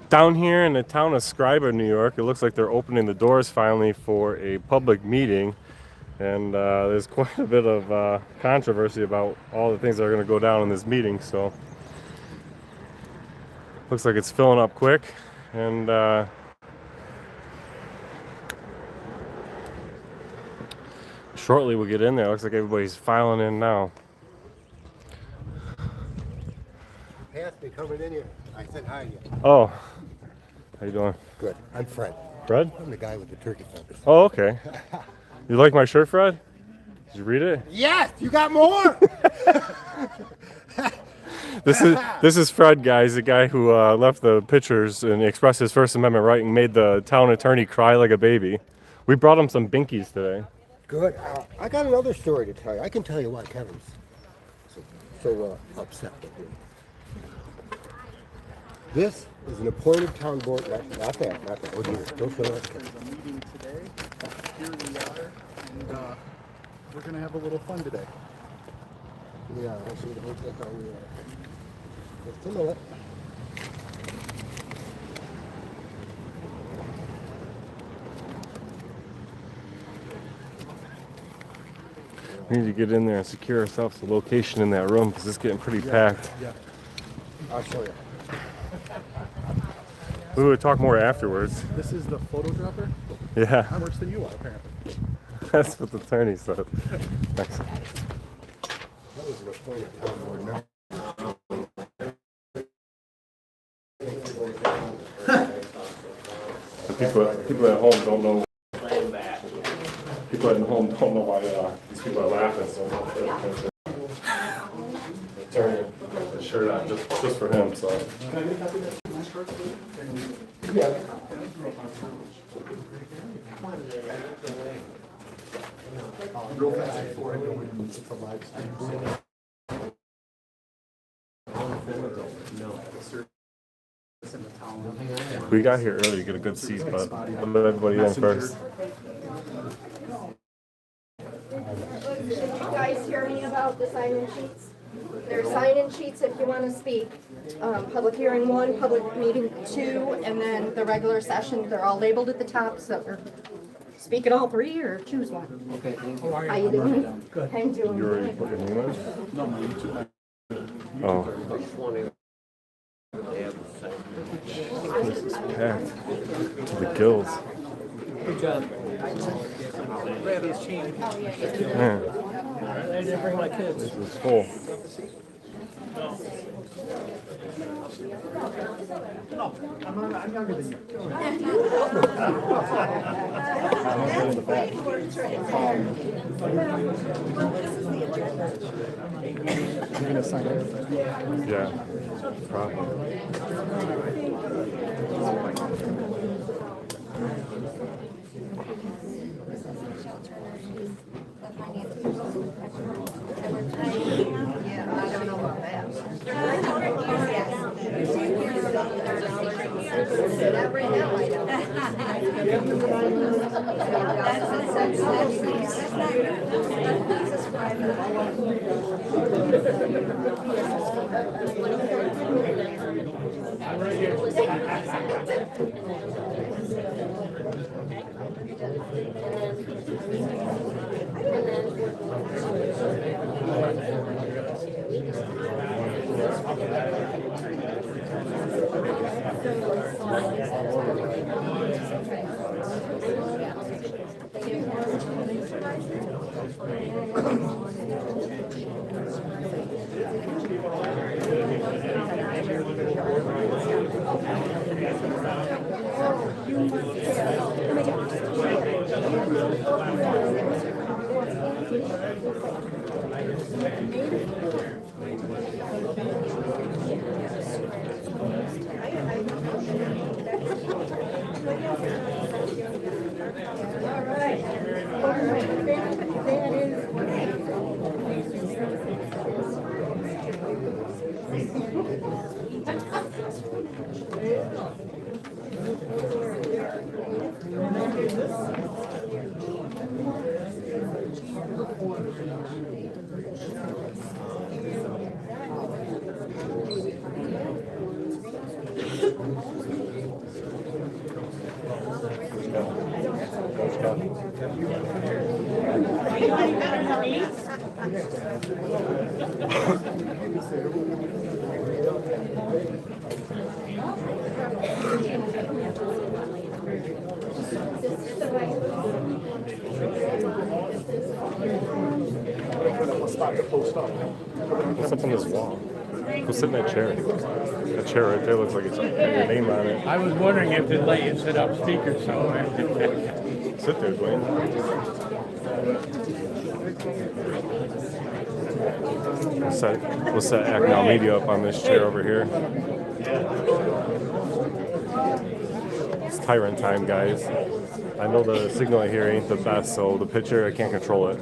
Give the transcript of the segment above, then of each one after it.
Down here in the town of Scriba, New York, it looks like they're opening the doors finally for a public meeting. And there's quite a bit of controversy about all the things that are going to go down in this meeting. So looks like it's filling up quick. And shortly we'll get in there. Looks like everybody's filing in now. Passed me coming in here. I said hi to you. Oh, how you doing? Good. I'm Fred. Fred? I'm the guy with the turkey feathers. Oh, okay. You like my shirt, Fred? Did you read it? Yes, you got more. This is Fred, guys, the guy who left the pictures and expressed his First Amendment right and made the town attorney cry like a baby. We brought him some binkies today. Good. I got another story to tell you. I can tell you why Kevin's so upset with me. This is an appointed town board. Not that. Oh dear, don't show that. There's a meeting today. Here we are, and we're gonna have a little fun today. Yeah, I see the whole thing on the just a minute. We need to get in there and secure ourselves a location in that room because it's getting pretty packed. Yeah. I'll show you. We would talk more afterwards. This is the photo dropper. Yeah, I'm worse than you are, apparently. that's what the attorney said. Thanks. That was an appointed town board member. People at home don't know. People at home don't know why these people are laughing so much. Attorney put the shirt on just for him. So. Yeah. Real fast before I go into the live stream. We got here early to get a good seat, but I'll let everybody in first. Did you guys hear me about the sign-in sheets? There's sign-in sheets if you want to speak. Public hearing 1, public meeting 2, and then the regular session. They're all labeled at the top, so we're speak at all 3 or choose one. Okay, How you doing? Good. I'm doing You already good. put your name on? No, my YouTube. Oh. This is packed to the gills. good job. Man, I didn't bring my kids. this is full. I'm younger than you. You're gonna sign it. Yeah, probably. Yeah, I don't know about that. That right now, I don't. What's up on this wall? Go sit in that chair. That chair right there looks like it's got your name on it. I was wondering if they'd let you sit up speaker somewhere. Sit there, Dwayne. We'll set Act Now Media up on this chair over here. It's tyrant time, guys. I know the signal here ain't the best, so the picture, I can't control it.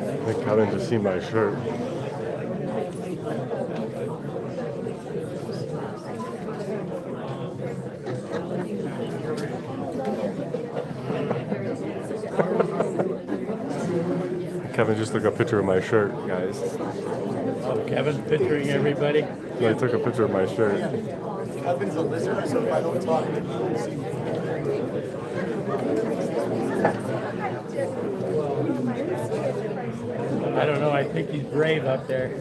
I think Kevin just see my shirt. Kevin just took a picture of my shirt, guys. Oh, Kevin's picturing everybody. I took a picture of my shirt. Kevin's a lizard, so if I don't talk, you won't see me. I don't know, I think he's brave up there.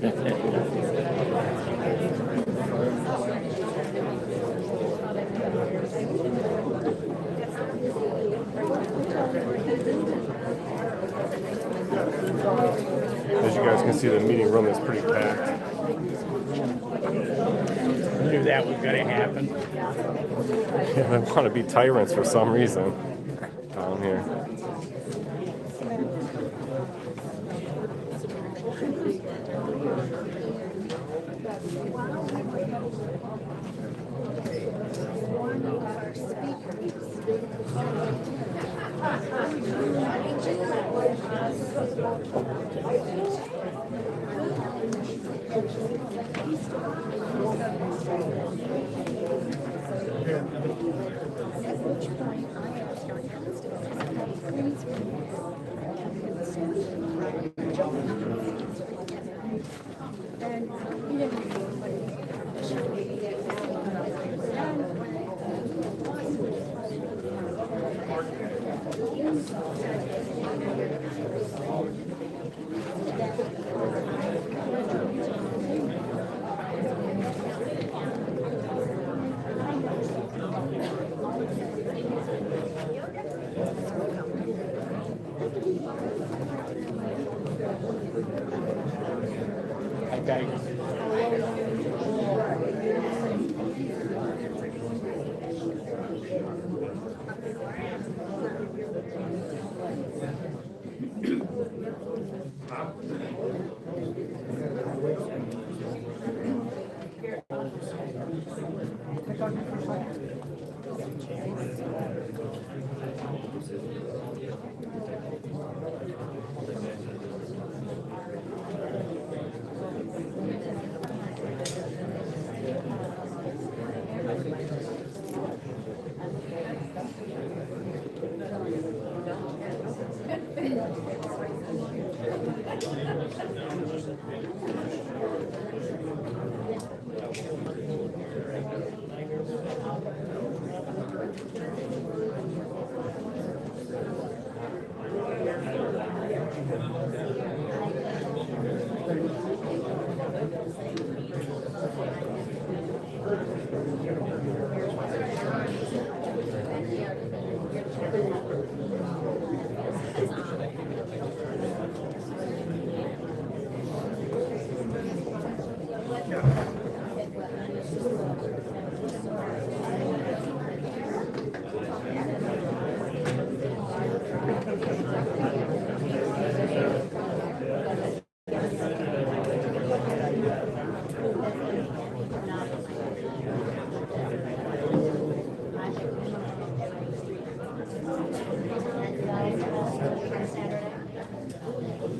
As you guys can see, the meeting room is pretty packed. I knew that was going to happen. Yeah, they want to be tyrants for some reason down here.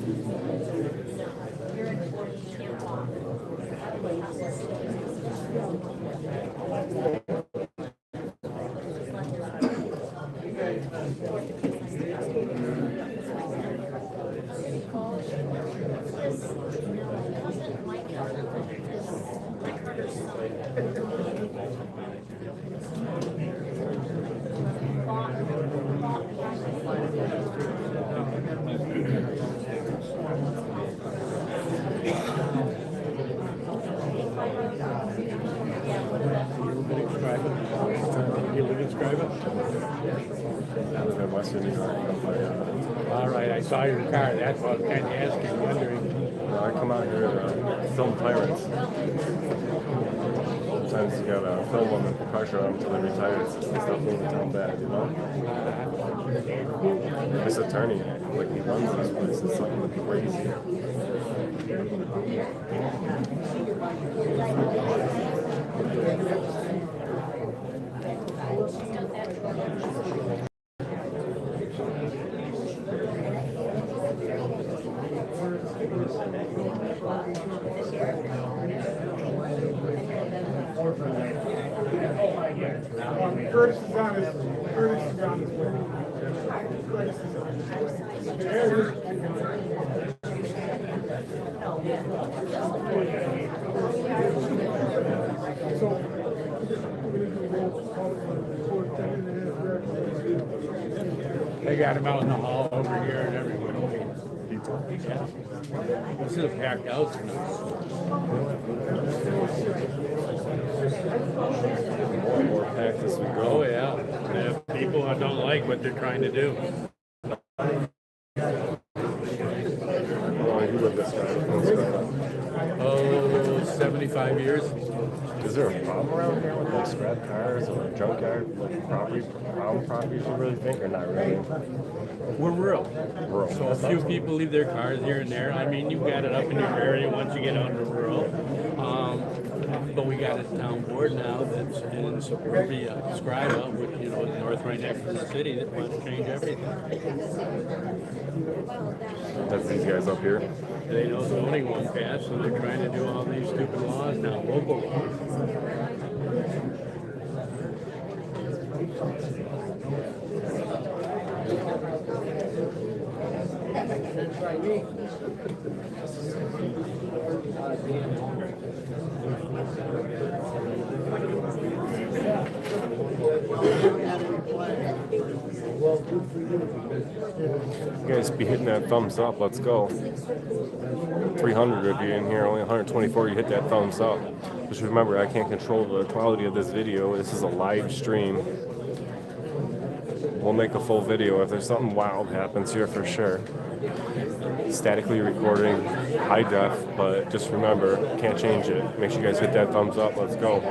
You live in Scriba? I live in Western New York. All right, I saw your car. That's what I was kind of asking, wondering. I come out here to film Tyrants. Sometimes you gotta film them and pressure them until they retire and stop moving the town bad, you know? This attorney, like he runs this place, it's something crazy. Curtis is on his way. They got him out in the hall over here and everywhere. Yeah. This is a packed house tonight. More and more packed as we Oh go. yeah, they have people that don't like what they're trying to do. Oh, you live this way. Oh, 75 years. Is there a problem around here with like scrap cars or junkyard, like properties you really think, or not really? We're rural. Rural. So a few people leave their cars here and there. I mean, you've got it up in your area once you get onto rural. But we got a town board now that's in suburbia, Scriba, which, you know, is north right next to the city, that wants to change everything. That's these guys up here. They know zoning won't pass, so they're trying to do all these stupid laws now, local laws. You guys be hitting that thumbs up. Let's go. 300 of you in here, only 124. You hit that thumbs up. Just remember, I can't control the quality of this video. This is a live stream. We'll make a full video if there's something wild happens here for sure. Statically recording, high def, but just remember, can't change it. Make sure you guys hit that thumbs up. Let's go.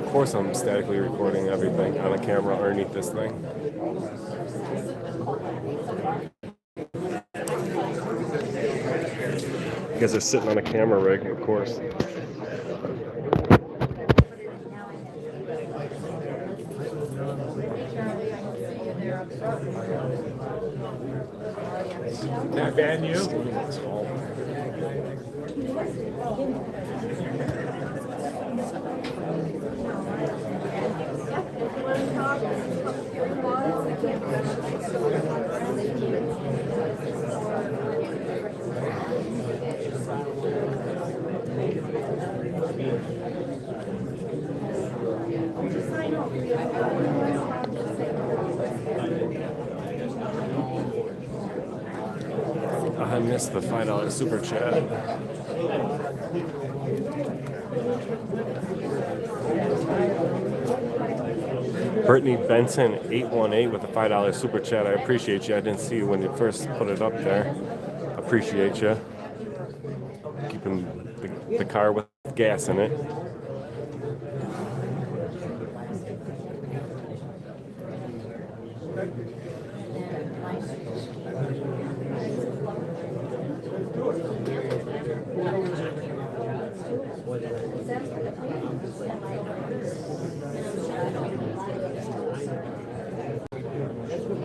Of course I'm statically recording everything on a camera underneath this thing. You guys are sitting on a camera rig, of course. Not bad, you? I missed the $5 super chat. Brittany Benson 818 with a $5 super chat. I appreciate you. I didn't see you when you first put it up there. Appreciate you. Keeping the car with gas in it.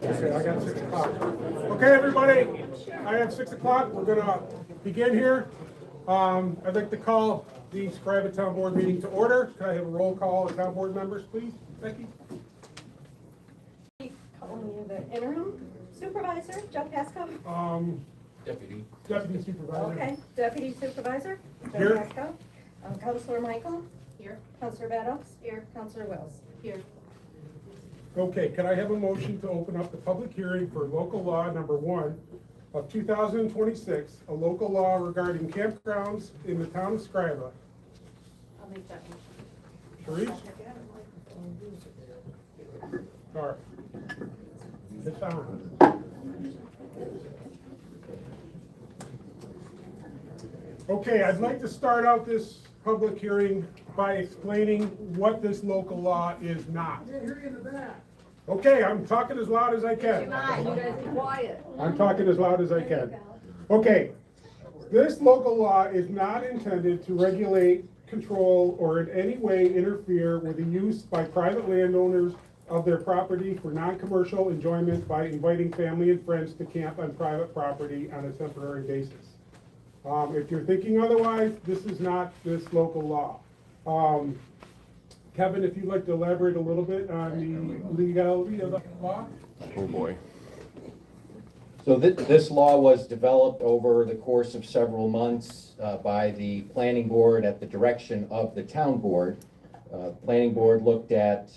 Okay, I got 6 o'clock. Okay, everybody, I have 6 o'clock. We're gonna begin here. I'd like to call the Scriba Town Board meeting to order. Can I have a roll call of town board members, please? Becky? Calling you the interim supervisor, Joe Pasco. Deputy Supervisor. Okay, deputy supervisor, Joe Here. Pasco. Counselor Michael. Here. Counselor Beddoes. Here. Counselor Wills. Here. Okay, can I have a motion to open up the public hearing for local law number 1 of 2026, a local law regarding campgrounds in the town of Scriba? I'll make that motion. Sharice? Sorry. It's on. Okay, I'd like to start out this public hearing by explaining what this local law is not. Okay, I'm talking as loud as I can. You guys be quiet. I'm talking as loud as I can. Okay, this local law is not intended to regulate, control, or in any way interfere with the use by private landowners of their property for non-commercial enjoyment by inviting family and friends to camp on private property on a temporary basis. If you're thinking otherwise, this is not this local law. Kevin, if you'd like to elaborate a little bit on the legality of the law? Oh boy. So this law was developed over the course of several months by the planning board at the direction of the town board. Planning board looked at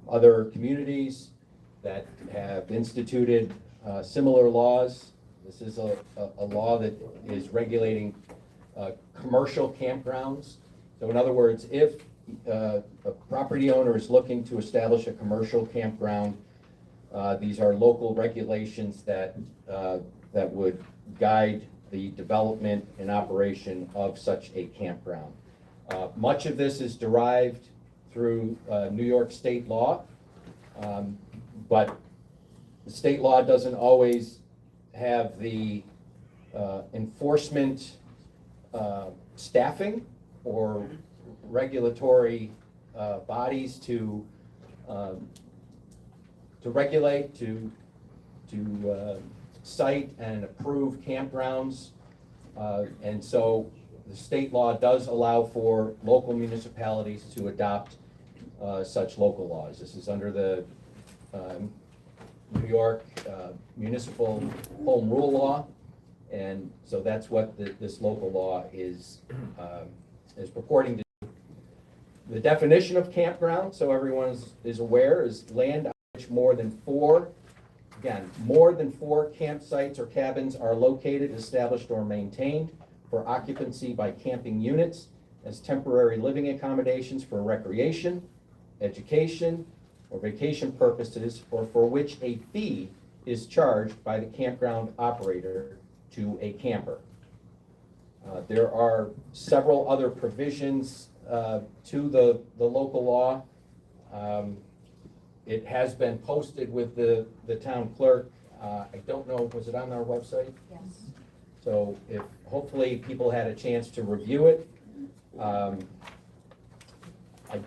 other communities that have instituted similar laws. This is a law that is regulating commercial campgrounds. So in other words, if a property owner is looking to establish a commercial campground, these are local regulations that would guide the development and operation of such a campground. Much of this is derived through New York state law, but the state law doesn't always have the enforcement staffing or regulatory bodies to regulate, to cite and approve campgrounds. And so the state law does allow for local municipalities to adopt such local laws. This is under the New York Municipal Home Rule Law, and so that's what this local law is purporting to do. The definition of campground, so everyone is aware, is land on which more than four campsites or cabins are located, established, or maintained for occupancy by camping units as temporary living accommodations for recreation, education, or vacation purposes, or for which a fee is charged by the campground operator to a camper. There are several other provisions to the local law. It has been posted with the town clerk. I don't know, was it on our website? Yes. So if hopefully people had a chance to review it. I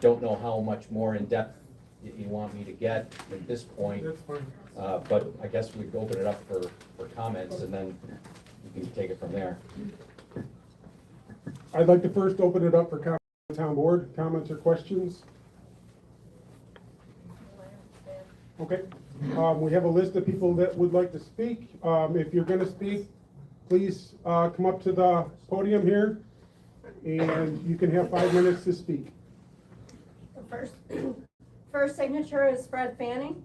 don't know how much more in depth you want me to get at this point. That's fine. But I guess we could open it up for comments and then you can take it from there. I'd like to first open it up for town board comments or questions. Okay, we have a list of people that would like to speak. If you're going to speak, please come up to the podium here, and you can have 5 minutes to speak. The first signature is Fred Fanning.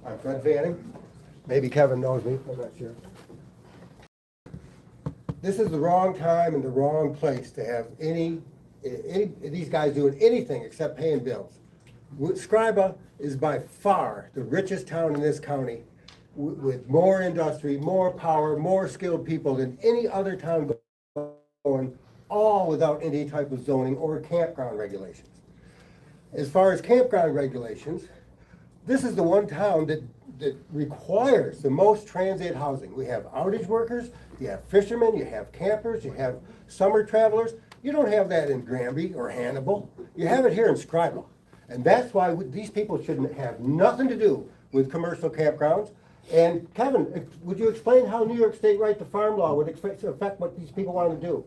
I'm Fred Fanning. Maybe Kevin knows me, I'm not sure. This is the wrong time and the wrong place to have any these guys doing anything except paying bills. Scriba is by far the richest town in this county, with more industry, more power, more skilled people than any other town going, all without any type of zoning or campground regulations. As far as campground regulations, this is the one town that requires the most transient housing. We have outage workers, you have fishermen, you have campers, you have summer travelers. You don't have that in Granby or Hannibal. You have it here in Scriba. And that's why these people shouldn't have nothing to do with commercial campgrounds. And Kevin, would you explain how New York State right to farm law would affect what these people want to do?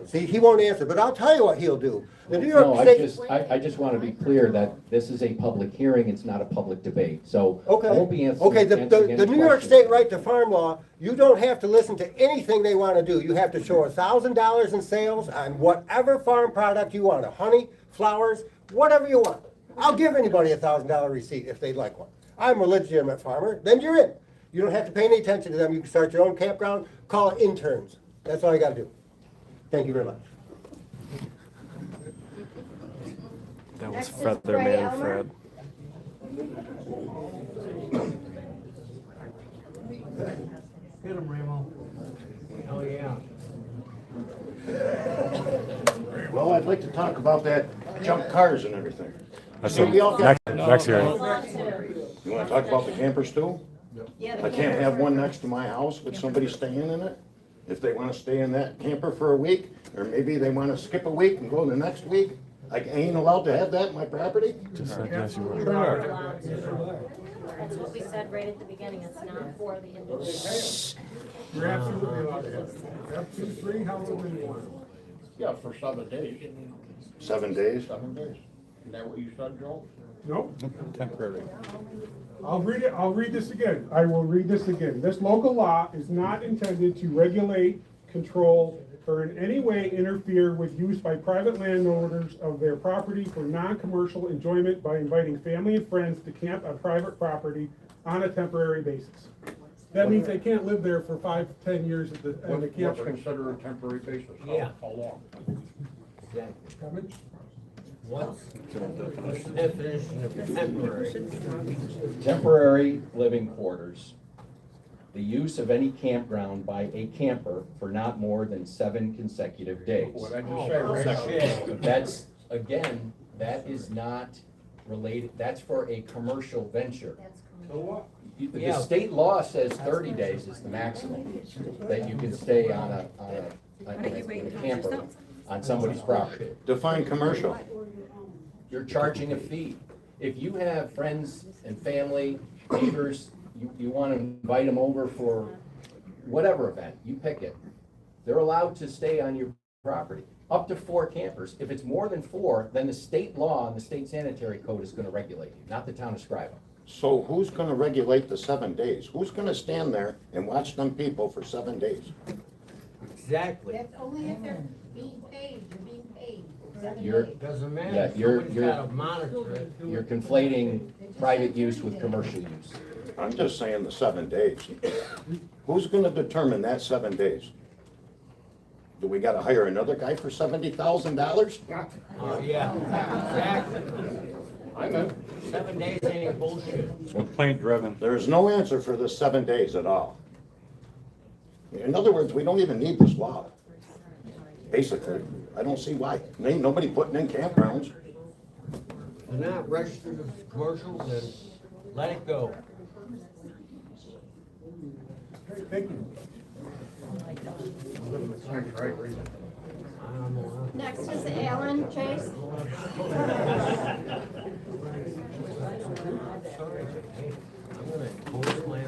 See, he won't answer, but I'll tell you what he'll do. The New York No, State. I just want to be clear that this is a public hearing, it's not a public debate, so I Okay, won't be answering. okay, the answering any New York questions. State right to farm law, you don't have to listen to anything they want to do. You have to show $1,000 in sales on whatever farm product you want, honey, flowers, whatever you want. I'll give anybody a $1,000 receipt if they'd like one. I'm a legitimate farmer, then you're in. You don't have to pay any attention to them. You can start your own campground, call it interns. That's all you gotta do. Thank you very much. That was Next is Feather Ray Man Elmer. Fred. Get him, Ramo. Oh, yeah. Well, I'd like to talk about that junk cars and everything. That's Maybe I'll get- next hearing. You wanna talk about the campers too? I can't have one next to my house with somebody staying in it? If they wanna stay in that camper for a week, or maybe they wanna skip a week and go the next week, I ain't allowed to have that in my property? Just like yes, you were. That's what we said right at the beginning, it's not for the individual. You're absolutely allowed to have F2, 3, however many you want. Yeah, for 7 days. 7 days? 7 days. Is that what you said, Joe? Nope. Temporary. I'll read this again. I will read this again. This local law is not intended to regulate, control, or in any way interfere with use by private landowners of their property for non-commercial enjoyment by inviting family and friends to camp on private property on a temporary basis. That means they can't live there for 5, 10 years at the What's campground. considered a temporary basis? Yeah. How long? Kevin? What's the definition of temporary? Temporary living quarters. The use of any campground by a camper for not more than 7 consecutive days. What I just said, right? That's, again, that is not related, that's for a commercial venture. So what? The state law says 30 days is the maximum that you can stay on a camper on somebody's property. Define commercial. You're charging a fee. If you have friends and family, neighbors, you want to invite them over for whatever event, you pick it. They're allowed to stay on your property, up to 4 campers. If it's more than 4, then the state law and the state sanitary code is going to regulate you, not the town of Scriba. So who's gonna regulate the 7 days? Who's gonna stand there and watch them people for 7 days? Exactly. That's only if they're being paid, you're being paid. 7 You're- days. Doesn't Yeah, matter, you're- somebody's you're- gotta monitor it. You're conflating private use with commercial use. I'm just saying the 7 days. Who's gonna determine that 7 days? Do we gotta hire another guy for $70,000? Oh, yeah, exactly. I'm in. 7 days ain't bullshit. Complaint driven. There is no answer for the 7 days at all. In other words, we don't even need this law. Basically, I don't see why. Ain't nobody putting in campgrounds. They're not registered as commercial, then let it go. Thank you. Next is Alan Chase. I'm gonna close my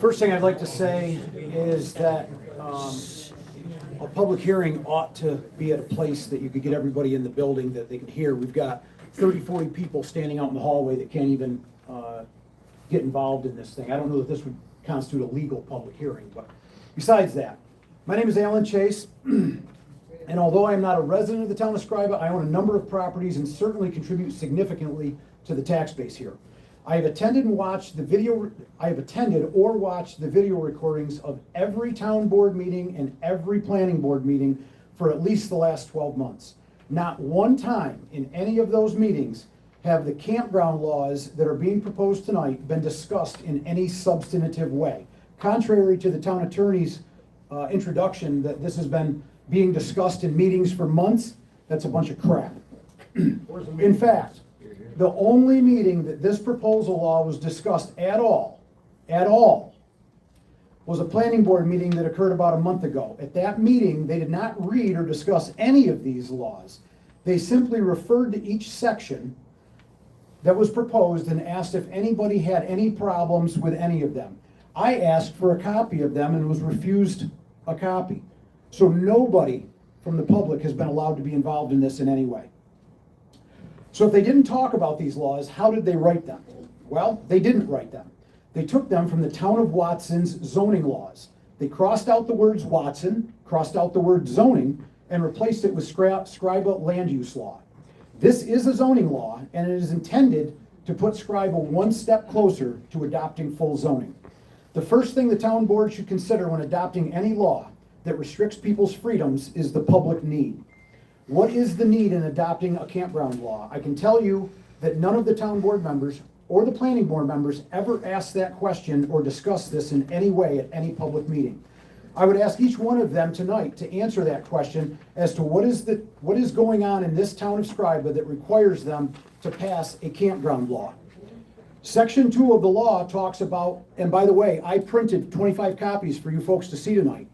First thing I'd like to say is that a public hearing ought to be at a place that you could get everybody in the building that they can hear. We've got 30, 40 people standing out in the hallway that can't even get involved in this thing. I don't know that this would constitute a legal public hearing, but besides that, my name is Alan Chase, and although I am not a resident of the town of Scriba, I own a number of properties and certainly contribute significantly to the tax base here. I have attended or watched the video recordings of every town board meeting and every planning board meeting for at least the last 12 months. Not one time in any of those meetings have the campground laws that are being proposed tonight been discussed in any substantive way. Contrary to the town attorney's introduction that this has been being discussed in meetings for months, that's a bunch of crap. In fact, the only meeting that this proposal law was discussed at all, was a planning board meeting that occurred about a month ago. At that meeting, they did not read or discuss any of these laws. They simply referred to each section that was proposed and asked if anybody had any problems with any of them. I asked for a copy of them and was refused a copy. So nobody from the public has been allowed to be involved in this in any way. So if they didn't talk about these laws, how did they write them? Well, they didn't write them. They took them from the town of Watson's zoning laws. They crossed out the words Watson, crossed out the word zoning, and replaced it with Scriba land use law. This is a zoning law, and it is intended to put Scriba one step closer to adopting full zoning. The first thing the town board should consider when adopting any law that restricts people's freedoms is the public need. What is the need in adopting a campground law? I can tell you that none of the town board members or the planning board members ever asked that question or discussed this in any way at any public meeting. I would ask each one of them tonight to answer that question as to what is going on in this town of Scriba that requires them to pass a campground law. Section 2 of the law talks about, and by the way, I printed 25 copies for you folks to see tonight.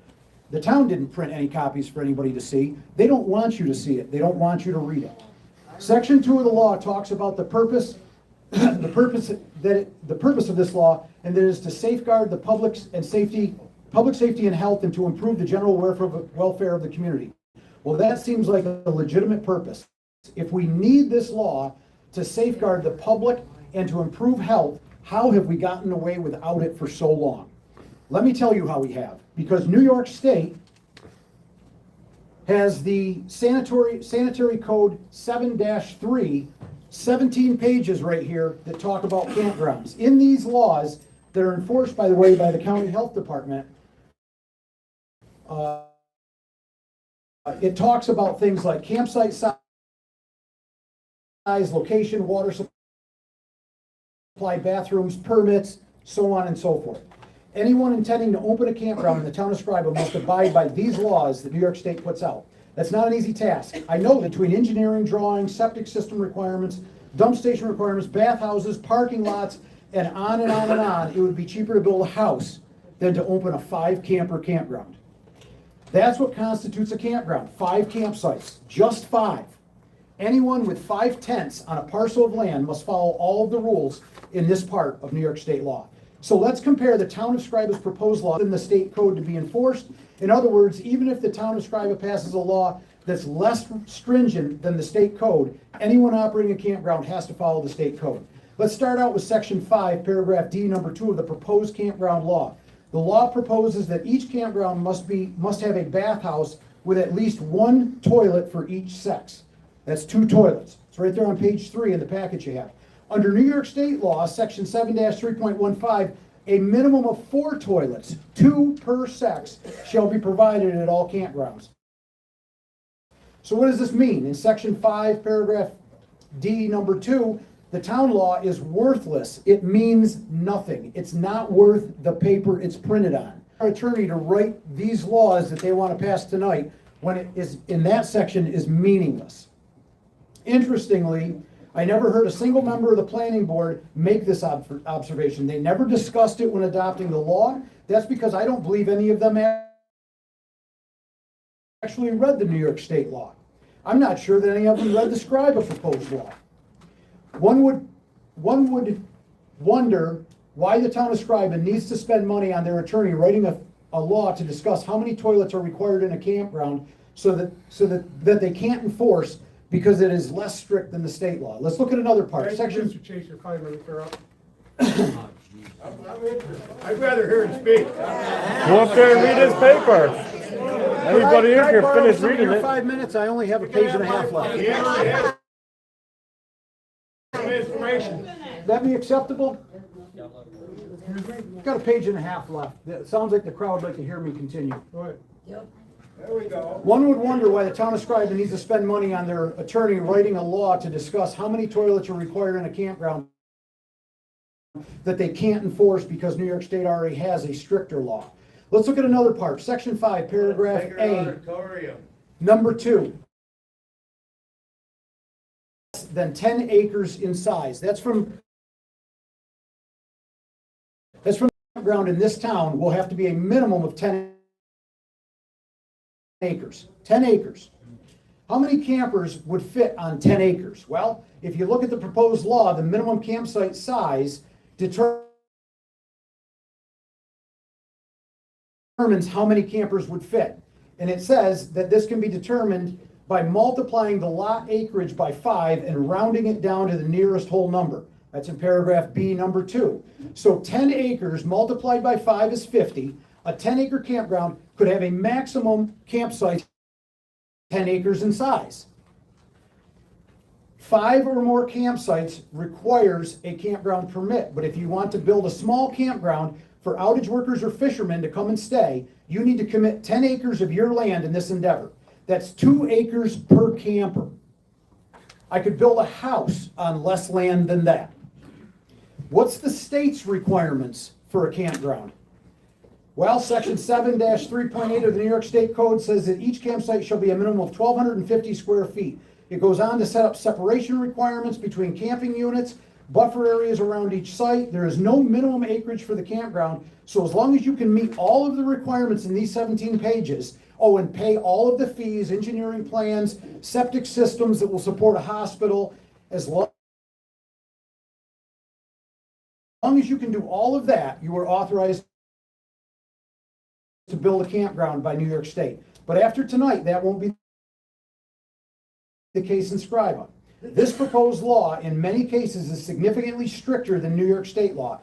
The town didn't print any copies for anybody to see. They don't want you to see it. They don't want you to read it. Section 2 of the law talks about the purpose of this law, and that is to safeguard the public safety and health, and to improve the general welfare of the community. Well, that seems like a legitimate purpose. If we need this law to safeguard the public and to improve health, how have we gotten away without it for so long? Let me tell you how we have. Because New York State has the sanitary code 7-3, 17 pages right here that talk about campgrounds. In these laws that are enforced, by the way, by the county health department, it talks about things like campsite size, location, water supply, bathrooms, permits, so on and so forth. Anyone intending to open a campground in the town of Scriba must abide by these laws that New York State puts out. That's not an easy task. I know that between engineering drawings, septic system requirements, dump station requirements, bathhouses, parking lots, and on and on and on, it would be cheaper to build a house than to open a 5-camper campground. That's what constitutes a campground, 5 campsites, just 5. Anyone with 5 tents on a parcel of land must follow all of the rules in this part of New York State law. So let's compare the town of Scriba's proposed law in the state code to be enforced. In other words, even if the town of Scriba passes a law that's less stringent than the state code, anyone operating a campground has to follow the state code. Let's start out with section 5, paragraph D, number 2 of the proposed campground law. The law proposes that each campground must have a bathhouse with at least 1 toilet for each sex. That's 2 toilets. It's right there on page 3 in the package you have. Under New York State law, section 7-3.15, a minimum of 4 toilets, 2 per sex, shall be provided at all campgrounds. So what does this mean? In section 5, paragraph D, number 2, the town law is worthless. It means nothing. It's not worth the paper it's printed on. Our attorney to write these laws that they want to pass tonight, when it is in that section, is meaningless. Interestingly, I never heard a single member of the planning board make this observation. They never discussed it when adopting the law. That's because I don't believe any of them actually read the New York State law. I'm not sure that any of them read the Scriba proposed law. One would wonder why the town of Scriba needs to spend money on their attorney writing a law to discuss how many toilets are required in a campground so that they can't enforce, because it is less strict than the state law. Let's look at another part. Section. Mr. Chase, your 5 minutes are up. I'd rather hear him speak. Go up there and read his paper. Anybody in here finish reading it? 5 minutes, I only have a page and a half left. Information. That be acceptable? Got a page and a half left. It sounds like the crowd would like to hear me continue. Go ahead. There we go. One would wonder why the town of Scriba needs to spend money on their attorney writing a law to discuss how many toilets are required in a campground that they can't enforce because New York State already has a stricter law. Let's look at another part, section 5, paragraph A, number 2. Than 10 acres in size. That's from the campground in this town will have to be a minimum of 10 acres. 10 acres. How many campers would fit on 10 acres? Well, if you look at the proposed law, the minimum campsite size determines how many campers would fit. And it says that this can be determined by multiplying the lot acreage by 5 and rounding it down to the nearest whole number. That's in paragraph B, number 2. So 10 acres multiplied by 5 is 50. A 10-acre campground could have a maximum campsite 10 acres in size. 5 or more campsites requires a campground permit, but if you want to build a small campground for outage workers or fishermen to come and stay, you need to commit 10 acres of your land in this endeavor. That's 2 acres per camper. I could build a house on less land than that. What's the state's requirements for a campground? Well, section 7-3.8 of the New York State Code says that each campsite shall be a minimum of 1,250 square feet. It goes on to set up separation requirements between camping units, buffer areas around each site. There is no minimum acreage for the campground, so as long as you can meet all of the requirements in these 17 pages, and pay all of the fees, engineering plans, septic systems that will support a hospital, as long as you can do all of that, you are authorized to build a campground by New York State. But after tonight, that won't be the case in Scriba. This proposed law, in many cases, is significantly stricter than New York State law.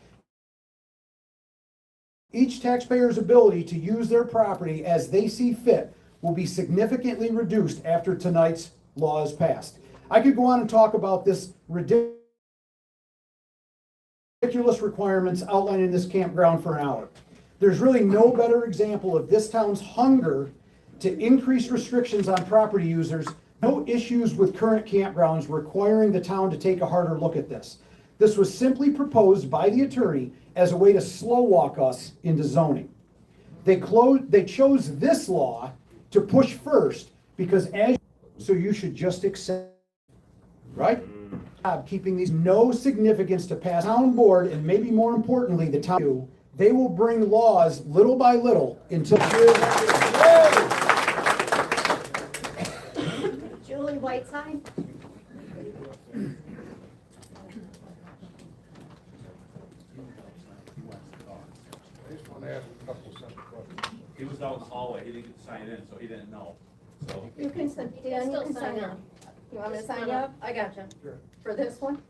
Each taxpayer's ability to use their property as they see fit will be significantly reduced after tonight's law is passed. I could go on and talk about this ridiculous requirements outlined in this campground for an hour. There's really no better example of this town's hunger to increase restrictions on property users, no issues with current campgrounds requiring the town to take a harder look at this. This was simply proposed by the attorney as a way to slow walk us into zoning. They chose this law to push first because so you should just accept, right? Keeping these no significance to pass town board, and maybe more importantly, the town, they will bring laws little by little until Julie Whiteside. He was out in the hallway, he didn't get to sign in, so he didn't know, so. You can, Dan, you can sign up. You want me to sign you up? I gotcha. Sure. For this one?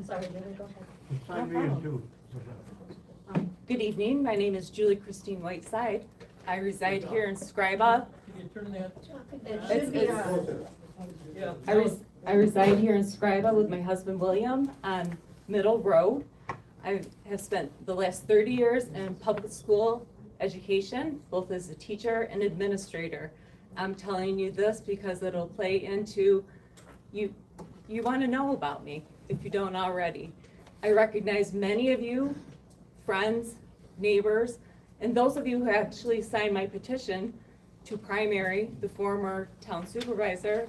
Sorry, Julie, go ahead. Sign me in too. Good evening, my name is Julie Christine Whiteside. I reside here in Scriba. It should be on. I reside here in Scriba with my husband William on Middle Road. I have spent the last 30 years in public school education, both as a teacher and administrator. I'm telling you this because it'll play into, you want to know about me if you don't already. I recognize many of you, friends, neighbors, and those of you who actually signed my petition to primary the former town supervisor,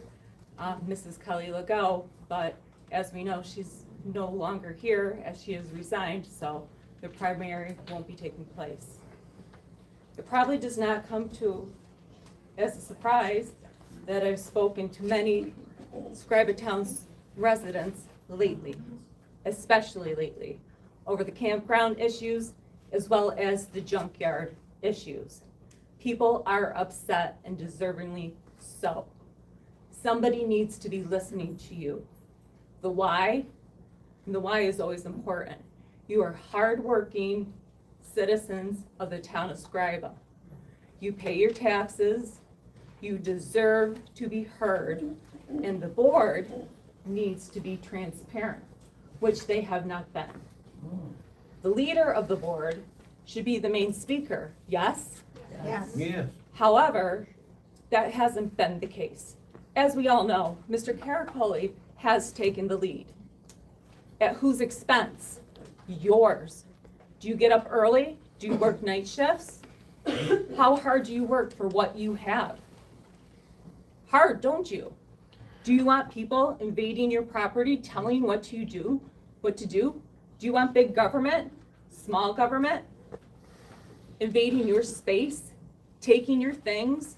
Mrs. Kelly Legault, but as we know, she's no longer here as she has resigned, so the primary won't be taking place. It probably does not come to as a surprise that I've spoken to many Scriba Town's residents lately, especially lately, over the campground issues as well as the junkyard issues. People are upset, and deservingly so. Somebody needs to be listening to you. The why is always important. You are hardworking citizens of the town of Scriba. You pay your taxes, you deserve to be heard, and the board needs to be transparent, which they have not been. The leader of the board should be the main speaker, yes? Yes. Yes. However, that hasn't been the case. As we all know, Mr. Caracoli has taken the lead. At whose expense? Yours. Do you get up early? Do you work night shifts? How hard do you work for what you have? Hard, don't you? Do you want people invading your property, telling what to do? Do you want big government, small government, invading your space, taking your things,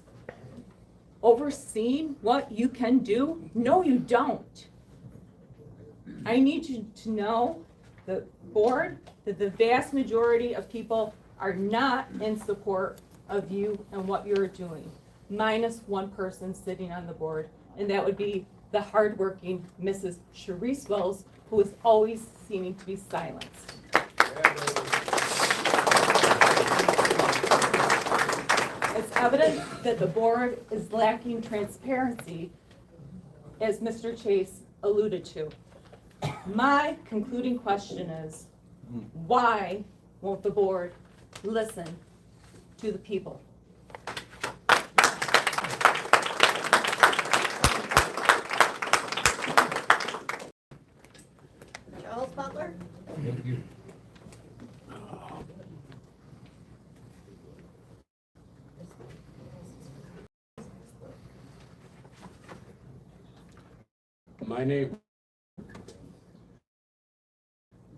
overseeing what you can do? No, you don't. I need you to know, the board, that the vast majority of people are not in support of you and what you're doing, minus one person sitting on the board, and that would be the hardworking Mrs. Sharice Wells, who is always seeming to be silenced. It's evident that the board is lacking transparency, as Mr. Chase alluded to. My concluding question is, why won't the board listen to the people? Charles Butler? Thank you.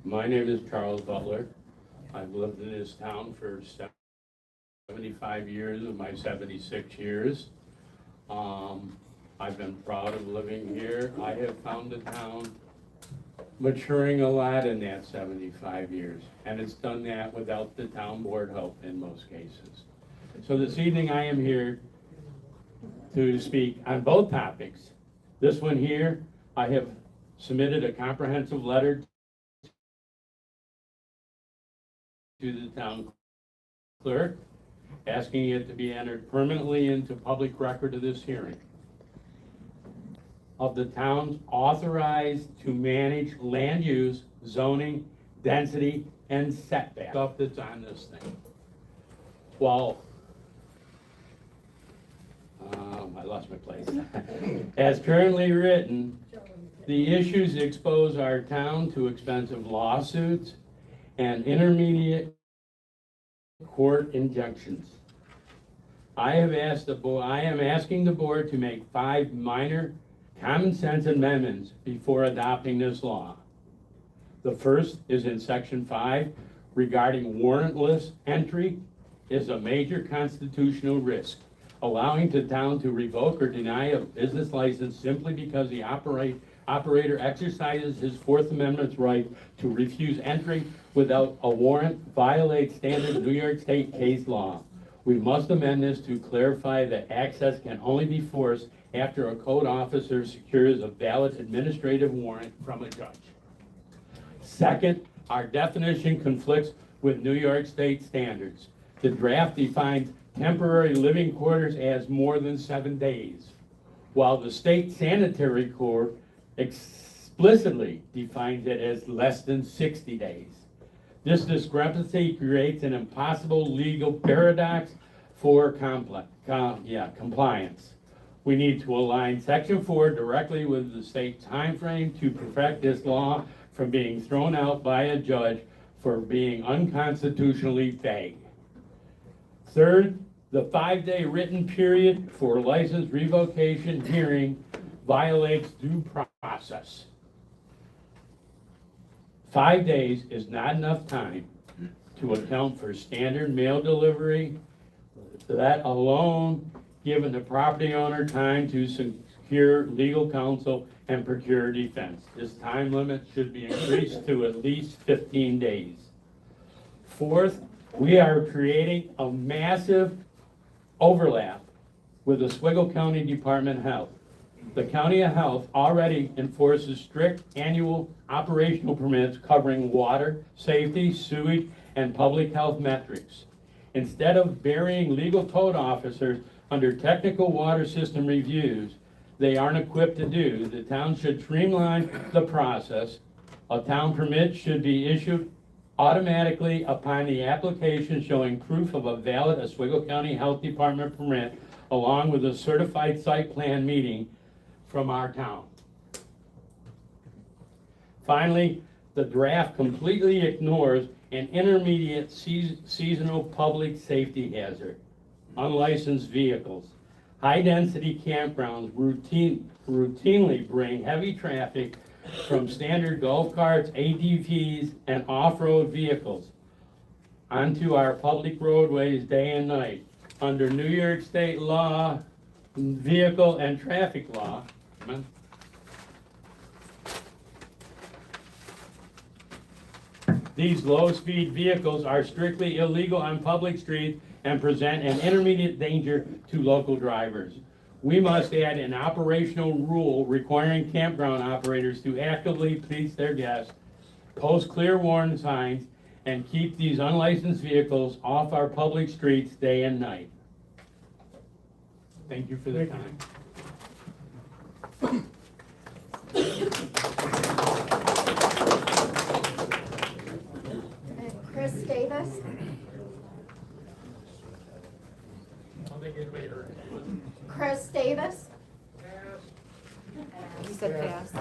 My name is Charles Butler. I've lived in this town for 75 years of my 76 years. I've been proud of living here. I have found the town maturing a lot in that 75 years, and it's done that without the town board help in most cases. So this evening I am here to speak on both topics. This one here, I have submitted a comprehensive letter to the town clerk, asking it to be entered permanently into public record of this hearing. Of the towns authorized to manage land use, zoning, density, and setback. Stuff that's on this thing. Well, I lost my place. As currently written, the issues expose our town to expensive lawsuits and intermediate court injunctions. I am asking the board to make 5 minor common sense amendments before adopting this law. The first is in section 5 regarding warrantless entry is a major constitutional risk, allowing the town to revoke or deny a business license simply because the operator exercises his Fourth Amendment right to refuse entry without a warrant violates standard New York State case law. We must amend this to clarify that access can only be forced after a code officer secures a valid administrative warrant from a judge. Second, our definition conflicts with New York State standards. The draft defines temporary living quarters as more than 7 days, while the state sanitary code explicitly defines it as less than 60 days. This discrepancy creates an impossible legal paradox for compliance. We need to align section 4 directly with the state time frame to perfect this law from being thrown out by a judge for being unconstitutionally vague. Third, the 5-day written period for license revocation hearing violates due process. 5 days is not enough time to account for standard mail delivery, that alone giving the property owner time to secure legal counsel and procure defense. This time limit should be increased to at least 15 days. Fourth, we are creating a massive overlap with the Oswego County Department of Health. The County of Health already enforces strict annual operational permits covering water, safety, sewage, and public health metrics. Instead of burying legal code officers under technical water system reviews they aren't equipped to do, the town should streamline the process. A town permit should be issued automatically upon the application showing proof of a valid Oswego County Health Department permit, along with a certified site plan meeting from our town. Finally, the draft completely ignores an intermediate seasonal public safety hazard: unlicensed vehicles. High-density campgrounds routinely bring heavy traffic from standard golf carts, ATVs, and off-road vehicles onto our public roadways day and night. Under New York State law, vehicle and traffic law, these low-speed vehicles are strictly illegal on public streets and present an intermediate danger to local drivers. We must add an operational rule requiring campground operators to actively police their guests, post clear warning signs, and keep these unlicensed vehicles off our public streets day and night. Thank you for the time. And Chris Davis? Chris Davis? You said pass.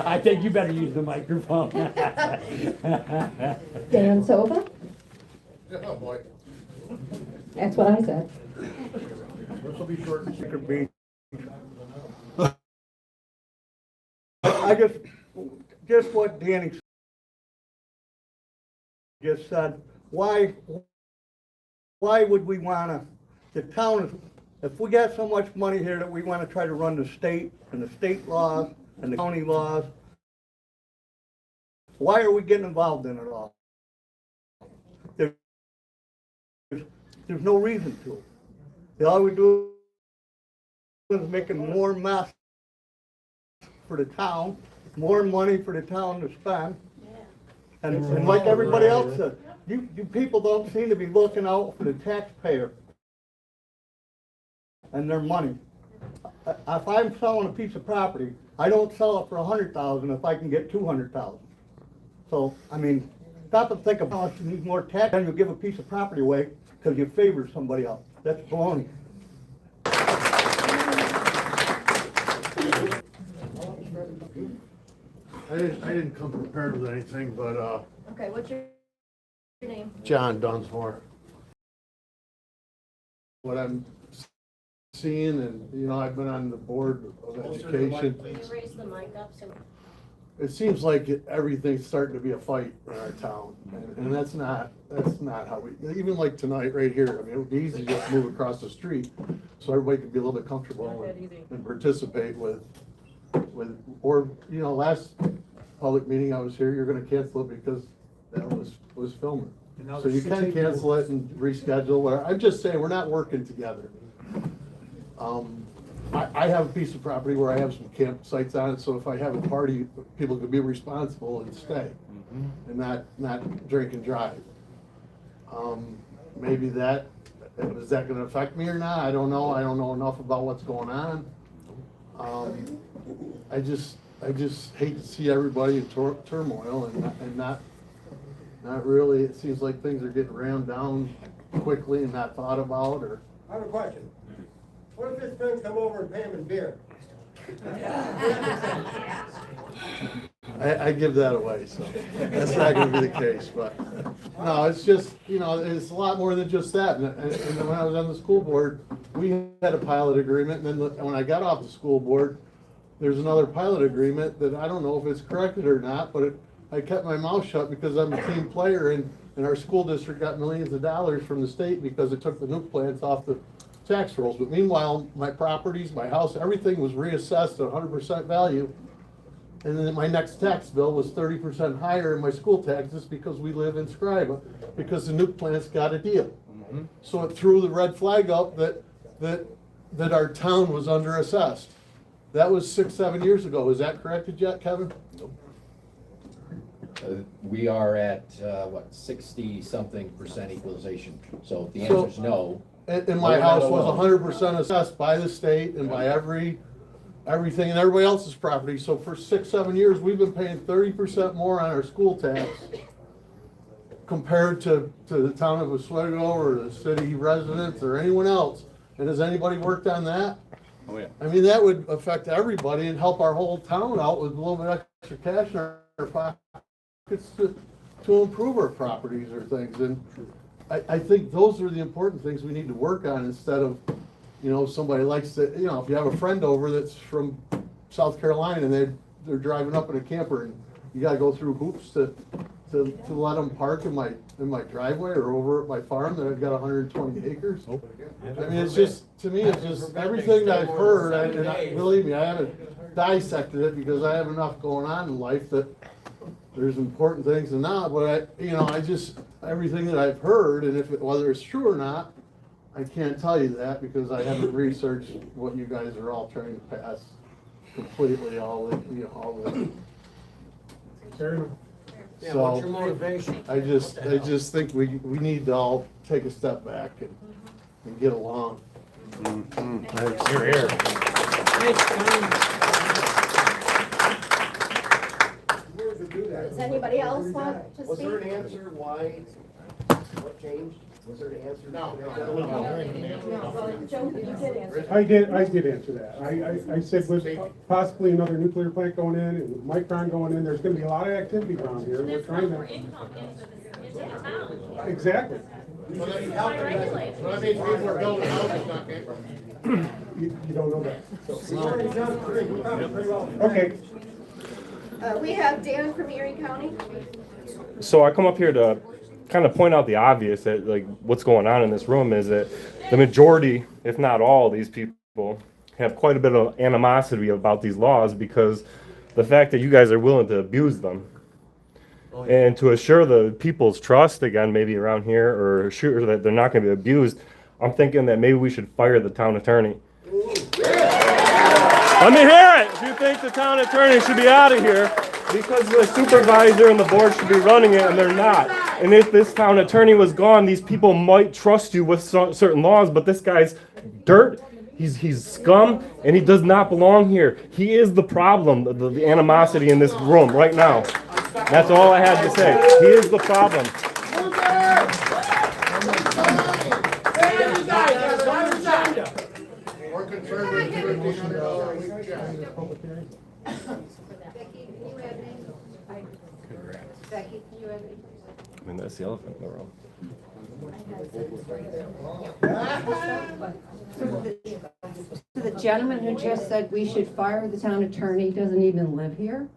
I think you better use the microphone. Dan Sova? Oh, boy. That's what I said. This will be short and sweet. I just what Danny just said, why would we wanna, the town, if we got so much money here that we wanna try to run the state and the state laws and the county laws, why are we getting involved in it all? There's no reason to. All we do is making more mess for the town, more money for the town to spend. And like everybody else said, you people don't seem to be looking out for the taxpayer and their money. If I'm selling a piece of property, I don't sell it for $100,000 if I can get $200,000. So, I mean, stop and think about it. You need more tax, and you give a piece of property away because you favor somebody else. That's baloney. I didn't come prepared with anything, but, Okay, what's your name? John Dunsmore. What I'm seeing, and, you know, I've been on the board of education. Can you raise the mic up so? It seems like everything's starting to be a fight in our town, and that's not how we, even like tonight, right here, I mean, it would be easy to just move across the street, so everybody could be a little bit comfortable and participate with, or, you know, last public meeting I was here, you're gonna cancel it because that was filming. So you can cancel it and reschedule, or, I'm just saying, we're not working together. I have a piece of property where I have some campsites on it, so if I have a party, people can be responsible and stay, and not drink and drive. Maybe is that gonna affect me or not? I don't know. I don't know enough about what's going on. I just hate to see everybody in turmoil and not really, it seems like things are getting rammed down quickly and not thought about, or. I have a question. What if his friends come over and pay him in beer? I give that away, so that's not gonna be the case, but, no, it's just, you know, it's a lot more than just that. And when I was on the school board, we had a pilot agreement, and then when I got off the school board, there's another pilot agreement that I don't know if it's corrected or not, but I kept my mouth shut because I'm a team player, and our school district got millions of dollars from the state because it took the nuke plants off the tax rolls. But meanwhile, my properties, my house, everything was reassessed at 100% value. And then my next tax bill was 30% higher in my school taxes because we live in Scriba, because the nuke plants got a deal. So it threw the red flag up that our town was underassessed. That was 6-7 years ago. Is that corrected yet, Kevin? We are at, 60-something% equalization. So the answer is no. And my house was 100% assessed by the state and by everything and everybody else's property. So for 6-7 years, we've been paying 30% more on our school tax compared to the town of Oswego or the city residents or anyone else. And has anybody worked on that? Oh, yeah. I mean, that would affect everybody and help our whole town out with a little bit extra cash in our pockets to improve our properties or things. And I think those are the important things we need to work on instead of, somebody likes to, if you have a friend over that's from South Carolina and they're driving up in a camper and you gotta go through hoops to let them park in my driveway or over at my farm that I've got 120 acres. I mean, it's just, to me, it's just everything that I've heard, believe me, I haven't dissected it because I have enough going on in life that there's important things and not, but everything that I've heard, and whether it's true or not, I can't tell you that because I haven't researched what you guys are all trying to pass completely, all the. Fair enough. Yeah, what's your motivation? I just think we need to all take a step back and get along. Here, here. Does anybody else want to Was there an speak? answer why, what changed? Was there an answer? No, well, Joe, you did answer. I did answer that. I said with possibly another nuclear plant going in and with Micron going in, there's gonna be a lot of activity around here. We're trying to. Exactly. So that means people are building houses, not campers. You don't know that. Okay. We have Dan from Erie County. So I come up here to kind of point out the obvious that like what's going on in this room is that the majority, if not all, of these people have quite a bit of animosity about these laws because the fact that you guys are willing to abuse them. And to assure the people's trust again, maybe around here, or assure that they're not going to be abused, I'm thinking that maybe we should fire the town attorney. Let me hear it. If you think the town attorney should be out of here, because the supervisor and the board should be running it, and they're not. And if this town attorney was gone, these people might trust you with certain laws, but this guy's dirt. He's scum, and he does not belong here. He is the problem, the animosity in this room right now. That's all I had to say. He is the problem. We're concerned with $1,500 a week check. Becky, you have any? I mean, that's the elephant in the room. The gentleman who just said we should fire the town attorney doesn't even live here.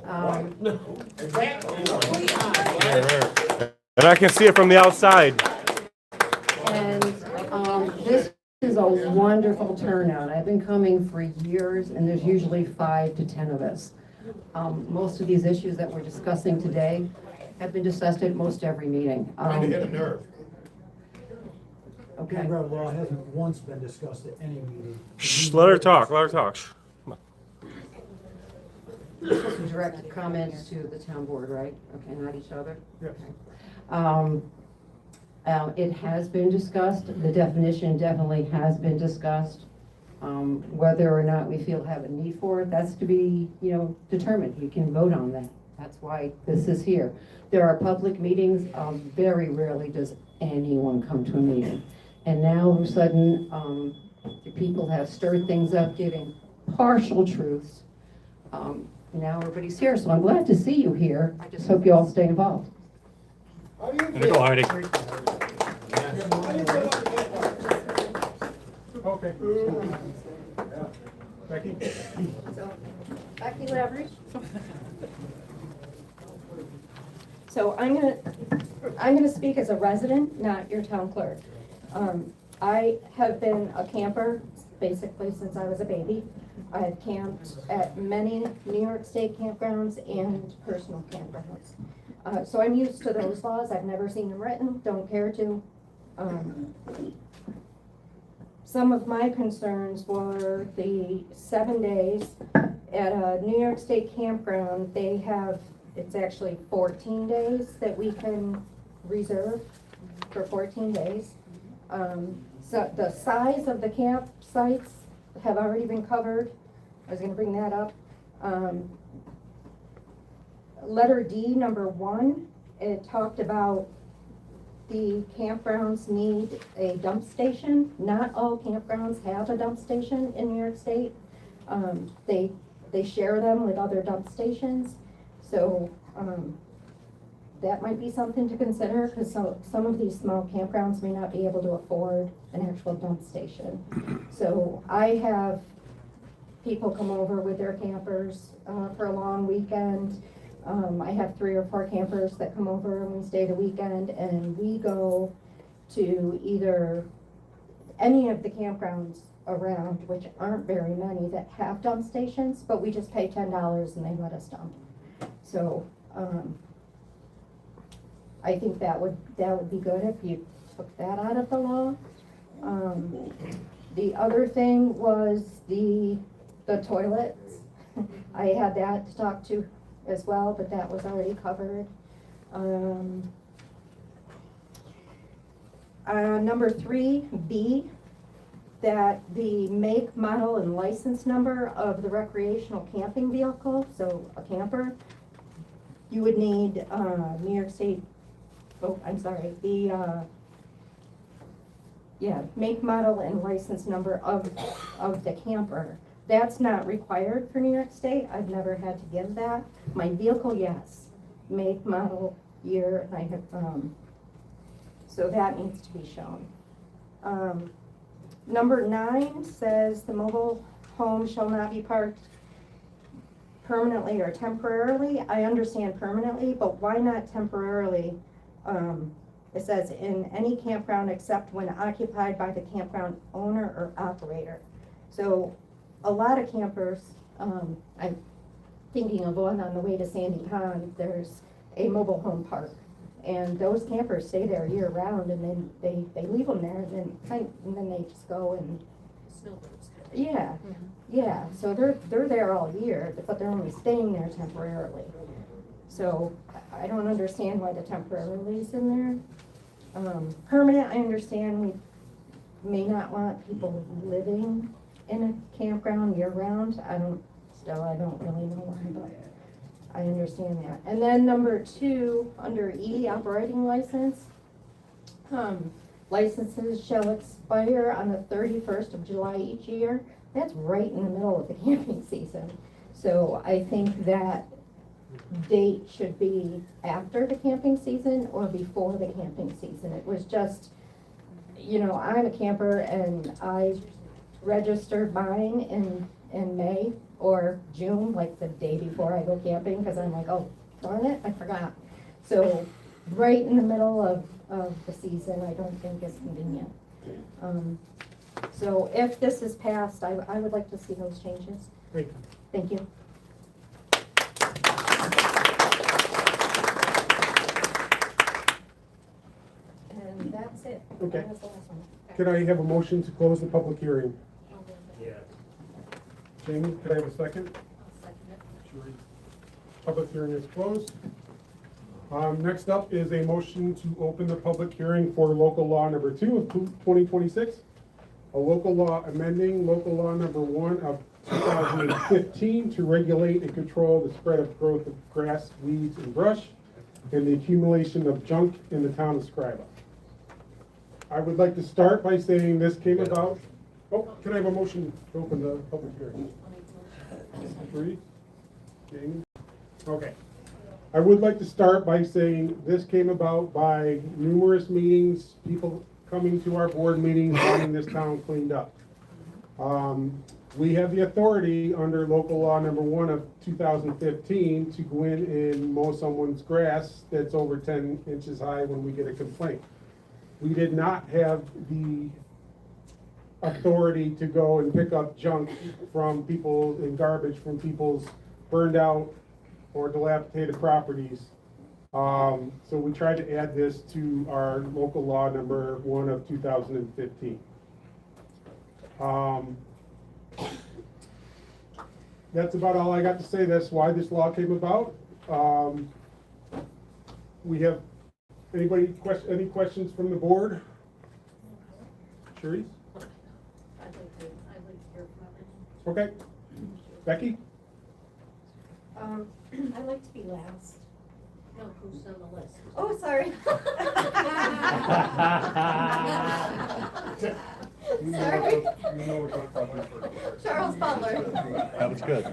And I can see it from the outside. And this is a wonderful turnout. I've been coming for years, and there's usually 5 to 10 of us. Most of these issues that we're discussing today have been discussed at most every meeting. Trying to hit a nerve. Okay, law hasn't once been discussed at any meeting. Shh, let her talk. Let her talk. Shh. We're supposed to direct comments to the town board, right? Okay, not each other? Yes. It has been discussed, the definition definitely has been discussed. Whether or not we feel have a need for it, that's to be, determined. We can vote on that. That's why this is here. There are public meetings, very rarely does anyone come to a meeting. And now all of a sudden, the people have stirred things up, giving partial truths. Now everybody's here, so I'm glad to see you here. I just hope you all stay involved. How do you Go, Heidi. Okay. Becky? So, Becky Leverage. So I'm gonna speak as a resident, not your town clerk. I have been a camper basically since I was a baby. I've camped at many New York State campgrounds and personal campgrounds. So I'm used to those laws. I've never seen them written, don't care to. Some of my concerns were the 7 days at a New York State campground. They have, it's actually 14 days that we can reserve for 14 days. So the size of the campsites have already been covered. I was gonna bring that up. Letter D, number 1, it talked about the campgrounds need a dump station. Not all campgrounds have a dump station in New York State. They share them with other dump stations. So, that might be something to consider, because some of these small campgrounds may not be able to afford an actual dump station. So I have people come over with their campers for a long weekend. I have 3 or 4 campers that come over and we stay the weekend, and we go to either any of the campgrounds around, which aren't very many that have dump stations, but we just pay $10 and they let us dump. So, I think that would be good if you took that out of the law. The other thing was the toilets. I had that to talk to as well, but that was already covered. Number 3B, that the make, model, and license number of the recreational camping vehicle, so a camper, you would need New York State, make, model, and license number of the camper. That's not required for New York State. I've never had to give that. My vehicle, yes. Make, model, year, I have, so that needs to be shown. Number 9 says the mobile home shall not be parked permanently or temporarily. I understand permanently, but why not temporarily? It says in any campground except when occupied by the campground owner or operator. So a lot of campers, I'm thinking of one on the way to Sandy Pond, there's a mobile home park. And those campers stay there year round, and then they leave them there, and then they just go and, yeah, yeah, so they're there all year, but they're only staying there temporarily. So I don't understand why the temporarily is in there. Permanent, I understand we may not want people living in a campground year round. I don't really know why, but I understand that. And then number 2, under E, operating license. Licenses shall expire on the 31st of July each year. That's right in the middle of the camping season. So I think that date should be after the camping season or before the camping season. It was just, I'm a camper and I registered mine in May or June, like the day before I go camping, because I'm like, oh, darn it, I forgot. So right in the middle of the season, I don't think is convenient. So if this is passed, I would like to see those changes. Thank you. Thank you. And that's it. Okay. That was the last one. Can I have a motion to close the public hearing? Jamie, can I have a second? Sure. Public hearing is closed. Next up is a motion to open the public hearing for local law number 2 of 2026. A local law amending local law number 1 of 2015 to regulate and control the spread of growth of grass, weeds, and brush, and the accumulation of junk in the town of Scriba. I would like to start by saying this came about. Oh, can I have a motion to open the public hearing? Bree? Jamie? Okay. I would like to start by saying this came about by numerous meetings, people coming to our board meetings, wanting this town cleaned up. We have the authority under local law number 1 of 2015 to go in and mow someone's grass that's over 10 inches high when we get a complaint. We did not have the authority to go and pick up junk from people and garbage from people's burned out or dilapidated properties. So we tried to add this to our local law number 1 of 2015. That's about all I got to say. That's why this law came about. We have any questions from the board? Cherise? I'd like to hear from others. Okay. Becky? I'd like to be last. No, who's on the list? Oh, sorry. Sorry. Charles Butler. That was good.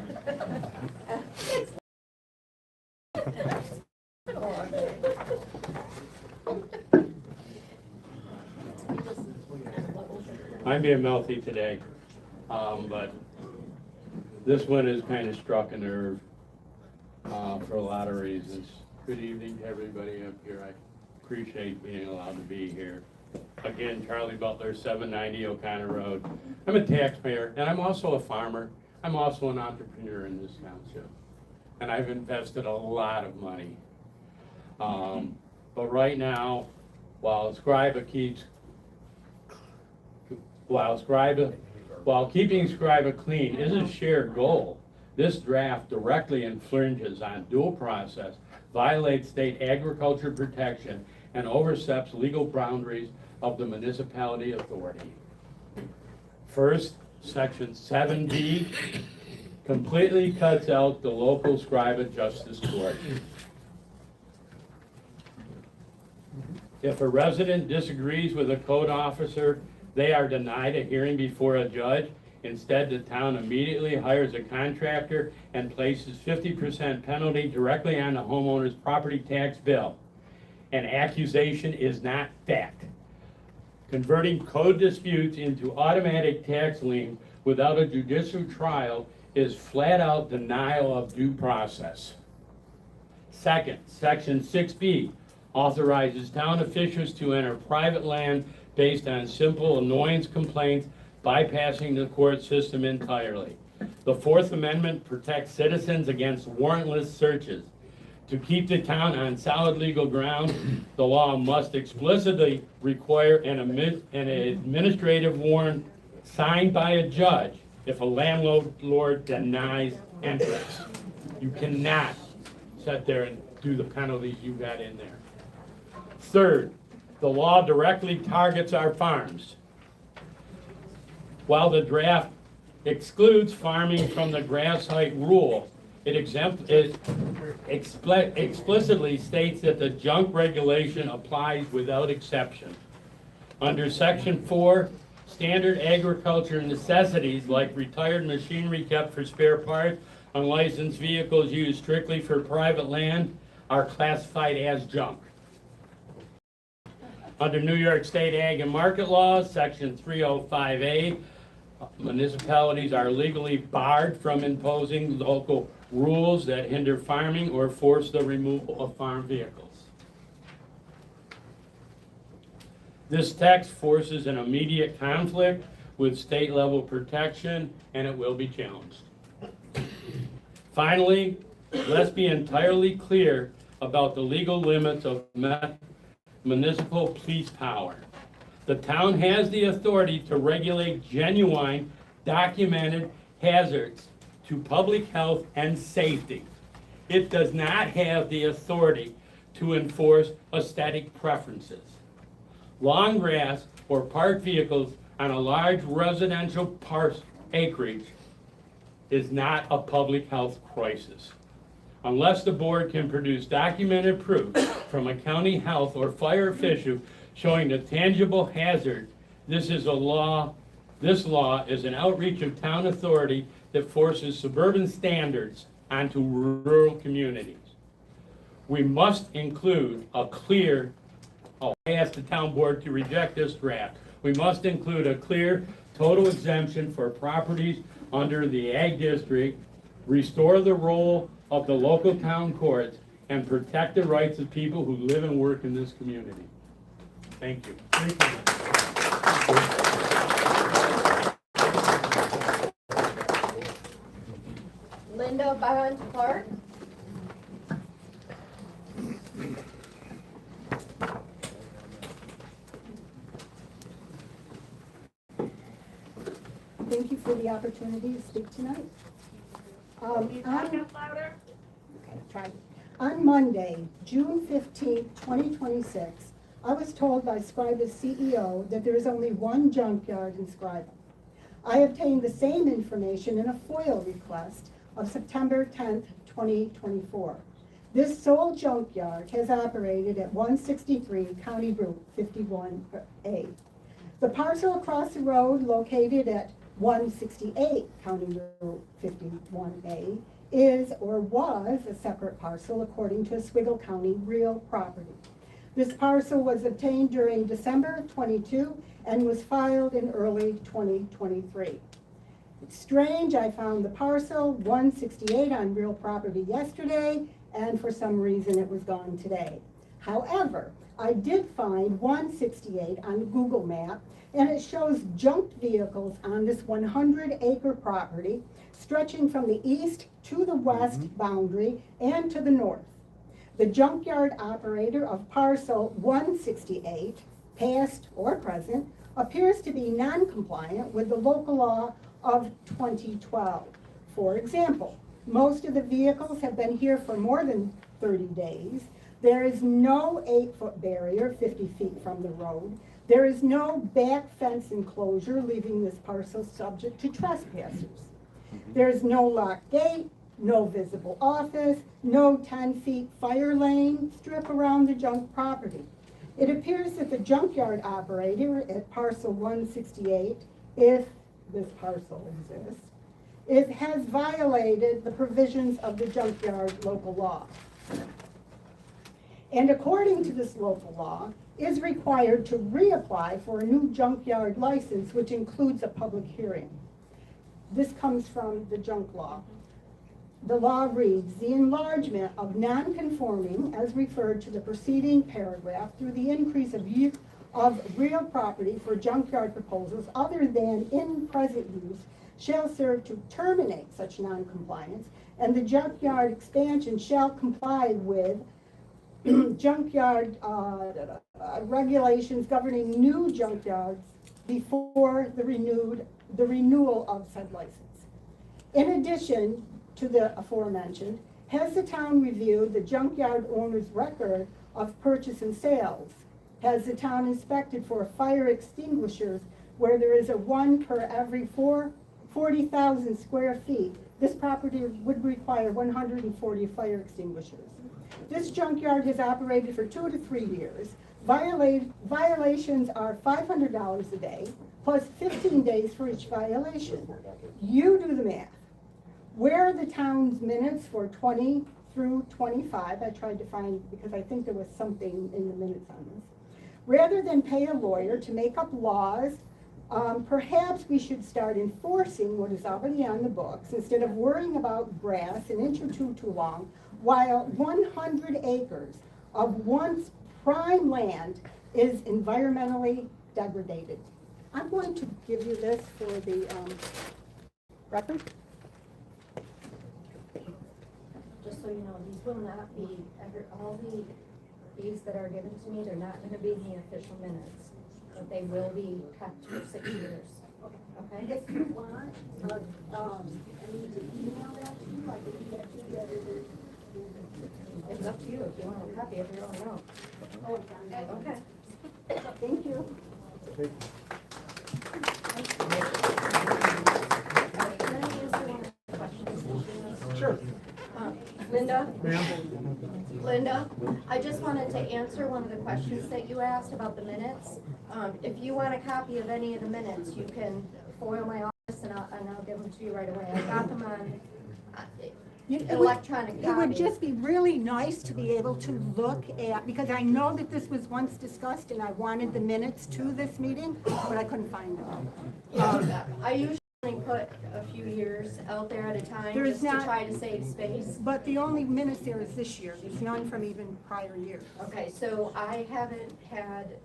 I'm being mouthy today, but this one has kind of struck a nerve for a lot of reasons. Good evening to everybody up here. I appreciate being allowed to be here. Again, Charlie Butler, 790 O'Connor Road. I'm a taxpayer, and I'm also a farmer. I'm also an entrepreneur in this township, and I've invested a lot of money. But right now, while keeping Scriba clean is a shared goal, this draft directly infringes on dual process, violates state agriculture protection, and oversteps legal boundaries of the municipality authority. First, section 7B completely cuts out the local Scriba Justice Court. If a resident disagrees with a code officer, they are denied a hearing before a judge. Instead, the town immediately hires a contractor and places 50% penalty directly on the homeowner's property tax bill. An accusation is not fact. Converting code disputes into automatic tax liens without a judicial trial is flat-out denial of due process. Second, section 6B authorizes town officials to enter private land based on simple annoyance complaints, bypassing the court system entirely. The Fourth Amendment protects citizens against warrantless searches. To keep the town on solid legal ground, the law must explicitly require an administrative warrant signed by a judge if a landlord denies entrance. You cannot sit there and do the penalties you got in there. Third, the law directly targets our farms. While the draft excludes farming from the grass height rule, it explicitly states that the junk regulation applies without exception. Under section 4, standard agriculture necessities like retired machinery kept for spare parts, unlicensed vehicles used strictly for private land are classified as junk. Under New York State Ag and Market Laws, section 305A, municipalities are legally barred from imposing local rules that hinder farming or force the removal of farm vehicles. This text forces an immediate conflict with state level protection, and it will be challenged. Finally, let's be entirely clear about the legal limits of municipal police power. The town has the authority to regulate genuine, documented hazards to public health and safety. It does not have the authority to enforce aesthetic preferences. Long grass or parked vehicles on a large residential acreage is not a public health crisis. Unless the board can produce documented proof from a county health or fire official showing the tangible hazard, this law is an outreach of town authority that forces suburban standards onto rural communities. We must include a clear, I ask the town board to reject this draft. We must include a clear total exemption for properties under the ag district, restore the role of the local town courts, and protect the rights of people who live and work in this community. Thank you. Thank you. Linda Bond Clark. Thank you for the opportunity to speak tonight. On Monday, June 15, 2026, I was told by Scriba's CEO that there is only one junkyard in Scriba. I obtained the same information in a FOIL request of September 10, 2024. This sole junkyard has operated at 163 County Route 51A. The parcel across the road, located at 168 County Route 51A, is or was a separate parcel according to Oswego County real property. This parcel was obtained during December 22 and was filed in early 2023. It's strange, I found the parcel 168 on real property yesterday, and for some reason it was gone today. However, I did find 168 on Google Map, and it shows junked vehicles on this 100-acre property stretching from the east to the west boundary and to the north. The junkyard operator of parcel 168, past or present, appears to be non-compliant with the local law of 2012. For example, most of the vehicles have been here for more than 30 days. There is no 8-foot barrier 50 feet from the road. There is no back fence enclosure leaving this parcel subject to trespassers. There's no locked gate, no visible office, no 10 feet fire lane strip around the junk property. It appears that the junkyard operator at parcel 168, if this parcel exists, has violated the provisions of the junkyard local law. And according to this local law, is required to reapply for a new junkyard license, which includes a public hearing. This comes from the junk law. The law reads, the enlargement of non-conforming, as referred to the preceding paragraph, through the increase of real property for junkyard proposals other than in present use, shall serve to terminate such non-compliance, and the junkyard expansion shall comply with junkyard regulations governing new junkyards before the renewal of said license. In addition to the aforementioned, has the town reviewed the junkyard owner's record of purchase and sales? Has the town inspected for fire extinguishers where there is a one per every 40,000 square feet? This property would require 140 fire extinguishers. This junkyard has operated for 2 to 3 years. Violations are $500 a day, plus 15 days for each violation. You do the math. Where are the town's minutes for 20 through 25? I tried to find, because I think there was something in the minutes on this. Rather than pay a lawyer to make up laws, perhaps we should start enforcing what is already on the books instead of worrying about grass an inch or two too long, while 100 acres of once prime land is environmentally degraded. I'm going to give you this for the record. Just so you know, these will not be, all these that are given to me, they're not gonna be in the official minutes, but they will be kept for 6 years. Okay? If you want, I need to email that to you. I can get you the editor. It's up to you if you want a copy of your own note. Okay. Thank you. Can I answer one of the questions? Sure. Linda, I just wanted to answer one of the questions that you asked about the minutes. If you want a copy of any of the minutes, you can FOIL my office and I'll give them to you right away. I got them on electronic copy. It would just be really nice to be able to look at, because I know that this was once discussed and I wanted the minutes to this meeting, but I couldn't find them. I usually put a few years out there at a time There's just to not- try to save space. But the only minutes there is this year. There's none from even prior years. Okay, so I haven't had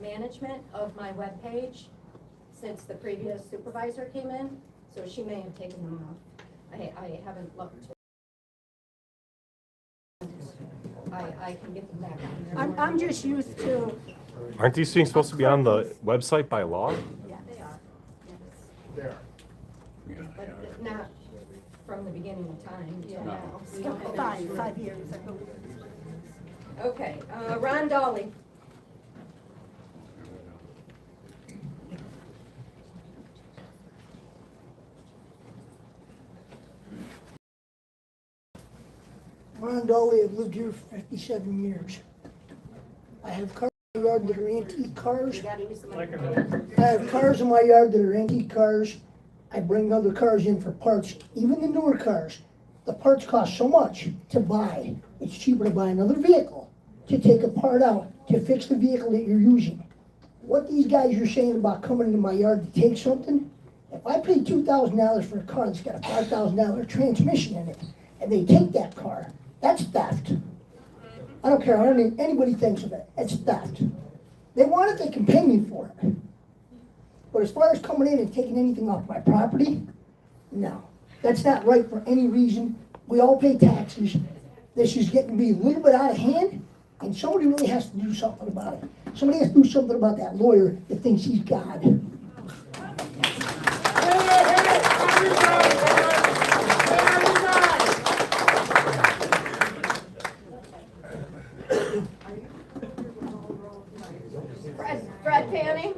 management of my webpage since the previous supervisor came in, so she may have taken them off. I haven't looked. I can get them back on there. I'm just used to, Aren't these things supposed to be on the website by law? Yeah, they are. There. But not from the beginning of time till now. We don't have any- 5 years, I believe. Okay, Ron Dolly. Ron Dolly, I've lived here for 57 years. I have cars in my yard that are antique cars. I have cars in my yard that are antique cars. I bring other cars in for parts, even the newer cars. The parts cost so much to buy. It's cheaper to buy another vehicle, to take a part out, to fix the vehicle that you're using. What these guys are saying about coming into my yard to take something, if I pay $2,000 for a car that's got a $5,000 transmission in it, and they take that car, that's theft. I don't care how anybody thinks of it, it's theft. They want it, they can pay me for it. But as far as coming in and taking anything off my property, no. That's not right for any reason. We all pay taxes. This is getting to be a little bit out of hand, and somebody really has to do something about it. Somebody has to do something about that lawyer that thinks he's God. Fred Fanning?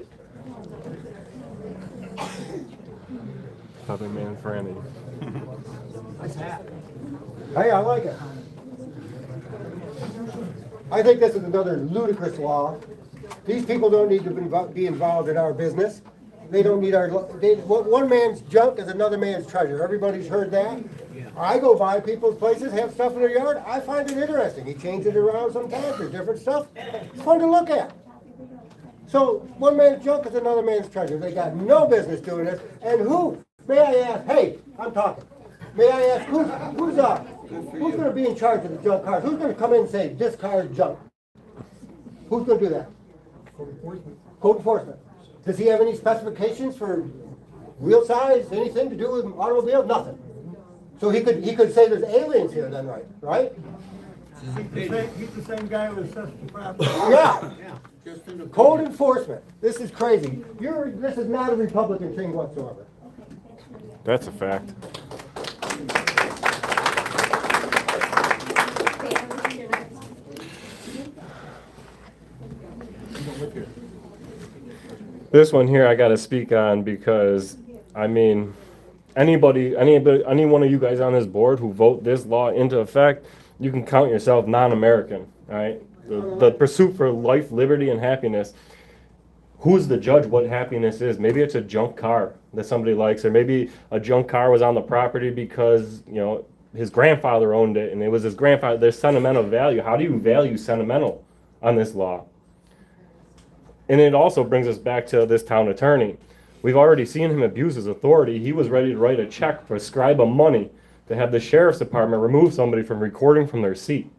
Southern Man Franny. Hey, I like it. I think this is another ludicrous law. These people don't need to be involved in our business. They don't need our, one man's junk is another man's treasure. Everybody's heard that. I go by people's places, have stuff in their yard. I find it interesting. He changes it around sometimes. There's different stuff. It's fun to look at. So one man's junk is another man's treasure. They got no business doing this. And who, may I ask, hey, I'm talking. May I ask, who's going to be in charge of the junk cars? Who's going to come in and say, this car is junk? Who's going to do that? Code enforcement. Does he have any specifications for wheel size, anything to do with automobile? Nothing. So he could say there's aliens here then, right? He's the same guy who assessed the property. Yeah. Code enforcement. This is crazy. This is not a Republican thing whatsoever. That's a fact. This one here I got to speak on because, I mean, any one of you guys on this board who vote this law into effect, you can count yourself non-American, right? The pursuit for life, liberty, and happiness. Who's the judge what happiness is? Maybe it's a junk car that somebody likes, or maybe a junk car was on the property because, you know, his grandfather owned it and it was his grandfather. There's sentimental value. How do you value sentimental on this law? And it also brings us back to this town attorney. We've already seen him abuse his authority. He was ready to write a check for Scriba money to have the sheriff's department remove somebody from recording from their seat.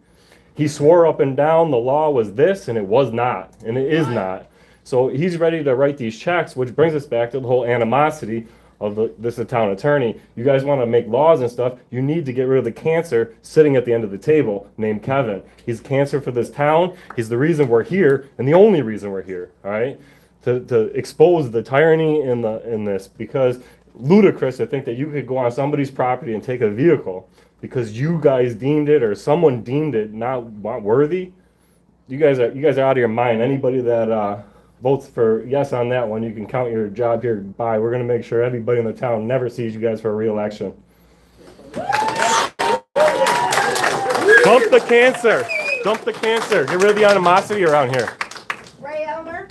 He swore up and down the law was this, and it was not, and it is not. So he's ready to write these checks, which brings us back to the whole animosity of this town attorney. You guys want to make laws and stuff, you need to get rid of the cancer sitting at the end of the table named Kevin. He's cancer for this town. He's the reason we're here, and the only reason we're here, all right? To expose the tyranny in this, because ludicrous to think that you could go on somebody's property and take a vehicle because you guys deemed it or someone deemed it not worthy. You guys are out of your mind. Anybody that votes for yes on that one, you can count your job here. Bye. We're going to make sure everybody in the town never sees you guys for a re-election. Dump the cancer. Dump the cancer. Get rid of the animosity around here. Ray Elmer?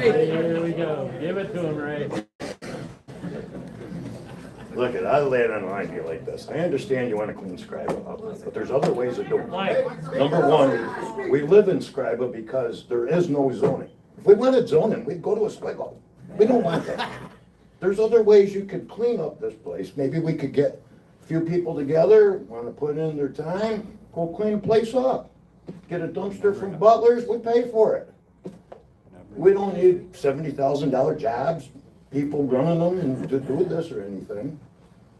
Here we go. Give it to him, Ray. Look, I lay it on the line here like this. I understand you want to clean Scriba up, but there's other ways of doing it. Number one, we live in Scriba because there is no zoning. If we wanted zoning, we'd go to a Squigo. We don't want that. There's other ways you could clean up this place. Maybe we could get a few people together, want to put in their time, go clean the place up. Get a dumpster from Butler's, we pay for it. We don't need $70,000 jobs, people running them and to do this or anything.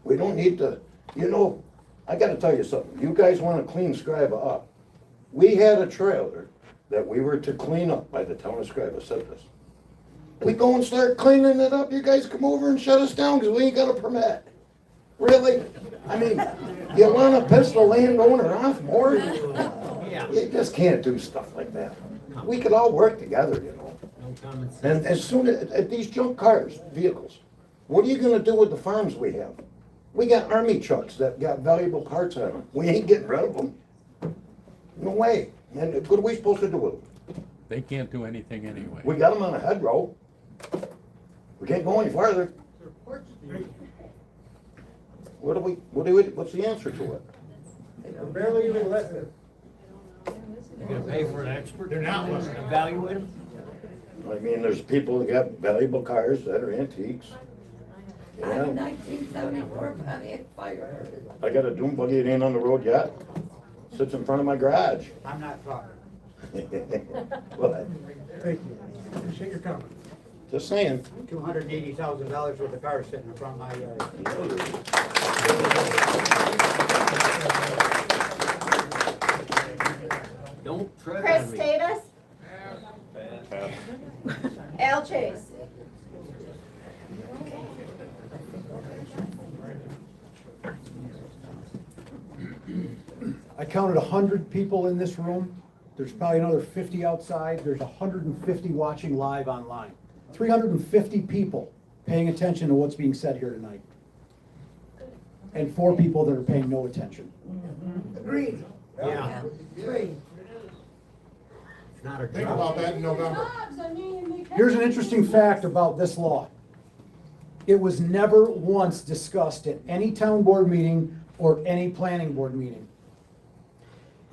We don't need to, you know, I gotta tell you something. You guys wanna clean Scriba up. We had a trailer that we were to clean up by the town of Scriba, said this. We go and start cleaning it up, you guys come over and shut us down because we ain't got a permit. Really? I mean, you wanna piss the landowner off more? You just can't do stuff like that. We could all work together, you know. And as soon as these junk cars, vehicles, what are you gonna do with the farms we have? We got army trucks that got valuable parts on them. We ain't getting rid of them. No way. And what are we supposed to do with them? They can't do anything anyway. We got them on a head row. We can't go any farther. What's the answer to it? Barely even listening. You're gonna pay for an expert? They're not listening. Evaluate them? I mean, there's people that got valuable cars that are antiques. I have a Yeah. 1974 Pontiac Fire. I got a dune buggy, it ain't on the road yet. Sits in front of my garage. I'm not talking. What? Thank you. Appreciate your comment. Just saying. $280,000 worth of cars sitting in front of my yard. Don't tread Chris on me. Davis, Al Chase. I counted 100 people in this room. There's probably another 50 outside. There's 150 watching live online. 350 people paying attention to what's being said here tonight. And 4 people that are paying no attention. Agreed. Yeah. Agreed. It's not a Think about that in November. Here's an interesting fact about this law. It was never once discussed at any town board meeting or any planning board meeting.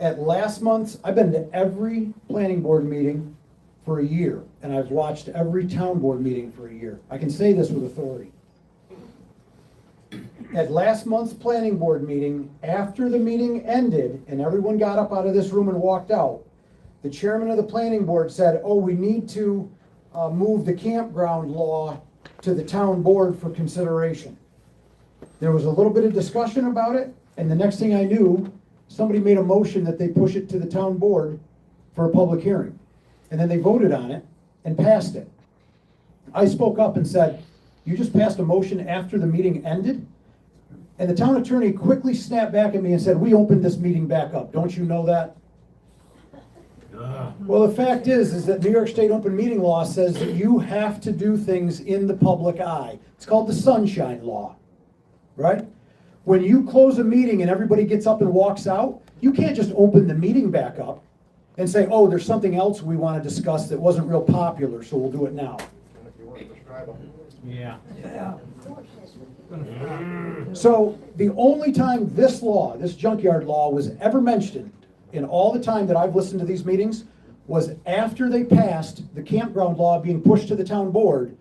At last month's, I've been to every planning board meeting for a year, and I've watched every town board meeting for a year. I can say this with authority. At last month's planning board meeting, after the meeting ended and everyone got up out of this room and walked out, the chairman of the planning board said, oh, we need to move the campground law to the town board for consideration. There was a little bit of discussion about it, and the next thing I knew, somebody made a motion that they push it to the town board for a public hearing. And then they voted on it and passed it. I spoke up and said, you just passed a motion after the meeting ended? And the town attorney quickly snapped back at me and said, we opened this meeting back up. Don't you know that? Well, the fact is that New York State open meeting law says that you have to do things in the public eye. It's called the sunshine law, right? When you close a meeting and everybody gets up and walks out, you can't just open the meeting back up and say, oh, there's something else we want to discuss that wasn't real popular, so we'll do it now. Yeah. So the only time this law, this junkyard law, was ever mentioned in all the time that I've listened to these meetings was after they passed the campground law being pushed to the town board.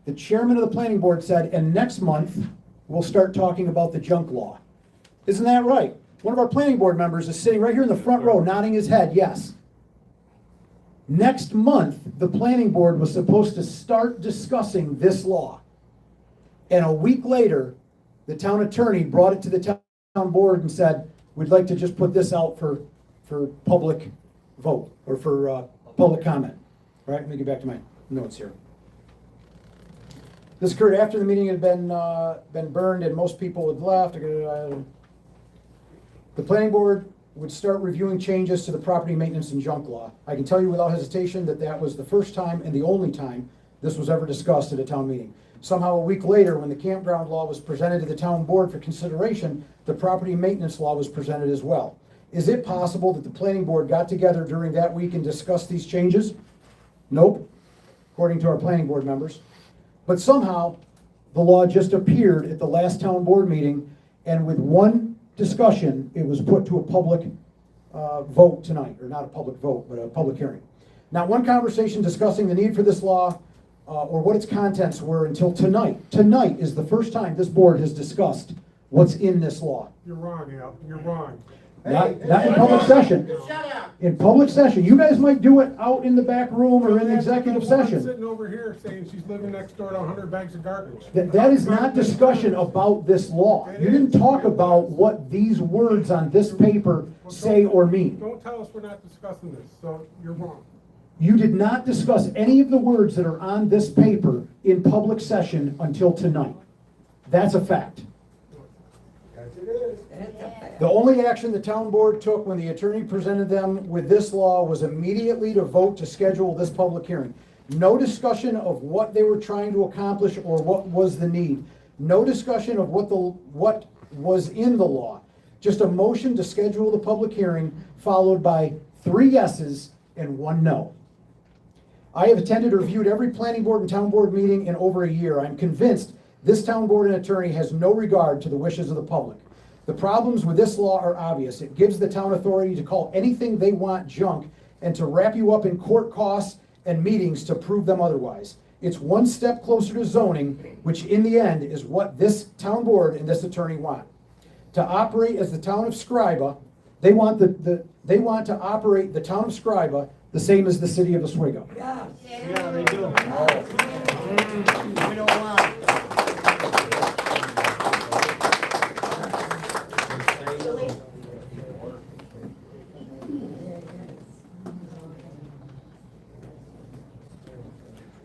The chairman of the planning board said, and next month, we'll start talking about the junk law. Isn't that right? One of our planning board members is sitting right here in the front row nodding his head, yes. Next month, the planning board was supposed to start discussing this law. And a week later, the town attorney brought it to the town board and said, we'd like to just put this out for public vote or for public comment. All right, let me get back to my notes here. This occurred after the meeting had been burned and most people had left. The planning board would start reviewing changes to the property maintenance and junk law. I can tell you without hesitation that that was the first time and the only time this was ever discussed at a town meeting. Somehow a week later, when the campground law was presented to the town board for consideration, the property maintenance law was presented as well. Is it possible that the planning board got together during that week and discussed these changes? Nope, according to our planning board members. But somehow, the law just appeared at the last town board meeting, and with one discussion, it was put to a public vote tonight, or not a public vote, but a public hearing. Not one conversation discussing the need for this law or what its contents were until tonight. Tonight is the first time this board has discussed what's in this law. You're wrong, Al. You're wrong. Not in public session. In public session. You guys might do it out in the back room or in executive session. Sitting over here saying she's living next door to 100 bags of garbage. That is not discussion about this law. You didn't talk about what these words on this paper say or mean. Don't tell us we're not discussing this, so you're wrong. You did not discuss any of the words that are on this paper in public session until tonight. That's a fact. The only action the town board took when the attorney presented them with this law was immediately to vote to schedule this public hearing. No discussion of what they were trying to accomplish or what was the need. No discussion of what was in the law. Just a motion to schedule the public hearing followed by 3 yeses and 1 no. I have attended or reviewed every planning board and town board meeting in over a year. I'm convinced this town board and attorney has no regard to the wishes of the public. The problems with this law are obvious. It gives the town authority to call anything they want junk and to wrap you up in court costs and meetings to prove them otherwise. It's one step closer to zoning, which in the end is what this town board and this attorney want. To operate as the town of Scriba, they want they want to operate the town of Scriba the same as the city of Oswego. Yeah. Yeah, they do. We don't want.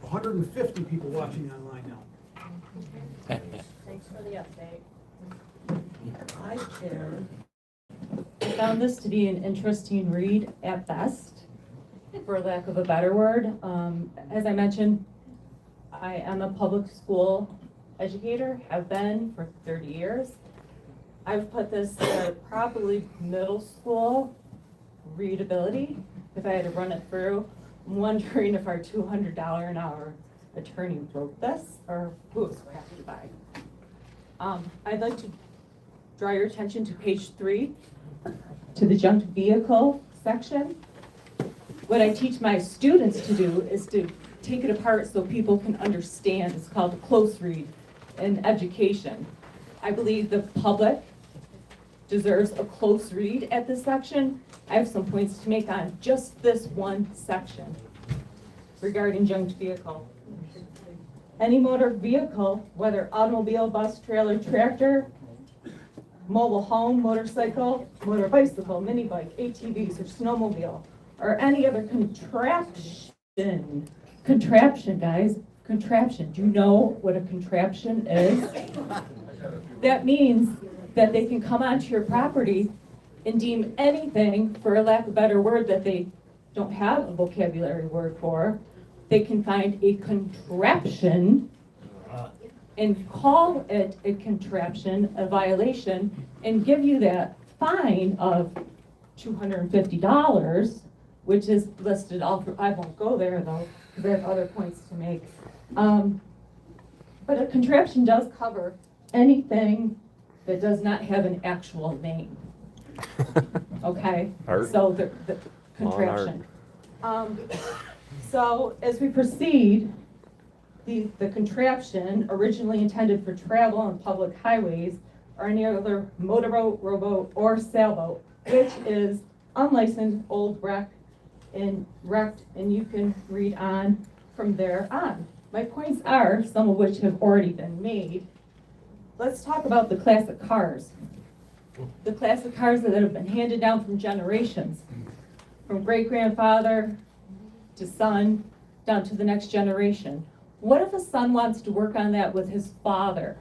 $150 people watching online now. Thanks for the update. I care. I found this to be an interesting read at best, for lack of a better word. As I mentioned, I am a public school educator, have been for 30 years. I've put this probably middle school readability, if I had to run it through. I'm wondering if our $200 an hour attorney wrote this, or who it was crafted by. I'd like to draw your attention to page 3, to the junk vehicle section. What I teach my students to do is to take it apart so people can understand. It's called a close read in education. I believe the public deserves a close read at this section. I have some points to make on just this one section regarding junk vehicle. Any motor vehicle, whether automobile, bus, trailer, tractor, mobile home, motorcycle, motor bicycle, mini bike, ATVs, or snowmobile, or any other contraption, guys, contraption. Do you know what a contraption is? That means that they can come onto your property and deem anything, for lack of a better word, that they don't have a vocabulary word for. They can find a contraption and call it a contraption, a violation, and give you that fine of $250, which is listed all through. I won't go there though, because I have other points to make. But a contraption does cover anything that does not have an actual name. Okay, Art. so the contraption. So as we proceed, the contraption originally intended for travel on public highways or any other motorboat, rowboat, or sailboat, which is unlicensed, old wrecked, and you can read on from there on. My points are, some of which have already been made. Let's talk about the classic cars. The classic cars that have been handed down from generations, from great-grandfather to son, down to the next generation. What if a son wants to work on that with his father?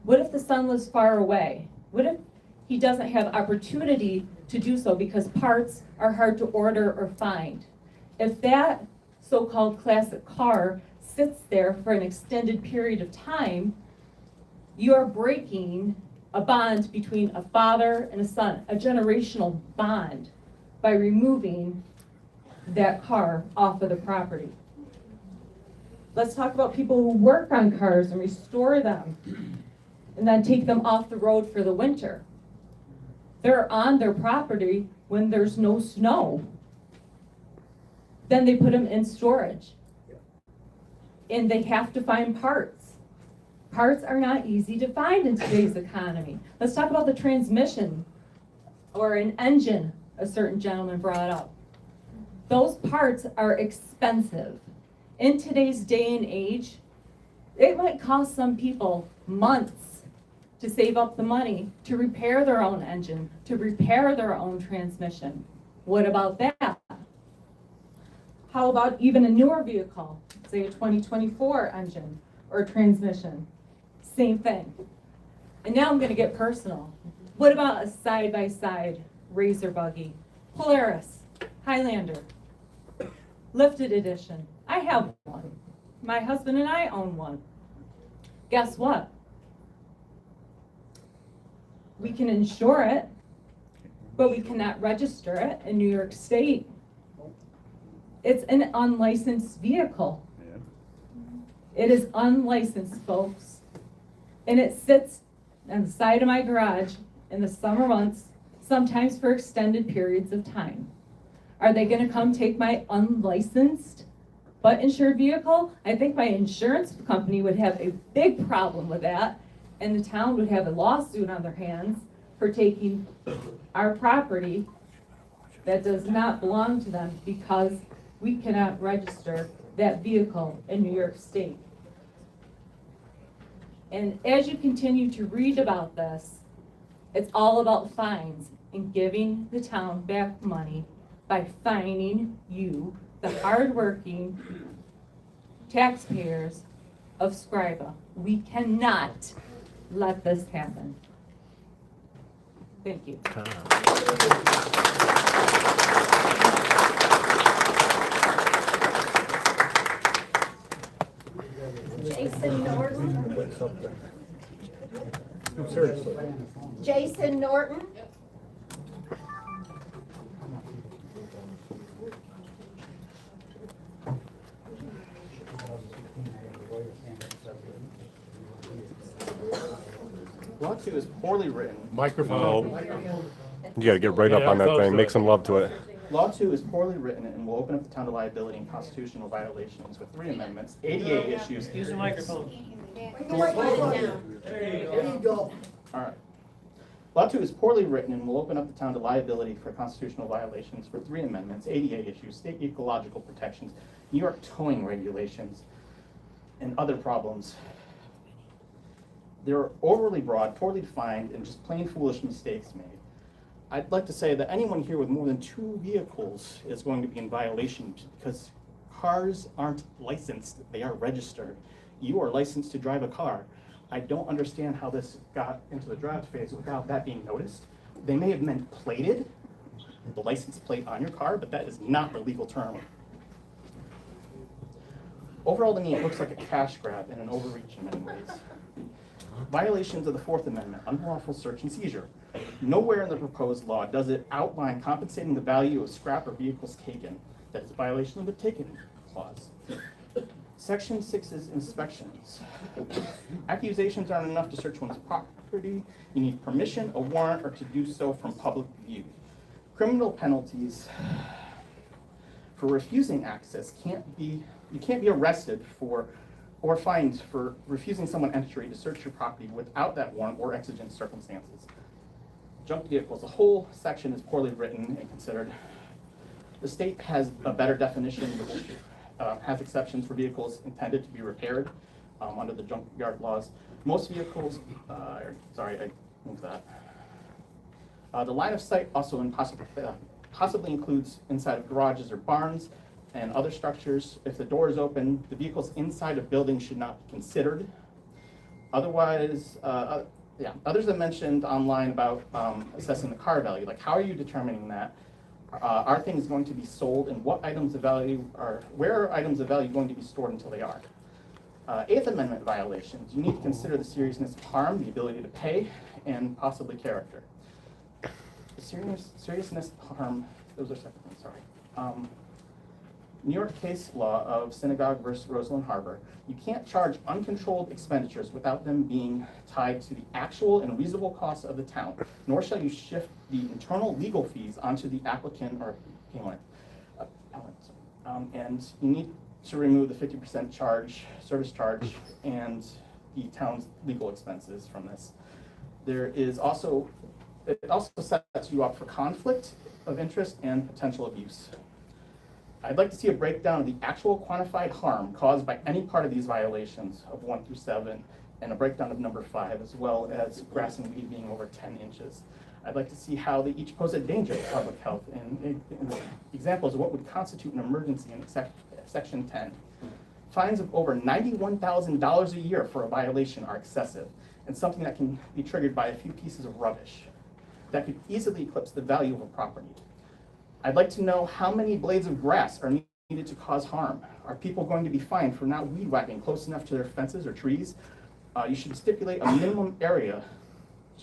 What if the son lives far away? What if he doesn't have opportunity to do so because parts are hard to order or find? If that so-called classic car sits there for an extended period of time, you are breaking a bond between a father and a son, a generational bond, by removing that car off of the property. Let's talk about people who work on cars and restore them and then take them off the road for the winter. They're on their property when there's no snow. Then they put them in storage. And they have to find parts. Parts are not easy to find in today's economy. Let's talk about the transmission or an engine, a certain gentleman brought up. Those parts are expensive. In today's day and age, it might cost some people months to save up the money to repair their own engine, to repair their own transmission. What about that? How about even a newer vehicle, say a 2024 engine or transmission? Same thing. And now I'm going to get personal. What about a side-by-side Razor buggy, Polaris, Highlander, lifted edition? I have one. My husband and I own one. Guess what? We can insure it, but we cannot register it in New York State. It's an unlicensed vehicle. It is unlicensed, folks. And it sits on the side of my garage in the summer months, sometimes for extended periods of time. Are they gonna come take my unlicensed but insured vehicle? I think my insurance company would have a big problem with that, and the town would have a lawsuit on their hands for taking our property that does not belong to them because we cannot register that vehicle in New York State. And as you continue to read about this, it's all about fines and giving the town back money by fining you, the hardworking taxpayers of Scriba. We cannot let this happen. Thank you. Jason Norton. Seriously. Jason Norton. Law 2 is poorly written. Microphone. You gotta get right up on that thing, make some love to it. Law 2 is poorly written and will open up the town to liability and constitutional violations with 3 amendments, ADA issues. Use the microphone. There you go. All right. Law 2 is poorly written and will open up the town to liability for constitutional violations for 3 amendments, ADA issues, state ecological protections, New York towing regulations, and other problems. They're overly broad, poorly defined, and just plain foolish mistakes made. I'd like to say that anyone here with more than 2 vehicles is going to be in violation because cars aren't licensed, they are registered. You are licensed to drive a car. I don't understand how this got into the draft phase without that being noticed. They may have meant plated, the license plate on your car, but that is not the legal term. Overall, to me, it looks like a cash grab and an overreach in many ways. Violations of the 4th Amendment, unlawful search and seizure. Nowhere in the proposed law does it outline compensating the value of scrap or vehicles taken. That is a violation of the taken clause. Section 6's inspections. Accusations aren't enough to search one's property. You need permission, a warrant, or to do so from public view. Criminal penalties for refusing access you can't be arrested for or fined for refusing someone entry to search your property without that warrant or exigent circumstances. Junk vehicles, the whole section is poorly written and considered. The state has a better definition, which has exceptions for vehicles intended to be repaired under the junkyard laws. Most vehicles, sorry, I moved that. The line of sight also possibly includes inside of garages or barns and other structures. If the door is open, the vehicles inside a building should not be considered. Otherwise, others have mentioned online about assessing the car value. Like, how are you determining that? Are things going to be sold, and what items of value where are items of value going to be stored until they are? 8th Amendment violations. You need to consider the seriousness of harm, the ability to pay, and possibly character. The seriousness of harm, those are separate things, sorry. New York case law of Synagogue versus Roseland Harbor, you can't charge uncontrolled expenditures without them being tied to the actual and reasonable costs of the town, nor shall you shift the internal legal fees onto the applicant or appellant. And you need to remove the 50% service charge, and the town's legal expenses from this. It also sets you up for conflict of interest and potential abuse. I'd like to see a breakdown of the actual quantified harm caused by any part of these violations of 1 through 7, and a breakdown of number 5, as well as grass and weed being over 10 inches. I'd like to see how they each pose a danger to public health, and examples of what would constitute an emergency in section 10. Fines of over $91,000 a year for a violation are excessive, and something that can be triggered by a few pieces of rubbish that could easily eclipse the value of a property. I'd like to know how many blades of grass are needed to cause harm. Are people going to be fined for not weed whacking close enough to their fences or trees? You should stipulate a minimum area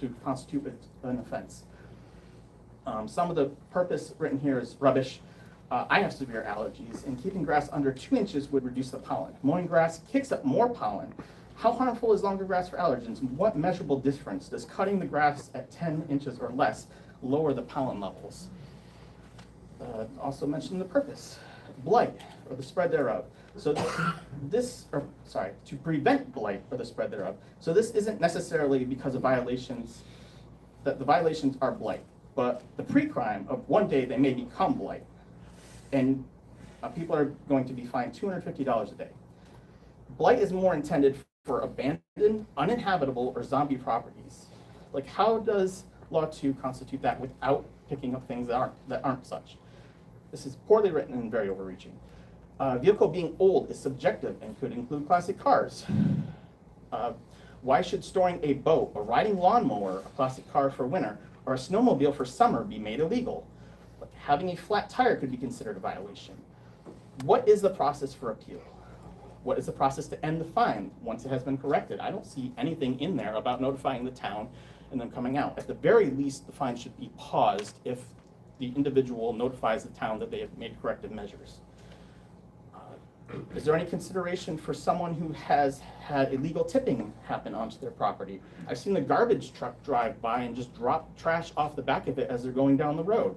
to constitute an offense. Some of the purpose written here is rubbish. I have severe allergies, and keeping grass under 2 inches would reduce the pollen. Mowing grass kicks up more pollen. How harmful is longer grass for allergens? What measurable difference does cutting the grass at 10 inches or less lower the pollen levels? Also mention the purpose, blight or the spread thereof. So to prevent blight or the spread thereof. So this isn't necessarily because of violations, that the violations are blight, but the pre-crime of one day they may become blight. And people are going to be fined $250 a day. Blight is more intended for abandoned, uninhabitable, or zombie properties. Like, how does Law 2 constitute that without picking up things that aren't such? This is poorly written and very overreaching. Vehicle being old is subjective and could include classic cars. Why should storing a boat, a riding lawnmower, a classic car for winter, or a snowmobile for summer be made illegal? Like, having a flat tire could be considered a violation. What is the process for appeal? What is the process to end the fine once it has been corrected? I don't see anything in there about notifying the town and them coming out. At the very least, the fine should be paused if the individual notifies the town that they have made corrective measures. Is there any consideration for someone who has had illegal tipping happen onto their property? I've seen the garbage truck drive by and just drop trash off the back of it as they're going down the road.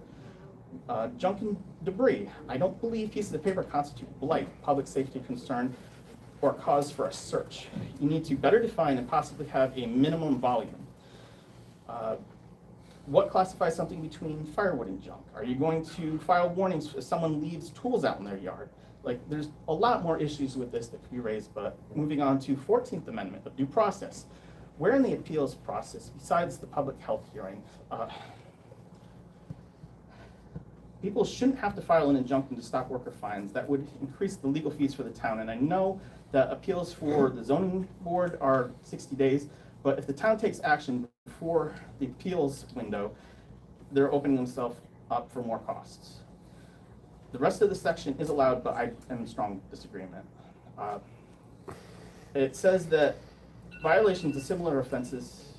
Junk and debris. I don't believe pieces of paper constitute blight, public safety concern, or cause for a search. You need to better define and possibly have a minimum volume. What classifies something between firewood and junk? Are you going to file warnings if someone leaves tools out in their yard? Like, there's a lot more issues with this that could be raised, but moving on to 14th Amendment of due process. Where in the appeals process, besides the public health hearing, people shouldn't have to file an injunction to stop worker fines. That would increase the legal fees for the town. And I know that appeals for the zoning board are 60 days, but if the town takes action before the appeals window, they're opening themselves up for more costs. The rest of the section is allowed, but I am in strong disagreement. It says that violations of similar offenses.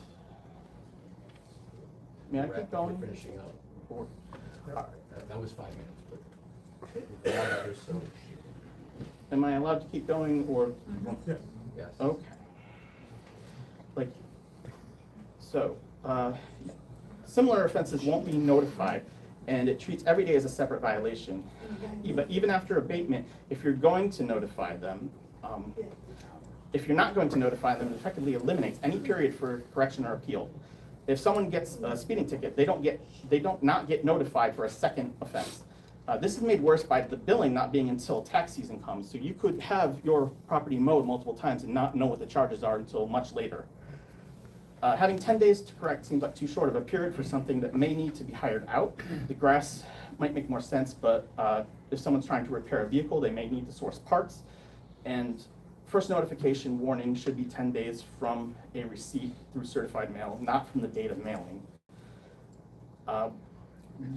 May I keep going? Finishing up. Or, That was 5 minutes, but am I allowed to keep going, or? yes. Okay. Like, so, similar offenses won't be notified, and it treats every day as a separate violation. Even after abatement, if you're going to notify them, if you're not going to notify them, it effectively eliminates any period for correction or appeal. If someone gets a speeding ticket, they don't not get notified for a second offense. This is made worse by the billing not being until tax season comes. So you could have your property mowed multiple times and not know what the charges are until much later. Having 10 days to correct seems like too short of a period for something that may need to be hired out. The grass might make more sense, but if someone's trying to repair a vehicle, they may need to source parts. And first notification warning should be 10 days from a receipt through certified mail, not from the date of mailing.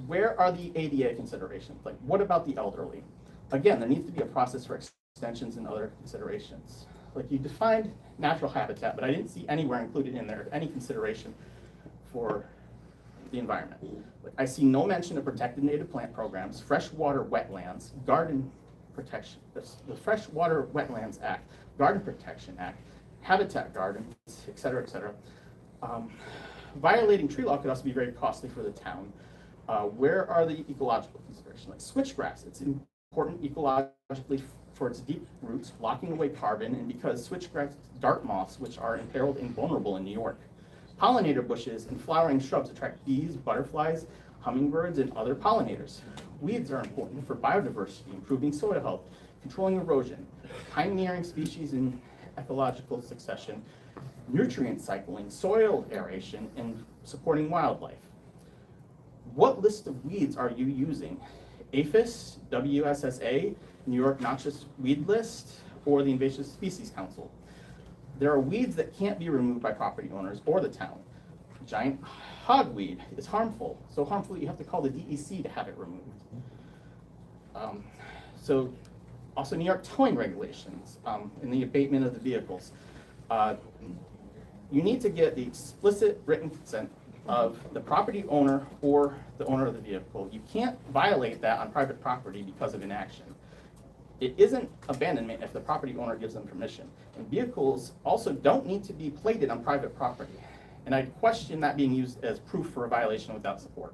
Where are the ADA considerations? Like, what about the elderly? Again, there needs to be a process for extensions and other considerations. Like, you defined natural habitat, but I didn't see anywhere included in there any consideration for the environment. Like, I see no mention of protected native plant programs, freshwater wetlands, garden protection, the Freshwater Wetlands Act, Garden Protection Act, Habitat Gardens, et cetera, et cetera. Violating tree law could also be very costly for the town. Where are the ecological considerations? Like switchgrass, it's important ecologically for its deep roots, blocking away carbon, and because switchgrass dart moths, which are imperiled and vulnerable in New York. Pollinator bushes and flowering shrubs attract bees, butterflies, hummingbirds, and other pollinators. Weeds are important for biodiversity, improving soil health, controlling erosion, pioneering species in ecological succession, nutrient cycling, soil aeration, and supporting wildlife. What list of weeds are you using? APHIS, WSSA, New York Noxious Weed List, or the Invasive Species Council? There are weeds that can't be removed by property owners or the town. Giant hogweed is harmful, so harmful that you have to call the DEC to have it removed. So also New York towing regulations in the abatement of the vehicles. you need to get the explicit written consent of the property owner or the owner of the vehicle. You can't violate that on private property because of inaction. It isn't abandonment if the property owner gives them permission. And vehicles also don't need to be plated on private property. And I question that being used as proof for a violation without support.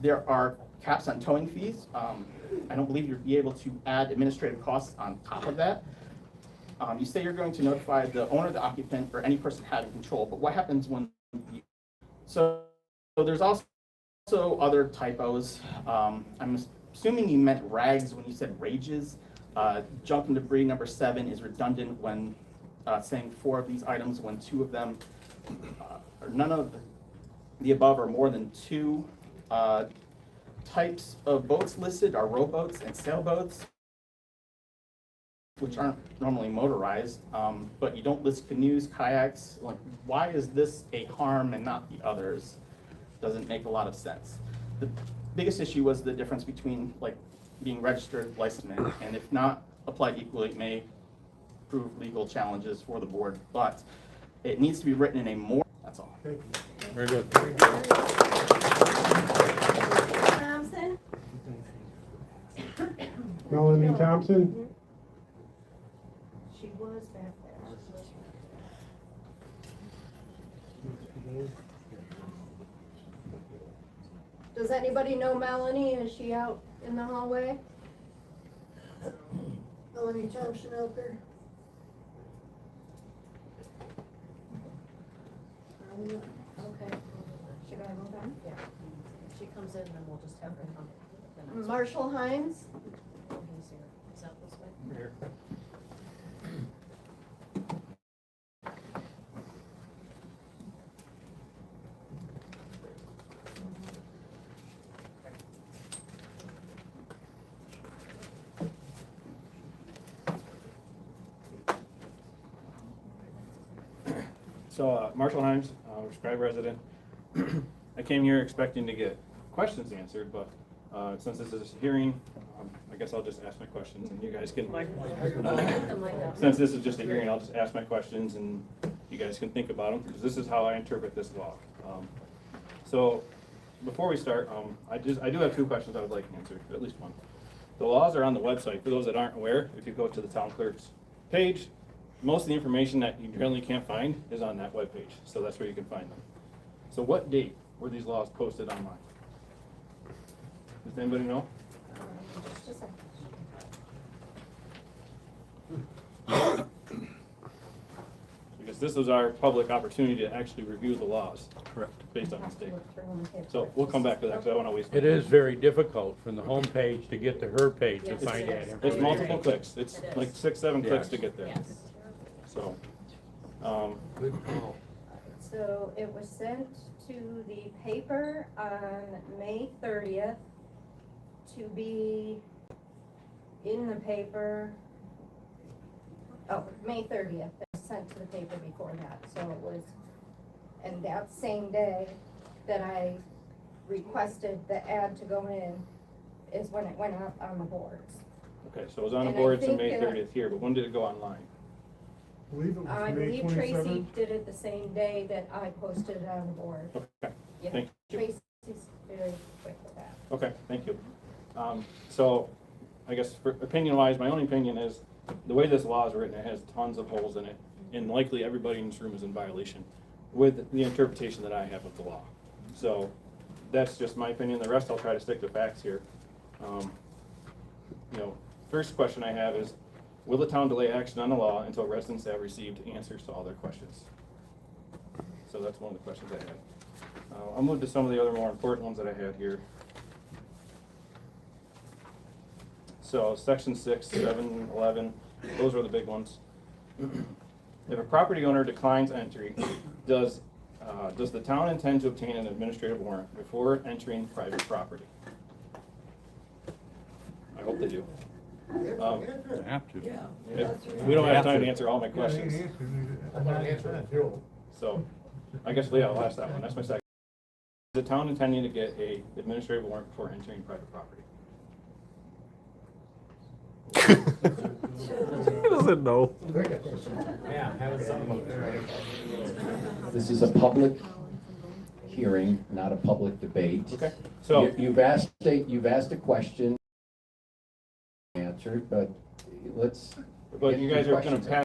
There are caps on towing fees. I don't believe you'd be able to add administrative costs on top of that. You say you're going to notify the owner, the occupant, or any person having control, but what happens when you... So there's also other typos. I'm assuming you meant rags when you said rages. Junk and debris number 7 is redundant when saying 4 of these items when 2 of them, or none of the above or more than 2 types of boats listed are rowboats and sailboats, which aren't normally motorized, but you don't list canoes, kayaks. Like, why is this a harm and not the others? Doesn't make a lot of sense. The biggest issue was the difference between like being registered, licensed, and if not applied equally, it may prove legal challenges for the board, but it needs to be written in a more, that's all. Very good. Thompson? Melanie Thompson? She was back there. Does anybody know Melanie? Is she out in the hallway? Melanie Thompson out there. Okay. She gonna move on? Yeah. If she comes in, then we'll just have her come. Marshall Hines? He's here. Is that this way? Here. So, Marshall Himes, Scriba resident. I came here expecting to get questions answered, but since this is a hearing, I guess I'll just ask my questions and you guys can, since this is just a hearing, I'll just ask my questions and you guys can think about them, because this is how I interpret this law. So, before we start, I do have 2 questions I would like answered, at least one. The laws are on the website. For those that aren't aware, if you go to the town clerk's page, most of the information that you generally can't find is on that webpage, so that's where you can find them. So what date were these laws posted online? Does anybody know? Just a second. Because this was our public opportunity to actually review the laws. Correct. Based on this date. So we'll come back to that, because I don't want to waste. It is very difficult from the home page to get to her page to find that information. It's multiple clicks. It's like 6, 7 clicks to get there. Yes. So, Good call. So it was sent to the paper on May 30th to be in the paper. Oh, May 30th, it was sent to the paper before that, so it was, and that same day that I requested the ad to go in is when it went up on the boards. okay, so it was on the And I boards on think May that- 30th here, but when did it go online? I believe it was I May believe Tracy 27th. did it the same day that I posted it on the board. Okay, Yeah, thank you. Tracy's very quick with that. Okay, thank you. So, I guess opinion-wise, my only opinion is, the way this law is written, it has tons of holes in it, and likely everybody in this room is in violation with the interpretation that I have of the law. So, that's just my opinion. The rest I'll try to stick to facts here. First question I have is, will the town delay action on the law until residents have received answers to all their questions? So that's one of the questions I had. I'll move to some of the other more important ones that I had here. So section 6, 7, 11, those are the big ones. If a property owner declines entry, does the town intend to obtain an administrative warrant before entering private property? I hope they do. Have to. We don't have time to answer all my questions. So, I guess, Leah, I'll ask that one. That's my second. Is the town intending to get a administrative warrant before entering private property? He doesn't know. This is a public hearing, not a public debate. Okay, so. You've asked a question, answered, but let's. But you guys are gonna pass.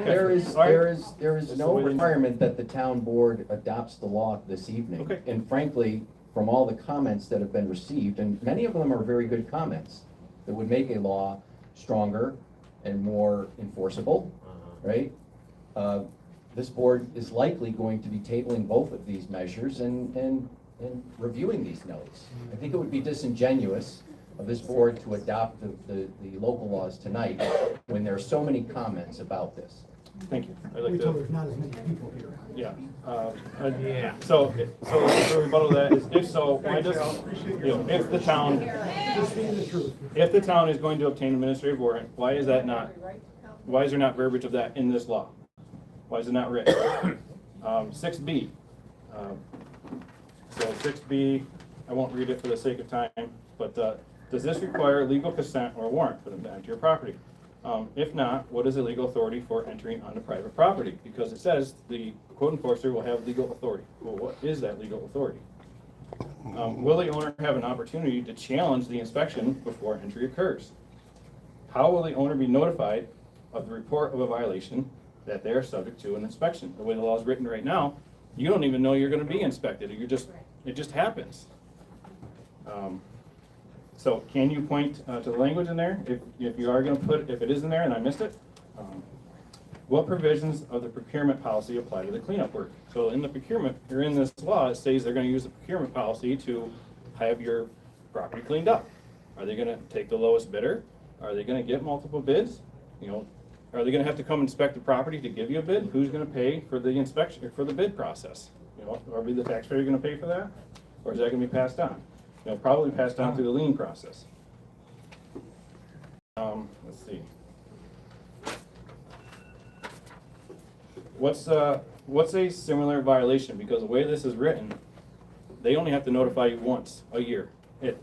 There is no requirement that the town board adopts the law this evening. Okay. And frankly, from all the comments that have been received, and many of them are very good comments, that would make a law stronger and more enforceable, right? This board is likely going to be tabling both of these measures and reviewing these notes. I think it would be disingenuous of this board to adopt the local laws tonight when there are so many comments about this. Thank you. I'd like Wait till to, there's not as many people here. yeah. So the rebuttal to that is, if so, why does, if the town, Just being the truth. if the town is going to obtain administrative warrant, why is there not verbiage of that in this law? Why is it not written? 6B. So 6B, I won't read it for the sake of time, but does this require legal consent or warrant for them to enter your property? If not, what is the legal authority for entering onto private property? Because it says the code enforcer will have legal authority. Well, what is that legal authority? Will the owner have an opportunity to challenge the inspection before entry occurs? How will the owner be notified of the report of a violation that they are subject to an inspection? The way the law is written right now, you don't even know you're going to be inspected. It just happens. So can you point to the language in there? If you are going to put, if it is in there and I missed it, what provisions of the procurement policy apply to the cleanup work? So in the procurement, or in this law, it says they're going to use the procurement policy to have your property cleaned up. Are they going to take the lowest bidder? Are they going to get multiple bids? Are they going to have to come inspect the property to give you a bid? Who's going to pay for the inspection, for the bid process? Are we the taxpayer going to pay for that? Or is that going to be passed on? Probably passed on through the lien process. Let's see. What's a similar violation? Because the way this is written, they only have to notify you once a year. If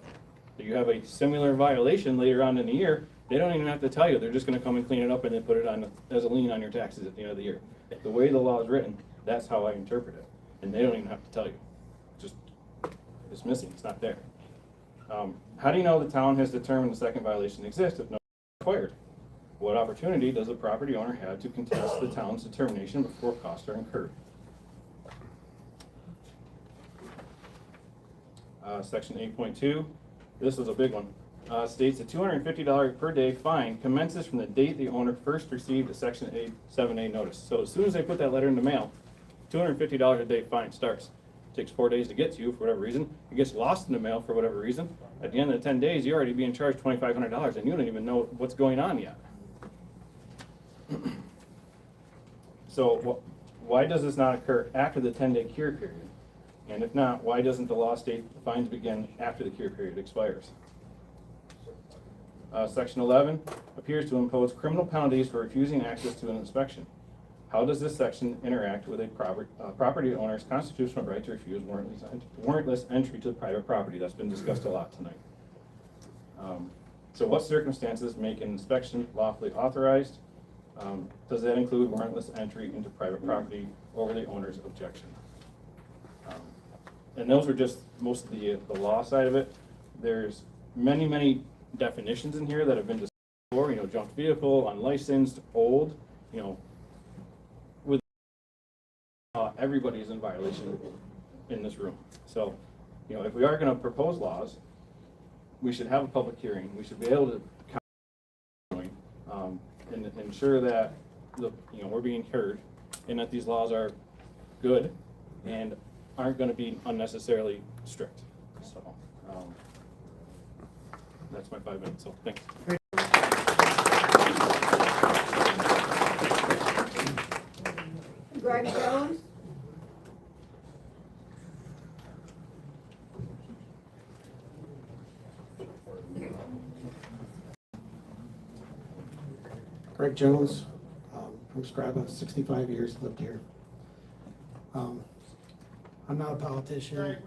you have a similar violation later on in the year, they don't even have to tell you. They're just going to come and clean it up and then put it on as a lien on your taxes at the end of the year. The way the law is written, that's how I interpret it. And they don't even have to tell you. It's missing. It's not there. How do you know the town has determined the second violation exists if no required? What opportunity does the property owner have to contest the town's determination before costs are incurred? Section 8.2, this is a big one, states a $250 per day fine commences from the date the owner first received a Section 7A notice. So as soon as they put that letter in the mail, $250 a day fine starts. It takes 4 days to get to you for whatever reason. It gets lost in the mail for whatever reason. At the end of the 10 days, you're already being charged $2,500 and you don't even know what's going on yet. So why does this not occur after the 10-day cure period? And if not, why doesn't the law state the fines begin after the cure period expires? Section 11 appears to impose criminal penalties for refusing access to an inspection. How does this section interact with a property owner's constitutional right to refuse warrantless entry to the private property? That's been discussed a lot tonight. So what circumstances make an inspection lawfully authorized? Does that include warrantless entry into private property over the owner's objection? And those are just most of the law side of it. There's many definitions in here that have been discussed before, junk vehicle, unlicensed, old, with everybody is in violation in this room. So, if we are going to propose laws, we should have a public hearing. We should be able to and ensure that we're being heard and that these laws are good and aren't going to be unnecessarily strict. So that's my 5 minutes. So thanks. Greg Jones. Greg Jones, from Scriba, 65 years, lived here. I'm not a politician.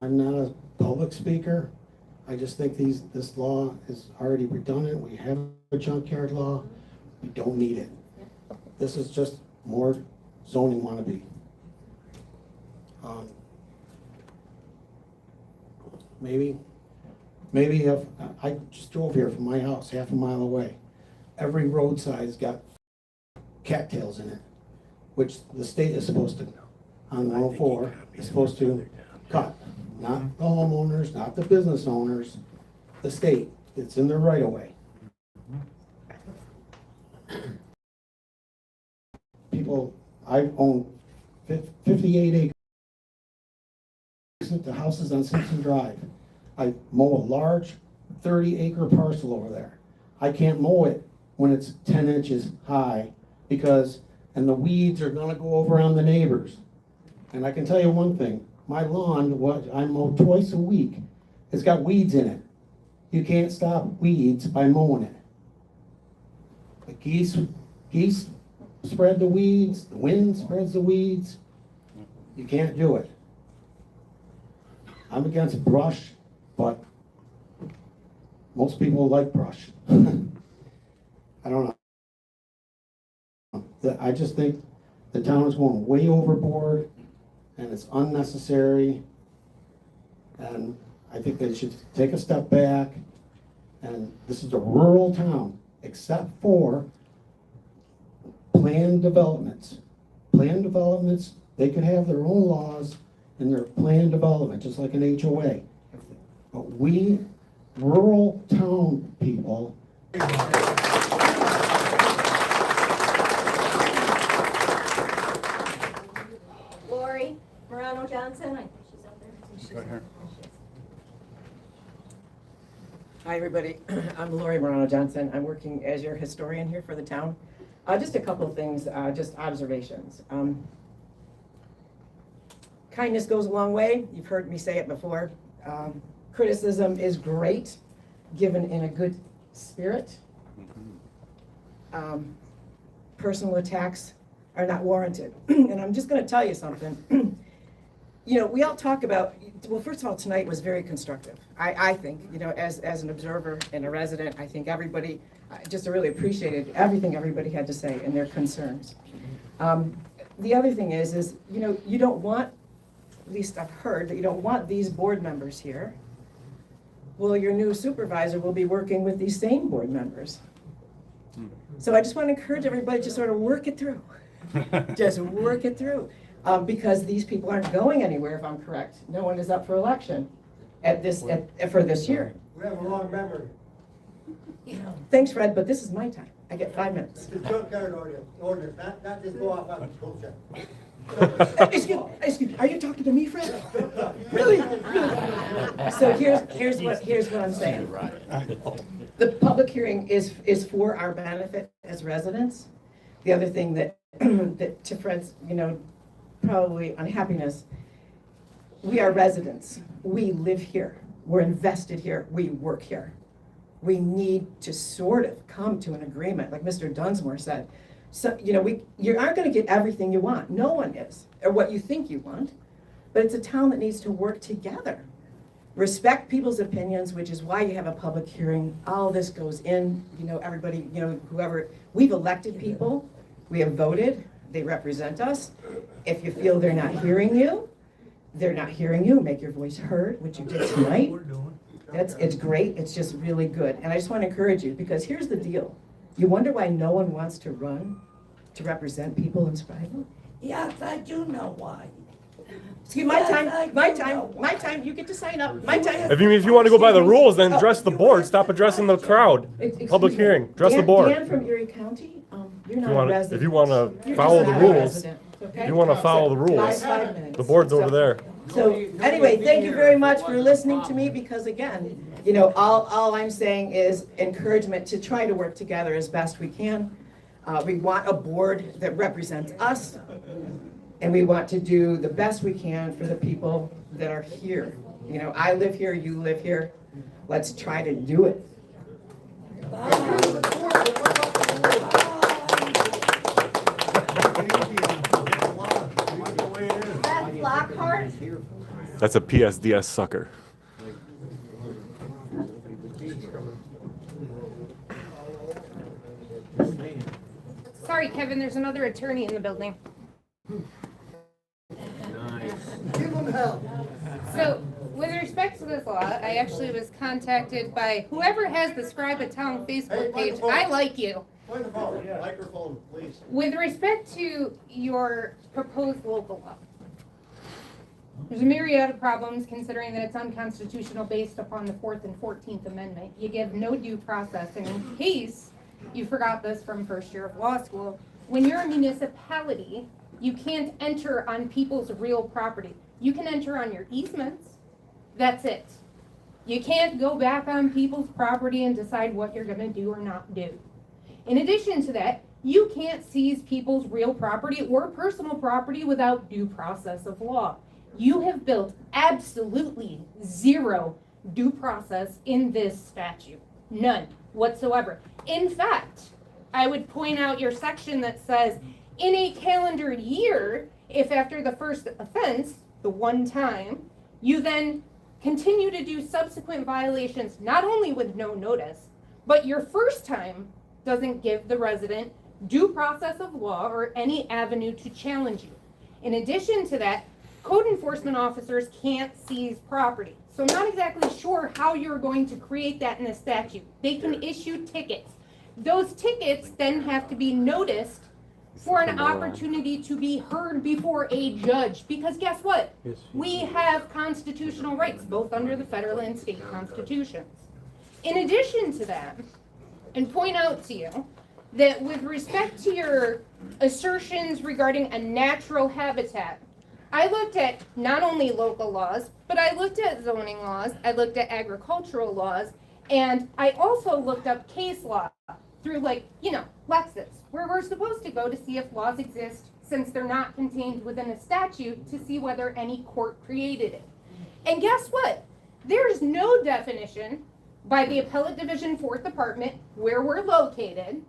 I'm not a public speaker. I just think this law is already redundant. We have a junkyard law. We don't need it. This is just more zoning wannabe. Maybe if, I just drove here from my house, half a mile away. Every roadside's got cattails in it, which the state is supposed to, on 104, is supposed to cut. Not the homeowners, not the business owners, the state. It's in their right of way. People, I own 58 acres. The house is on Simpson Drive. I mow a large 30-acre parcel over there. I can't mow it when it's 10 inches high and the weeds are gonna go over on the neighbors. And I can tell you one thing, my lawn, what I mow twice a week, it's got weeds in it. You can't stop weeds by mowing it. The geese spread the weeds, the wind spreads the weeds. You can't do it. I'm against brush, but most people like brush. I don't know. I just think the town is going way overboard and it's unnecessary. And I think they should take a step back. And this is a rural town, except for planned developments. Planned developments, they could have their own laws in their planned development, just like an HOA. But we, rural town people, Lori Morano Johnson, I think she's out there. She's Right here. Hi, everybody. I'm Lori Morano Johnson. I'm working as your historian here for the town. Just a couple of things, just observations. Kindness goes a long way. You've heard me say it before. Criticism is great, given in a good spirit. Personal attacks are not warranted. And I'm just going to tell you something. You know, we all talk about, well, first of all, tonight was very constructive. I think, you know, as an observer and a resident, I think everybody just really appreciated everything everybody had to say and their concerns. The other thing is, you know, you don't want, at least I've heard, that you don't want these board members here. Well, your new supervisor will be working with these same board members. So I just want to encourage everybody to sort of work it through. Just work it through. Because these people aren't going anywhere, if I'm correct. No one is up for election for this year. We have a long memory. Thanks, Fred, but this is my time. I get 5 minutes. It's a junkyard ordinance, not just go off on the school check. Excuse, are you talking to me, Fred? Really? So here's what I'm saying. The public hearing is for our benefit as residents. The other thing that to Fred's, you know, probably unhappiness, we are residents. We live here. We're invested here. We work here. We need to sort of come to an agreement, like Mr. Dunsmore said. So, you know, you aren't going to get everything you want. No one is, or what you think you want. But it's a town that needs to work together. Respect people's opinions, which is why you have a public hearing. All this goes in, you know, everybody, you know, whoever, we've elected people. We have voted. They represent us. If you feel they're not hearing you, make your voice heard, which you did tonight. It's great. It's just really good. And I just want to encourage you, because here's the deal. You wonder why no one wants to run to represent people in Scriba? Yes, I do know why. Excuse my time, you get to sign up, my time. If you want to go by the rules, then address the board, stop addressing the crowd. Public hearing, address the board. Dan from Erie County, you're not a resident. If you want to You're follow just the not a rules, resident, okay? if you want to follow the rules, 5 minutes. the board's over there. So anyway, thank you very much for listening to me, because again, you know, all I'm saying is encouragement to try to work together as best we can. We want a board that represents us, and we want to do the best we can for the people that are here. You know, I live here, you live here. Let's try to do it. Beth Lockhart, That's a PSDS sucker. Sorry, Kevin, there's another attorney in the building. Give them help. So, with respect to this law, I actually was contacted by whoever has the Scriba Town Facebook page. I like you. Microphone, please. With respect to your proposed local law, there's a myriad of problems considering that it's unconstitutional based upon the 4th and 14th Amendment. You give no due process, and in case you forgot this from first year of law school, when you're a municipality, you can't enter on people's real property. You can enter on your easements. That's it. You can't go back on people's property and decide what you're going to do or not do. In addition to that, you can't seize people's real property or personal property without due process of law. You have built absolutely zero due process in this statute. None whatsoever. In fact, I would point out your section that says, in a calendar year, if after the first offense, the one time, you then continue to do subsequent violations, not only with no notice, but your first time doesn't give the resident due process of law or any avenue to challenge you. In addition to that, code enforcement officers can't seize property. So I'm not exactly sure how you're going to create that in a statute. They can issue tickets. Those tickets then have to be noticed for an opportunity to be heard before a judge. Because guess what? We have constitutional rights, both under the federal and state constitutions. In addition to that, and point out to you that with respect to your assertions regarding a natural habitat, I looked at not only local laws, but I looked at zoning laws, I looked at agricultural laws, and I also looked up case law through Lexis, where we're supposed to go to see if laws exist since they're not contained within a statute to see whether any court created it. And guess what? There's no definition by the Appellate Division 4th Department, where we're located,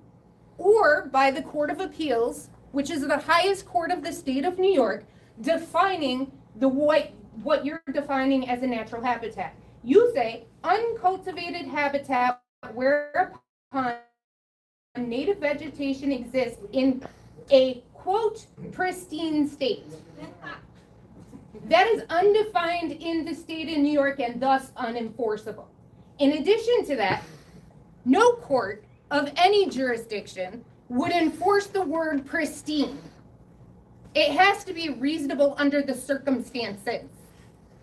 or by the Court of Appeals, which is the highest court of the state of New York, defining what you're defining as a natural habitat. You say uncultivated habitat whereupon native vegetation exists in a, quote, pristine state. That is undefined in the state of New York and thus unenforceable. In addition to that, no court of any jurisdiction would enforce the word pristine. It has to be reasonable under the circumstances.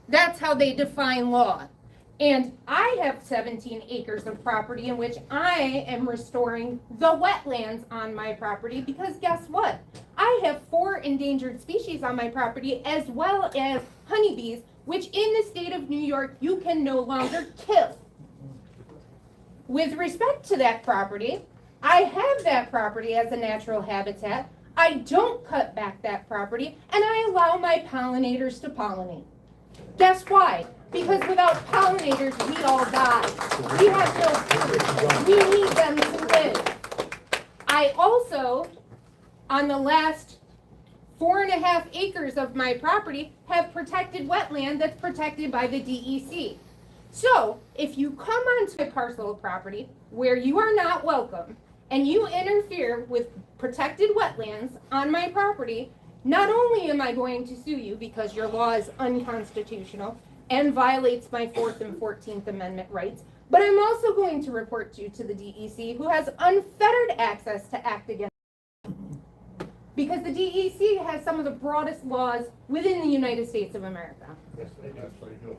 That's how they define law. And I have 17 acres of property in which I am restoring the wetlands on my property because guess what? I have 4 endangered species on my property as well as honeybees, which in the state of New York you can no longer kill. With respect to that property, I have that property as a natural habitat. I don't cut back that property, and I allow my pollinators to pollinate. Guess why? Because without pollinators, we all die. We have no food. We need them to live. I also, on the last 4.5 acres of my property, have protected wetland that's protected by the DEC. So, if you come onto a parcel of property where you are not welcome, and you interfere with protected wetlands on my property, not only am I going to sue you because your law is unconstitutional and violates my 4th and 14th Amendment rights, but I'm also going to report you to the DEC, who has unfettered access to act against you. Because the DEC has some of the broadest laws within the United States of America. Yes, they do.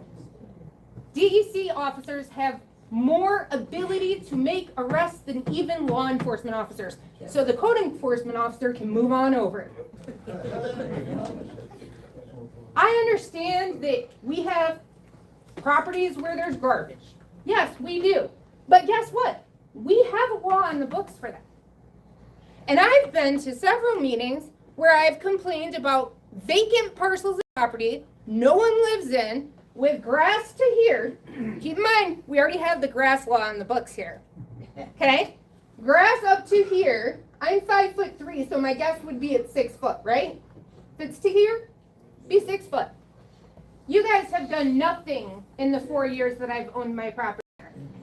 DEC officers have more ability to make arrests than even law enforcement officers. So the code enforcement officer can move on over. I understand that we have properties where there's garbage. Yes, we do. But guess what? We have a law on the books for that. And I've been to several meetings where I've complained about vacant parcels of property no one lives in, with grass to here. Keep in mind, we already have the grass law on the books here. Okay? Grass up to here. I'm 5'3", so my guess would be at 6 foot, right? If it's to here, be 6 foot. You guys have done nothing in the 4 years that I've owned my property.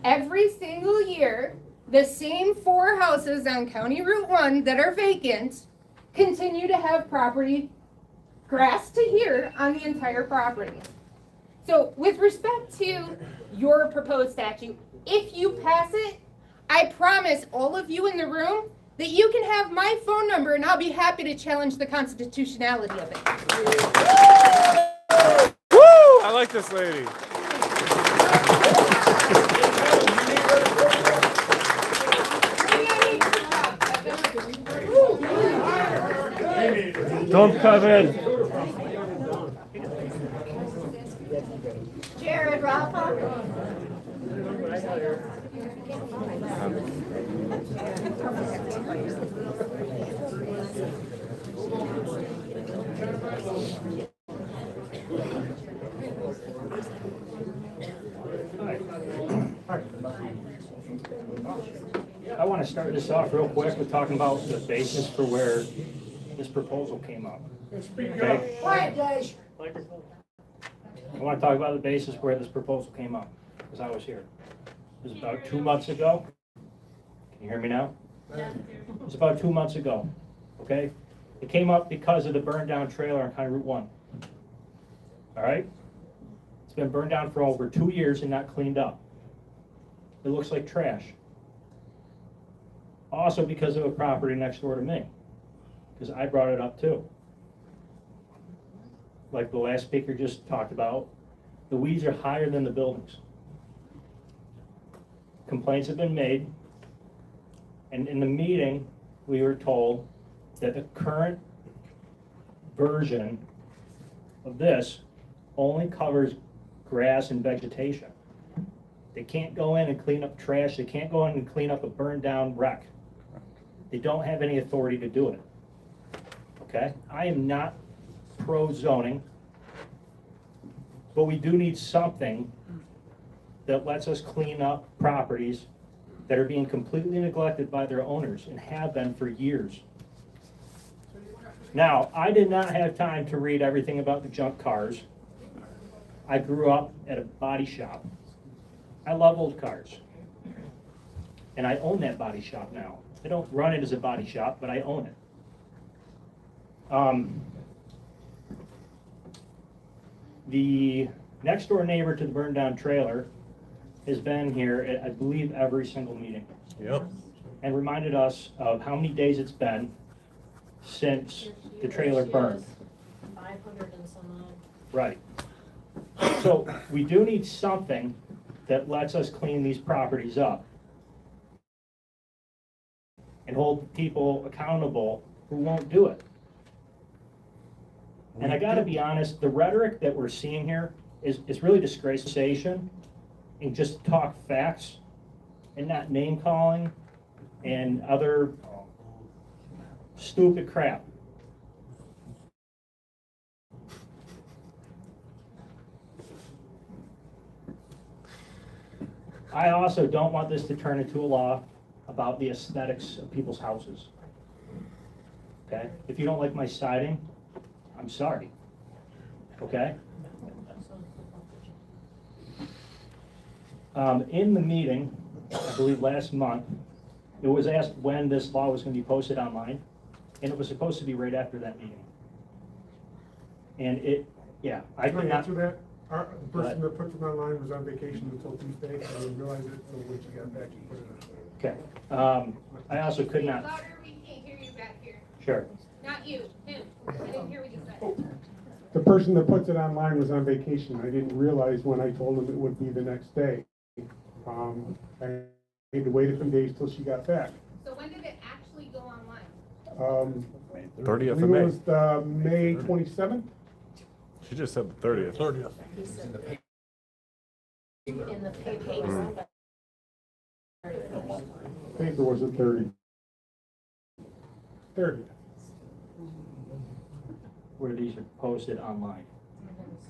Every single year, the same 4 houses on County Route 1 that are vacant continue to have property grass to here on the entire property. So with respect to your proposed statute, if you pass it, I promise all of you in the room that you can have my phone number and I'll be happy to challenge the constitutionality of it. Woo! I like this lady. Don't come in. Jared Rafa. I want to start this off real quick with talking about the basis for where this proposal came up. Okay? Quiet, guys. I want to talk about the basis where this proposal came up, because I was here. It was about 2 months ago. Can you hear me now? It was about 2 months ago, okay? It came up because of the burned down trailer on County Route 1. All right? It's been burned down for over 2 years and not cleaned up. It looks like trash. Also because of a property next door to me, because I brought it up too. Like the last speaker just talked about, the weeds are higher than the buildings. Complaints have been made, and in the meeting, we were told that the current version of this only covers grass and vegetation. They can't go in and clean up trash, they can't go in and clean up a burned down wreck. They don't have any authority to do it. Okay? I am not pro-zoning, but we do need something that lets us clean up properties that are being completely neglected by their owners and have been for years. Now, I did not have time to read everything about the junk cars. I grew up at a body shop. I love old cars. And I own that body shop now. I don't run it as a body shop, but I own it. The next door neighbor to the burned down trailer has been here at, I believe, every single meeting. Yep. And reminded us of how many days it's been since the trailer burned. 500 and some odd. Right. So we do need something that lets us clean these properties up and hold people accountable who won't do it. And I gotta be honest, the rhetoric that we're seeing here is really disgraceful and just talk facts and not name calling and other stupid crap. I also don't want this to turn into a law about the aesthetics of people's houses. Okay? If you don't like my siding, I'm sorry. Okay? In the meeting, I believe last month, it was asked when this law was going to be posted online, and it was supposed to be right after that meeting. And I Can could I not. answer that? The person that puts it online was on vacation until Tuesday, I didn't realize it, so when she got back, she put it on. Okay. I also could not. Louder, we can't hear you back here. Sure. Not you, him. I didn't hear what you said. The person that puts it online was on vacation. I didn't realize when I told him it would be the next day. I had to wait a few days till she got back. So when did it actually go online? 30th of It May. was May 27th. She just said the 30th. 30th. In the paper. Paper was at 30. 30th. Where these are posted online.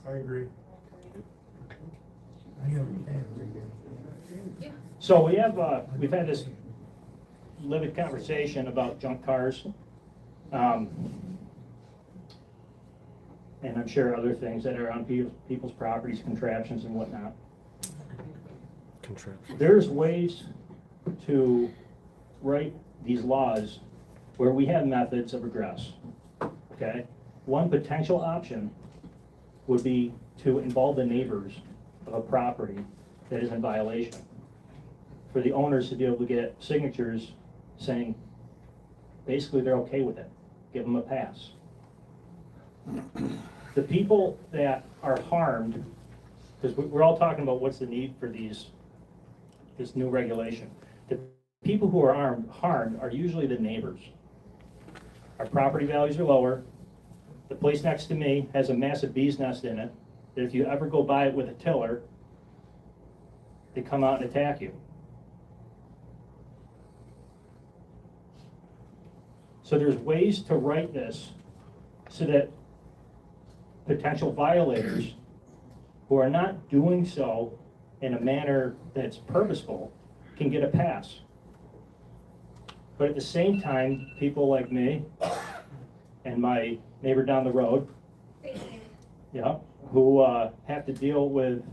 I agree. So we've had this livid conversation about junk cars. and I'm sure other things that are on people's properties, contraptions and whatnot. There's ways to write these laws where we have methods of redress, okay? One potential option would be to involve the neighbors of a property that is in violation. For the owners to be able to get signatures saying, basically they're okay with it, give them a pass. The people that are harmed, because we're all talking about what's the need for this new regulation. The people who are harmed are usually the neighbors. Our property values are lower. The place next to me has a massive bee's nest in it, that if you ever go by it with a tiller, they come out and attack you. So there's ways to write this so that potential violators who are not doing so in a manner that's purposeful can get a pass. But at the same time, people like me and my neighbor down the road, yeah, who have to deal with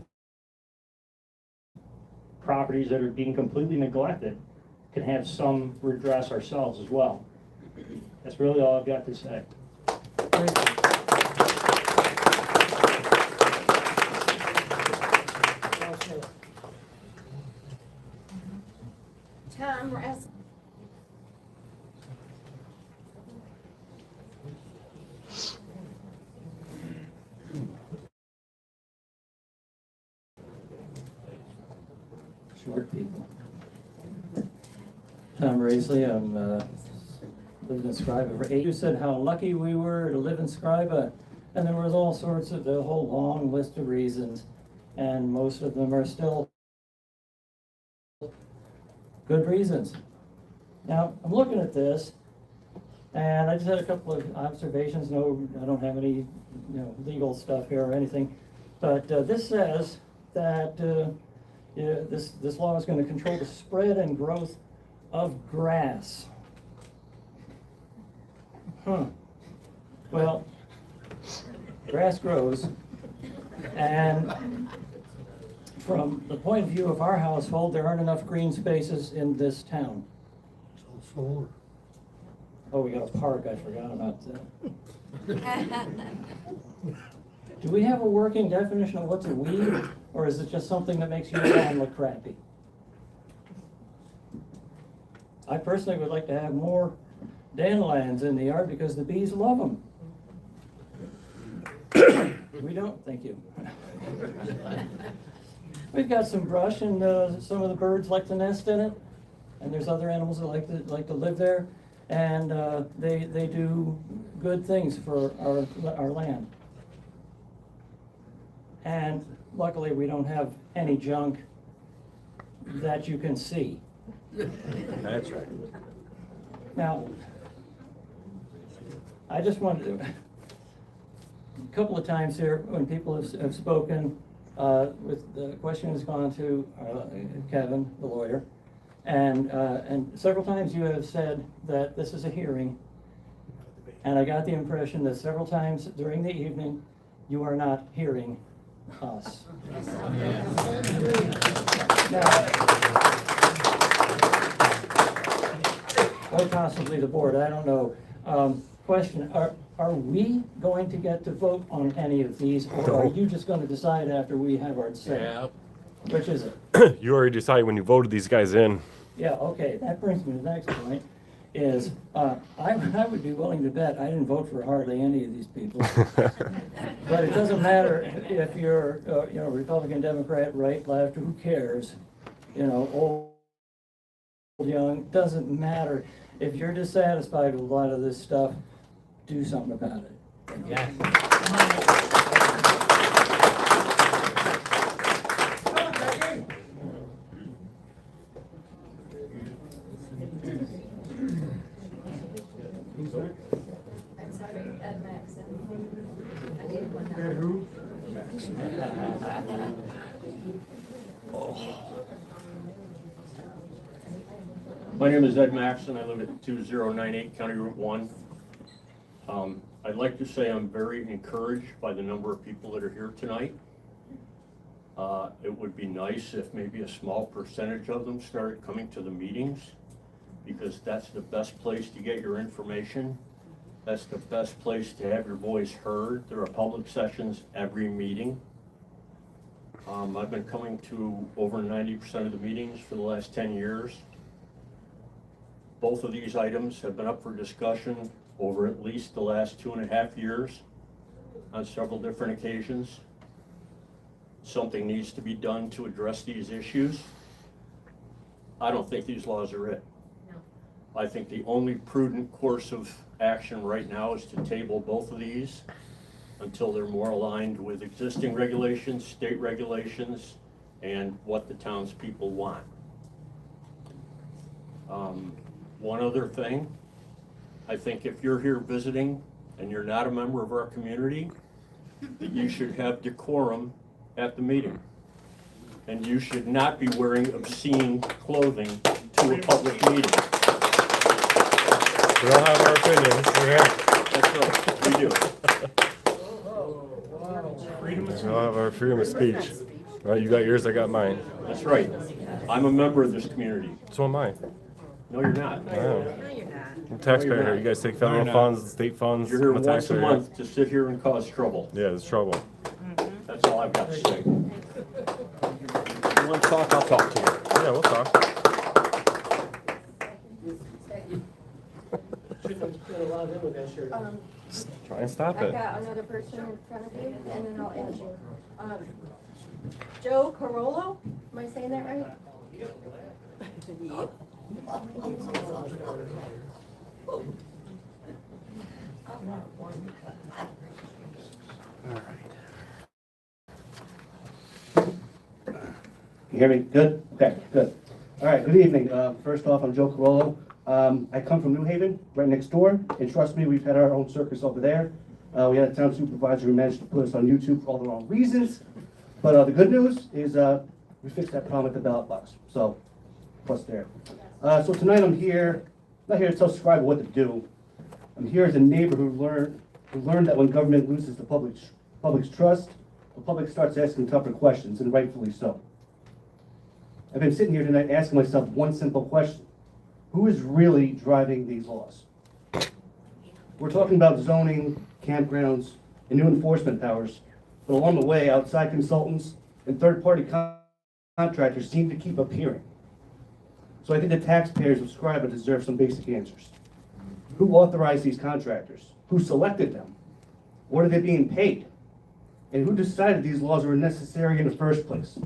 properties that are being completely neglected, can have some redress ourselves as well. That's really all I've got to say. Tom Ress. Short people. Tom Raisley, I'm lived in Scriba for 8 years. You said how lucky we were to live in Scriba, and there was all sorts of the whole long list of reasons, and most of them are still good reasons. Now, I'm looking at this, and I just had a couple of observations. No, I don't have any, legal stuff here or anything, but this says that this law is going to control the spread and growth of grass. Well, grass grows, and from the point of view of our household, there aren't enough green spaces in this town. Solar. Oh, we got a park, I forgot about that. Do we have a working definition of what's a weed, or is it just something that makes your lawn look crappy? I personally would like to have more dandelions in the yard because the bees love them. We don't, thank you. We've got some brush, and some of the birds like to nest in it, and there's other animals that like to live there, and they do good things for our land. And luckily, we don't have any junk that you can see. That's right. Now, I just wanted to, a couple of times here when people have spoken, with the question has gone to Kevin, the lawyer, and several times you have said that this is a hearing, and I got the impression that several times during the evening you are not hearing us. Or possibly the board, I don't know. Question, are we going to get to vote on any of these, or are you just going to decide after we have our say? Yeah. Which is it? You already decided when you voted these guys in. Yeah, okay, that brings me to the next point, is I would be willing to bet I didn't vote for hardly any of these people. But it doesn't matter if you're, Republican, Democrat, right, left, who cares? Old, young, doesn't matter. If you're dissatisfied with a lot of this stuff, do something about it. Yeah. I'm sorry, Ed Maxon. I did one. And who? My name is Ed Maxon. I live at 2098 County Route 1. I'd like to say I'm very encouraged by the number of people that are here tonight. It would be nice if maybe a small percentage of them started coming to the meetings, because that's the best place to get your information. That's the best place to have your voice heard. There are public sessions every meeting. I've been coming to over 90% of the meetings for the last 10 years. Both of these items have been up for discussion over at least the last 2.5 years on several different occasions. Something needs to be done to address these issues. I don't think these laws are it. I think the only prudent course of action right now is to table both of these until they're more aligned with existing regulations, state regulations, and what the townspeople want. One other thing, I think if you're here visiting and you're not a member of our community, that you should have decorum at the meeting. And you should not be wearing obscene clothing to a public meeting. We all have our opinions. That's right, we do. We all have our freedom of speech. Well, you got yours, I got mine. That's right. I'm a member of this community. So am I. No, you're not. I am. I'm a taxpayer here. You guys take federal funds, state funds. You're here I'm once a taxpayer. month to sit here and cause trouble. Yeah, it's trouble. That's all I've got to say. If you want to talk, I'll talk to you. Yeah, we'll talk. Try and stop I've it. got another person in front of you, and then I'll add you. Joe Carollo, am I saying that right? You hear me? Good? Okay, good. All right, good evening. First off, I'm Joe Carollo. I come from New Haven, right next door, and trust me, we've had our own circus over there. We had a town supervisor who managed to put us on YouTube for all the wrong reasons. But the good news is we fixed that problem at the ballot box, so plus there. So tonight I'm here, not here to tell Scriba what to do. I'm here as a neighbor who learned that when government loses the public's trust, the public starts asking tougher questions, and rightfully so. I've been sitting here tonight asking myself one simple question. Who is really driving these laws? We're talking about zoning, campgrounds, and new enforcement powers, but along the way, outside consultants and third-party contractors seem to keep appearing. So I think the taxpayers of Scriba deserve some basic answers. Who authorized these contractors? Who selected them? What are they being paid? And who decided these laws were necessary in the first place?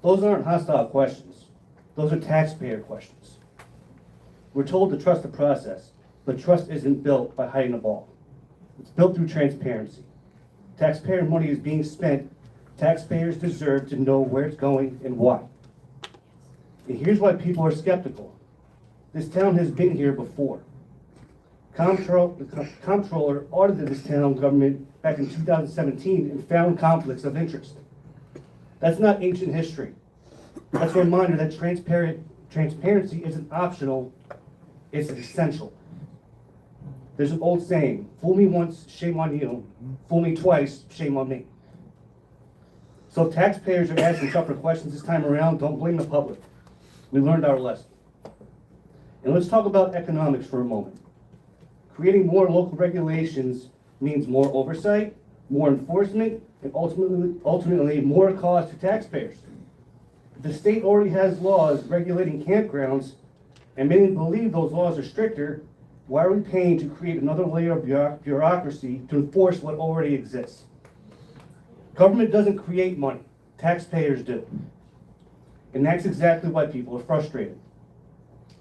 Those aren't hostile questions. Those are taxpayer questions. We're told to trust the process, but trust isn't built by hiding the ball. It's built through transparency. Taxpayer money is being spent. Taxpayers deserve to know where it's going and why. And here's why people are skeptical. This town has been here before. The comptroller audited this town government back in 2017 and found conflicts of interest. That's not ancient history. That's a reminder that transparency isn't optional, it's essential. There's an old saying, fool me once, shame on you. Fool me twice, shame on me. So if taxpayers are asking tougher questions this time around, don't blame the public. We learned our lesson. And let's talk about economics for a moment. Creating more local regulations means more oversight, more enforcement, and ultimately more cost to taxpayers. If the state already has laws regulating campgrounds, and many believe those laws are stricter, why are we paying to create another layer of bureaucracy to enforce what already exists? Government doesn't create money, taxpayers do. And that's exactly why people are frustrated.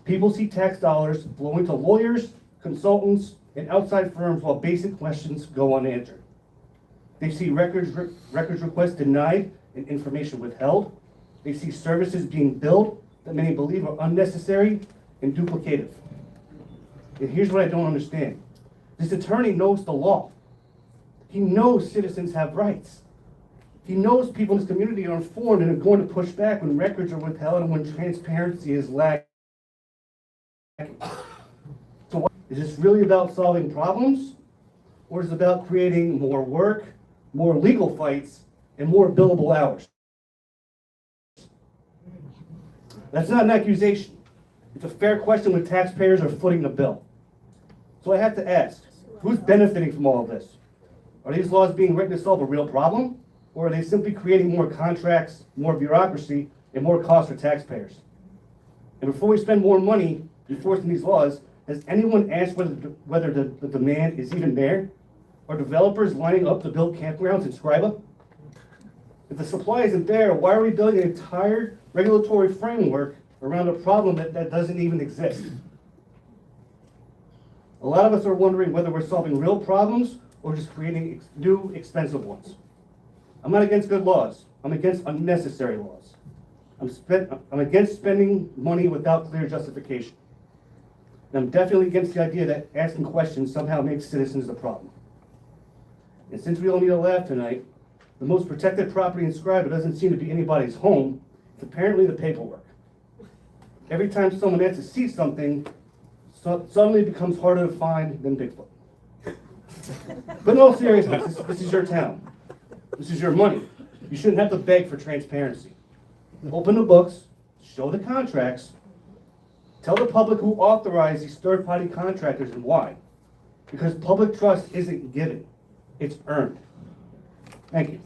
People see tax dollars flowing to lawyers, consultants, and outside firms while basic questions go unanswered. They see records requests denied and information withheld. They see services being billed that many believe are unnecessary and duplicative. And here's what I don't understand. This attorney knows the law. He knows citizens have rights. He knows people in his community are informed and are going to push back when records are withheld and when transparency is lacking. So Is this really about solving problems? Or is it about creating more work, more legal fights, and more billable hours? That's not an accusation. It's a fair question when taxpayers are footing the bill. So I have to ask, who's benefiting from all of this? Are these laws being written to solve a real problem? Or are they simply creating more contracts, more bureaucracy, and more costs for taxpayers? And before we spend more money enforcing these laws, has anyone asked whether the demand is even there? Are developers lining up to build campgrounds in Scriba? If the supply isn't there, why are we building an entire regulatory framework around a problem that doesn't even exist? A lot of us are wondering whether we're solving real problems or just creating new expensive ones. I'm not against good laws. I'm against unnecessary laws. I'm against spending money without clear justification. And I'm definitely against the idea that asking questions somehow makes citizens the problem. And since we all need a laugh tonight, the most protected property in Scriba doesn't seem to be anybody's home. It's apparently the paperwork. Every time someone asks to see something, suddenly it becomes harder to find than Bigfoot. But in all seriousness, this is your town. This is your money. You shouldn't have to beg for transparency. Open the books, show the contracts, tell the public who authorized these third-party contractors and why. Because public trust isn't given, it's earned. Thank you.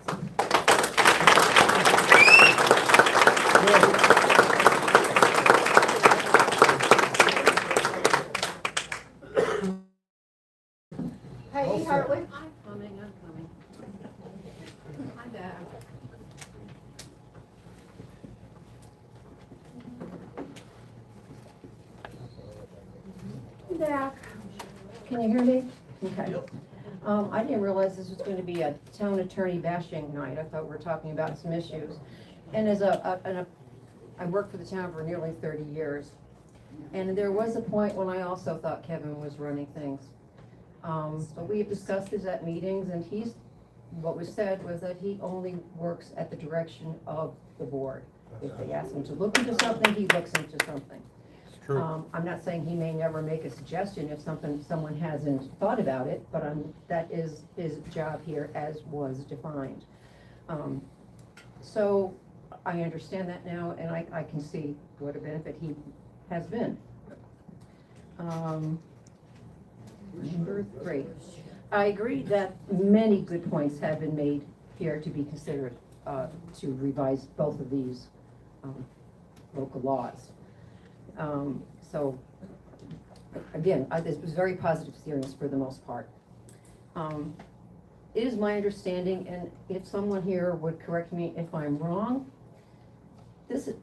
Heidi Hartwick. I'm coming. I'm back. I'm back. Can you hear me? Okay. I didn't realize this was going to be a town attorney bashing night. I thought we were talking about some issues. And as I worked for the town for nearly 30 years. And there was a point when I also thought Kevin was running things. But we have discussed this at meetings, and what was said was that he only works at the direction of the board. If they ask him to look into something, he looks into something. I'm not saying he may never make a suggestion if someone hasn't thought about it, but that is his job here as was defined. So I understand that now, and I can see what a benefit he has been. Number 3, I agree that many good points have been made here to be considered to revise both of these local laws. So again, this was very positive hearings for the most part. It is my understanding, and if someone here would correct me if I'm wrong, this is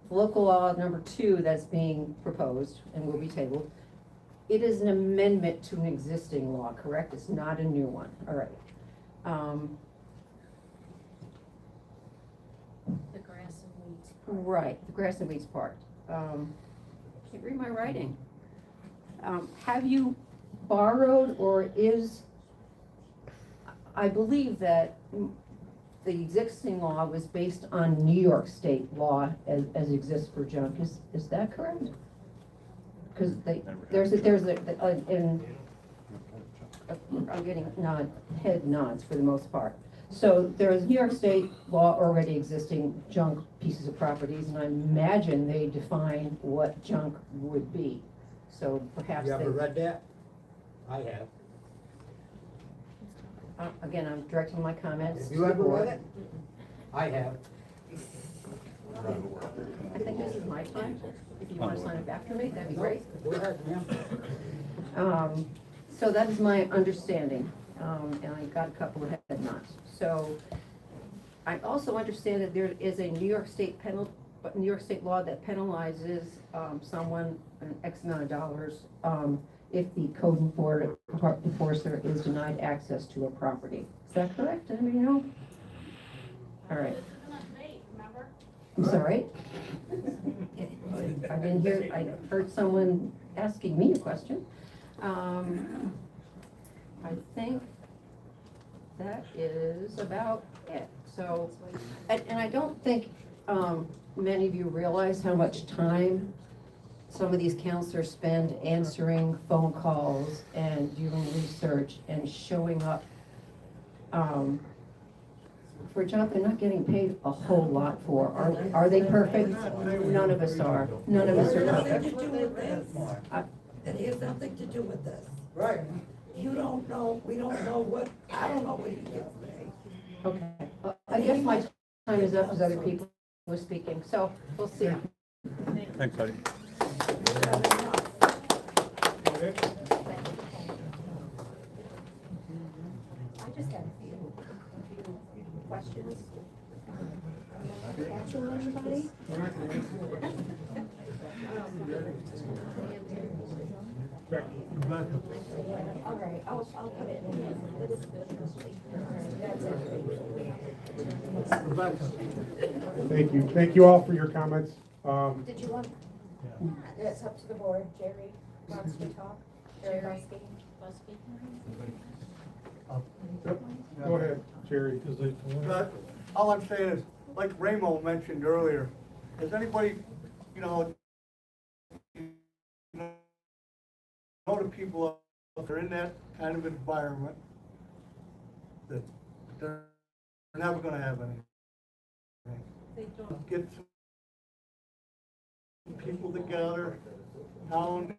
local law number 2 that's being proposed and will be tabled. It is an amendment to an existing law, correct? It's not a new one. All right. The grass and weeds. Right, the grass and weeds part. Can't read my writing. Have you borrowed, or I believe that the existing law was based on New York State law as exists for junk. Is that correct? Because I'm getting head nods for the most part. So there is New York State law already existing junk pieces of properties, and I imagine they define what junk would be. So perhaps You ever read that? I have. Again, I'm directing my comments. Have you ever read it? I have. I think this is my time. If you want to sign it back for me, that'd be great. Go ahead, ma'am. So that is my understanding, and I got a couple of head nods. So I also understand that there is a New York State law that penalizes someone an X amount of dollars if the code enforcer is denied access to a property. Is that correct? Anybody know? All right. I'm sorry. I didn't hear. I heard someone asking me a question. I think that is about it. So, and I don't think many of you realize how much time some of these counselors spend answering phone calls and doing research and showing up for a job they're not getting paid a whole lot for. Are they perfect? None of us are. None of us are perfect. It has nothing to do with this. Right. You don't know, we don't know what, I don't know what he gets paid. Okay. I guess my time is up because other people were speaking, so we'll see. Thanks, buddy. I just have a few questions. Catching anybody? All right, I'll put it in. Thank you. Thank you all for your comments. Did you want? It's up to the board. Jerry wants to talk. Jerry Busky. Go ahead, Jerry. But all I'm saying is, like Ramo mentioned earlier, has anybody, know the people out there in that kind of environment that they're never gonna have anything? They don't. Get some people together, town,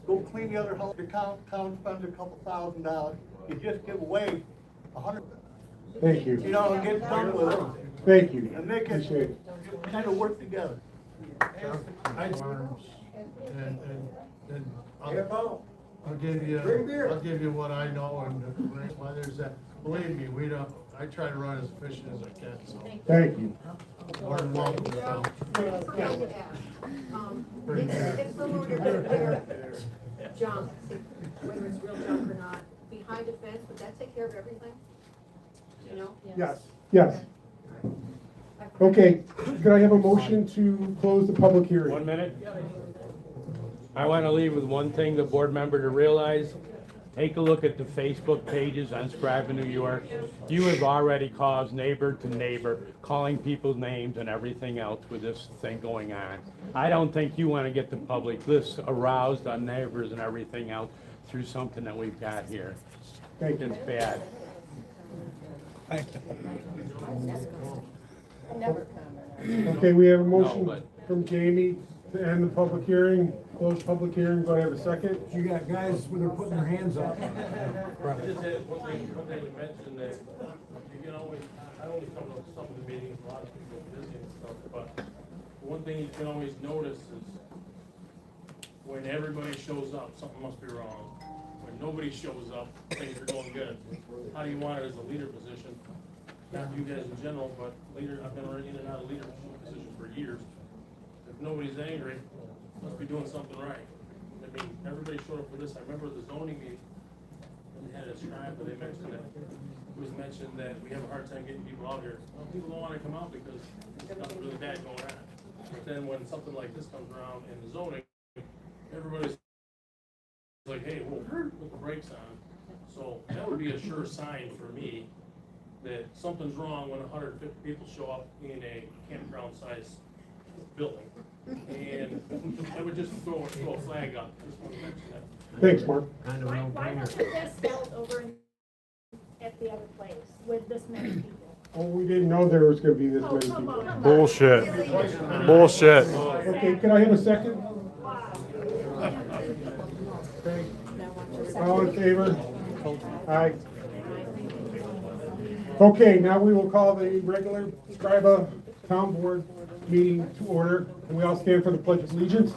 go clean the other house, the town spends a couple $1,000, you just give away 100. Thank you. And get done with it. Thank you. And make Appreciate it it. kind of work together. And I'll give you what I know and why there's that. Believe me, I try to run as efficient as I can, so. Thank you. More than welcome to come. If someone were to put their junk, whether it's real junk or not, behind a fence, would that take care of everything? You know? Yes, yes. Okay, could I have a motion to close the public hearing? 1 minute. I want to leave with one thing, the board member to realize. Take a look at the Facebook pages on Scriba, New York. You have already caused neighbor to neighbor, calling people's names and everything else with this thing going on. I don't think you want to get the public this aroused on neighbors and everything else through something that we've got here. Thank you. It's bad. Okay, we have a No, motion but- from Jamie to end the public hearing, close public hearing. Do I have a second? You got guys when they're putting their hands up. I just had one thing you mentioned that you can always, I only come to some of the meetings, a lot of people are busy and stuff, but one thing you can always notice is when everybody shows up, something must be wrong. When nobody shows up, things are going good. How do you want it as a leader position? Not you guys in general, but leader, I've been in and out of leadership positions for years. If nobody's angry, must be doing something right. I mean, everybody showed up for this. I remember the zoning meeting, and they had a scribe, but they mentioned that, it was mentioned that we have a hard time getting people out here. Well, people don't wanna come out because there's nothing really bad going on. But then when something like this comes around in the zoning, everybody's like, hey, whoa, put the brakes on. So that would be a sure sign for me that something's wrong when 150 people show up in a campground size building. And I would just throw a flag up. Just want to mention that. Thanks, Mark. Why wasn't this held over at the other place with this many people? Oh, we didn't know there was gonna be this many come people. on. Bullshit. Bullshit. Okay, can I have a second? Okay. All in favor? Aye. Okay, now we will call the regular Scriba Town Board meeting to order. And we all stand for the Pledge of Allegiance.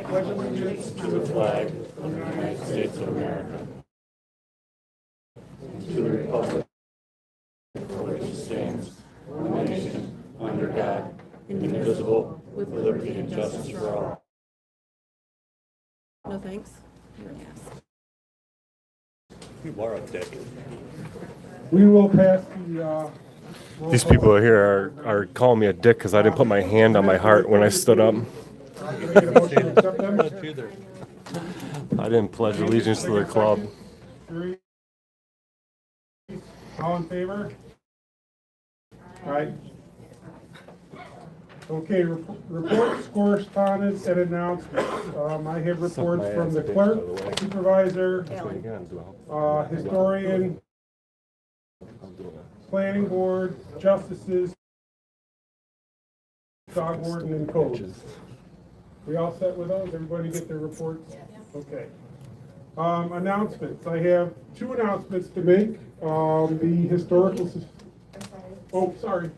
Pledge allegiance to the flag of the United States of America, to the republic for which it stands, one nation, under God, indivisible, with liberty and justice for all. No thanks. You're an ass. You are a dick. We will pass the, roll These call. people here are calling me a dick because I didn't put my hand on my heart when I stood up. Can we get a motion to accept them? I didn't pledge allegiance to the club. 3. All in favor? Aye. Okay, reports, correspondence, and announcements. I have reports from the clerk, supervisor, historian, planning board, justices, dog warden, and codes. We all set with those? Everybody get their reports? Okay. Announcements. I have 2 announcements to make. The historical. Oh, sorry.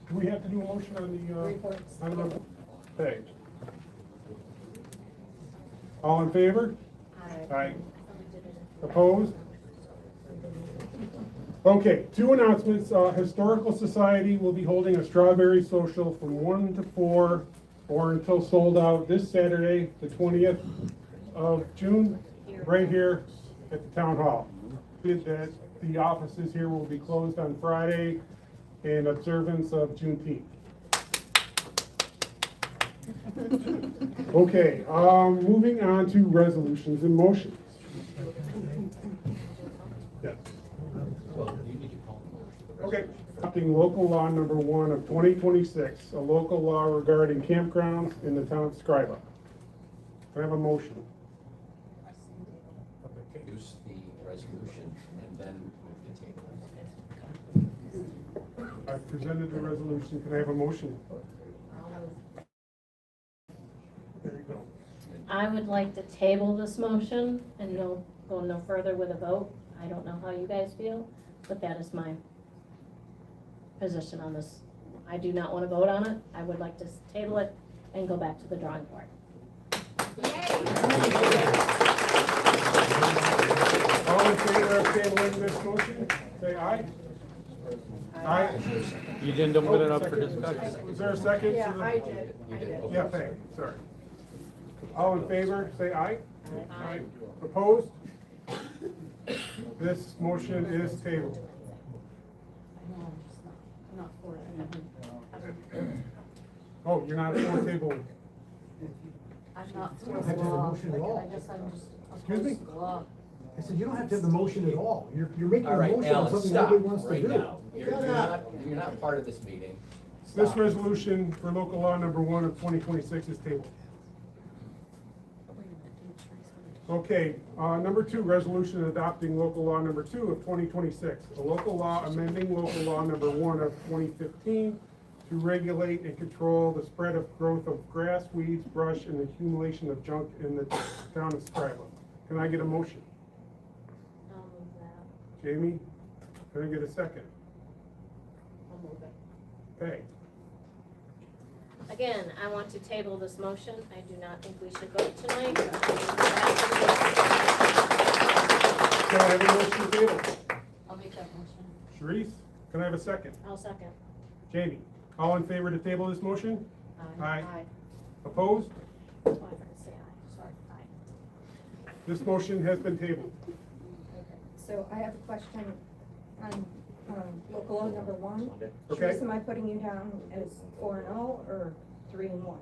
Do we have to do a motion on the reports? Okay. All in favor? Aye. Opposed? Okay, 2 announcements. Historical Society will be holding a strawberry social from 1 to 4 or until sold out this Saturday, the 20th of June, right here at the town hall. That the offices here will be closed on Friday in observance of Juneteenth. Okay, moving on to resolutions and motions. Yes. Okay, adopting local law number 1 of 2026, a local law regarding campgrounds in the town of Scriba. Do I have a motion? Introduce the resolution and then move the table. I've presented the resolution. Can I have a motion? There you go. I would like to table this motion and go no further with a vote. I don't know how you guys feel, but that is my position on this. I do not want to vote on it. I would like to table it and go back to the drawing board. All in favor of tabling this motion, say aye. Aye. You didn't open it up for discussion. Was there a second? Yeah, I did. Yeah, thank you, sorry. All in favor, say aye. Aye. Opposed? This motion is tabled. I'm not for it. Oh, you're not for table. I'm not for You don't have to have a motion at all. I guess I'm just Excuse me? opposed to the law. I said, you don't have to have the motion at all. You're making All a right, motion on Alan, something stop nobody wants to right do. now. You're not part of this meeting. This Stop. resolution for local law number 1 of 2026 is tabled. Okay, number 2, resolution adopting local law number 2 of 2026, a local law amending local law number 1 of 2015 to regulate and control the spread of growth of grass, weeds, brush, and accumulation of junk in the town of Scriba. Can I get a motion? I'll move that. Jamie, can I get a second? I'll move it. Okay, Again, I want to table this motion. I do not think we should vote tonight. can I have a motion to table? I'll make that motion. Sharice, can I have a second? I'll second. Jamie, all in favor to table this motion? Aye. Opposed? Oh, I forgot to say aye. Sorry, aye. This motion has been tabled. So I have a question on, local law number 1. Okay. Teresa, am I putting you down as 4-0 or 3-1?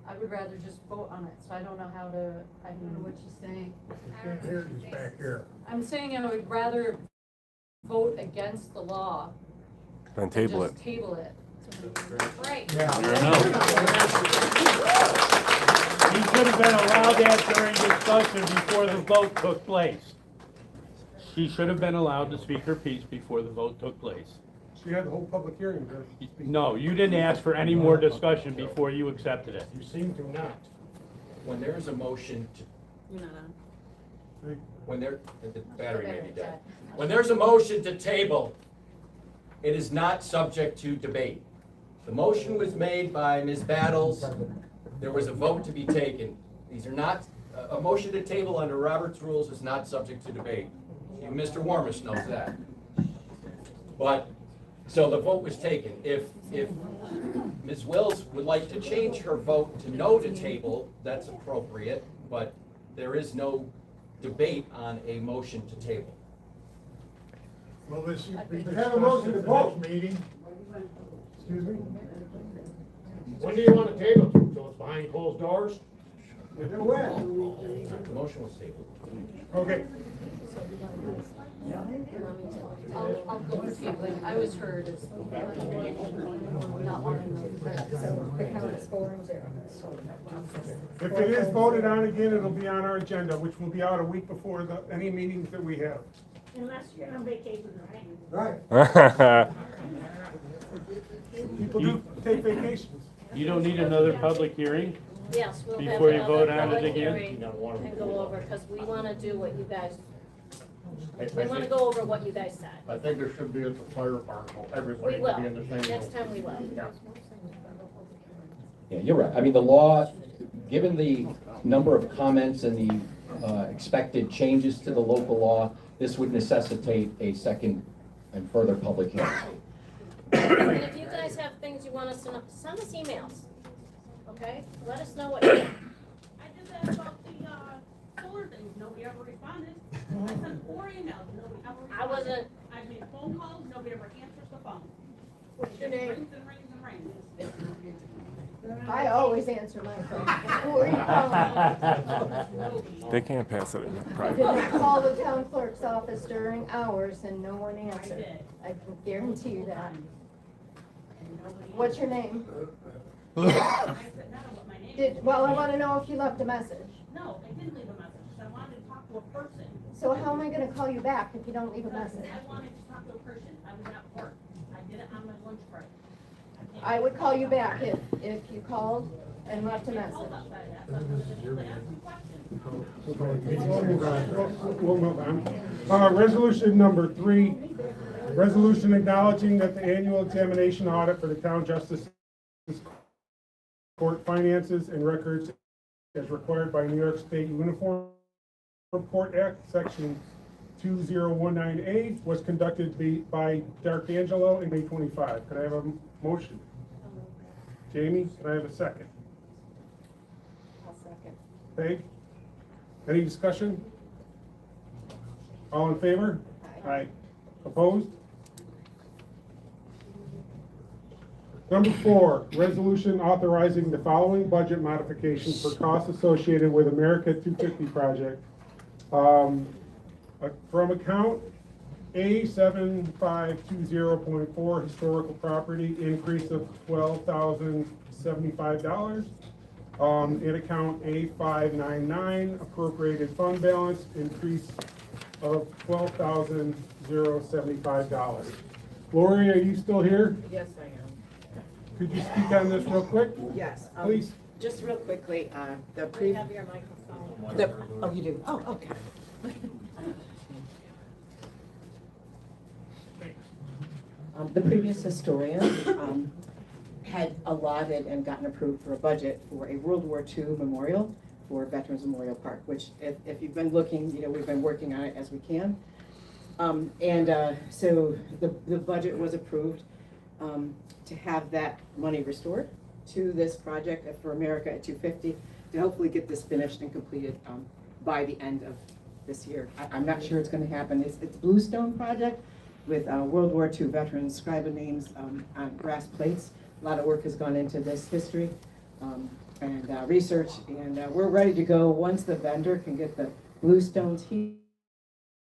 I would rather just vote on it, so I don't know how to, I don't know what she's saying. Here, he's back here. I'm saying I would rather vote against the law. Then table Just table it. Right. He should have been allowed that during discussion before the vote took place. She should have been allowed to speak her piece before the vote took place. She had the whole public hearing. No, you didn't ask for any more discussion before you accepted it. You seem to not. When there is a motion to, You're not on. when there, the battery may be dead. When there's a motion to table, it is not subject to debate. The motion was made by Ms. Battles. There was a vote to be taken. These are not, a motion to table under Robert's rules is not subject to debate. And Mr. Warmish knows that. But, so the vote was taken. If Ms. Wills would like to change her vote to no to table, that's appropriate, but there is no debate on a motion to table. Well, this, We have a motion to vote. meeting. Excuse me? When do you want to table to? So it's behind closed doors? The motion was tabled. Okay. I'll go with you, but I was heard as not wanting to. So the count is 4-0. If it is voted on again, it'll be on our agenda, which will be out a week before any meetings that we have. Unless you're on vacation, right? Right. People do take vacations. You don't need another public hearing? Yes, we'll have Before you another vote on it public again? hearing and go over, because we want to do what you guys, I we want to think- go over what you guys said. I think there should be at the fire department, everybody We will, to be in the same. next time we will. Yeah. Yeah, you're right. I mean, the law, given the number of comments and the expected changes to the local law, this would necessitate a second and further public hearing. And if you guys have things you want us to know, send us emails, okay? Let us know what you want. I did that about the solar thing, nobody ever responded. I sent 4 emails, nobody ever responded. I wasn't, I made phone calls, nobody ever answers the phone. What's your It name? rings and rings and rings. I always answer my phone. Who are you calling? They can't pass it in I private. didn't call the town clerk's office during hours and no one answered. I can guarantee you that. What's your name? I said, no, what my name is. Well, I want to know if you left a message. No, I didn't leave a message, 'cause I wanted to talk to a person. So how am I going to call you back if you don't leave a message? I wanted to talk to a person, I was at work, I did it on my lunch break. I would call you back if you called and left a message. Called outside of that, so I'm just gonna ask you questions. We'll move on. We'll move on. Resolution number 3, resolution acknowledging that the annual examination audit for the town justice court finances and records as required by New York State Uniform Court Act, section 2019A, was conducted by D'Arcangelo in May 25. Could I have a motion? Jamie, can I have a second? I'll second. Peg? Any discussion? All in favor? Aye. Opposed? Number 4, resolution authorizing the following budget modifications for costs associated with America 250 project. From account A7520.4, historical property, increase of $12,075. In account A599, appropriated fund balance, increase of $12,075. Lori, are you still here? Yes, I am. Could you speak on this real quick? Yes. Please. Just real quickly, the we have your microphone. oh, you do? Oh, okay. The previous historian had allotted and gotten approved for a budget for a World War II memorial for Veterans Memorial Park, which if you've been looking, you know, we've been working on it as we can. So the budget was approved to have that money restored to this project for America at 250 to hopefully get this finished and completed by the end of this year. I'm not sure it's going to happen. It's Bluestone project with World War II veterans Scriba names on brass plates. A lot of work has gone into this history and research, and we're ready to go once the vendor can get the Bluestones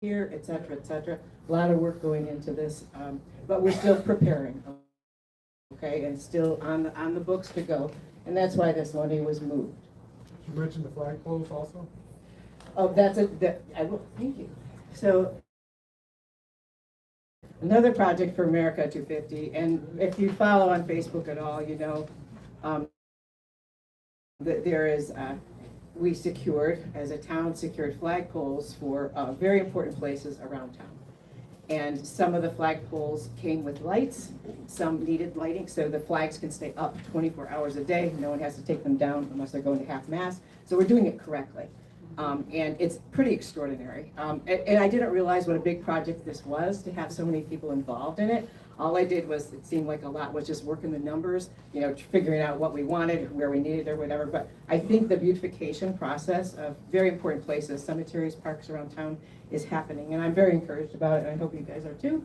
here, et cetera, et cetera. A lot of work going into this, but we're still preparing. Okay, and still on the books to go, and that's why this money was moved. You mentioned the flagpoles also? Oh, I will, thank you. So, another project for America 250, and if you follow on Facebook at all, you know, that there is, we secured, as a town, secured flagpoles for very important places around town. And some of the flagpoles came with lights, some needed lighting, so the flags can stay up 24 hours a day. No one has to take them down unless they're going to half mast. So we're doing it correctly. And it's pretty extraordinary. And I didn't realize what a big project this was, to have so many people involved in it. All I did was, it seemed like a lot was just working the numbers, you know, figuring out what we wanted, where we needed or whatever. But I think the beautification process of very important places, cemeteries, parks around town, is happening. And I'm very encouraged about it, and I hope you guys are too.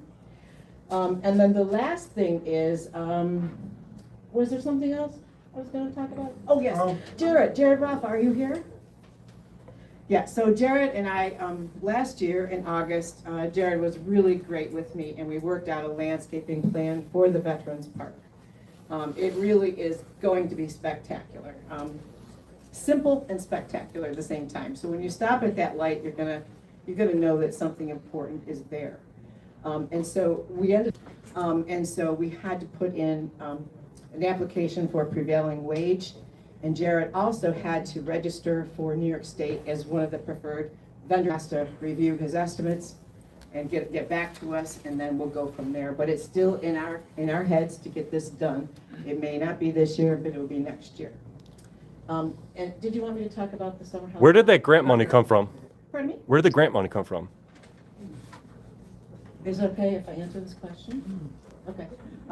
And then the last thing is, was there something else I was going to talk about? Oh, yes, Jared Roth, are you here? Yeah, so Jared and I, last year in August, Jared was really great with me, and we worked out a landscaping plan for the Veterans Park. It really is going to be spectacular. Simple and spectacular at the same time. So when you stop at that light, you're gonna know that something important is there. And so we had to put in an application for prevailing wage. And Jared also had to register for New York State as one of the preferred vendors. Has to review his estimates and get back to us, and then we'll go from there. But it's still in our heads to get this done. It may not be this year, but it will be next year. And did you want me to talk about the summer house? Where did that grant money come from? Pardon me? Where did the grant money come from? Is it okay if I answer this question? Okay.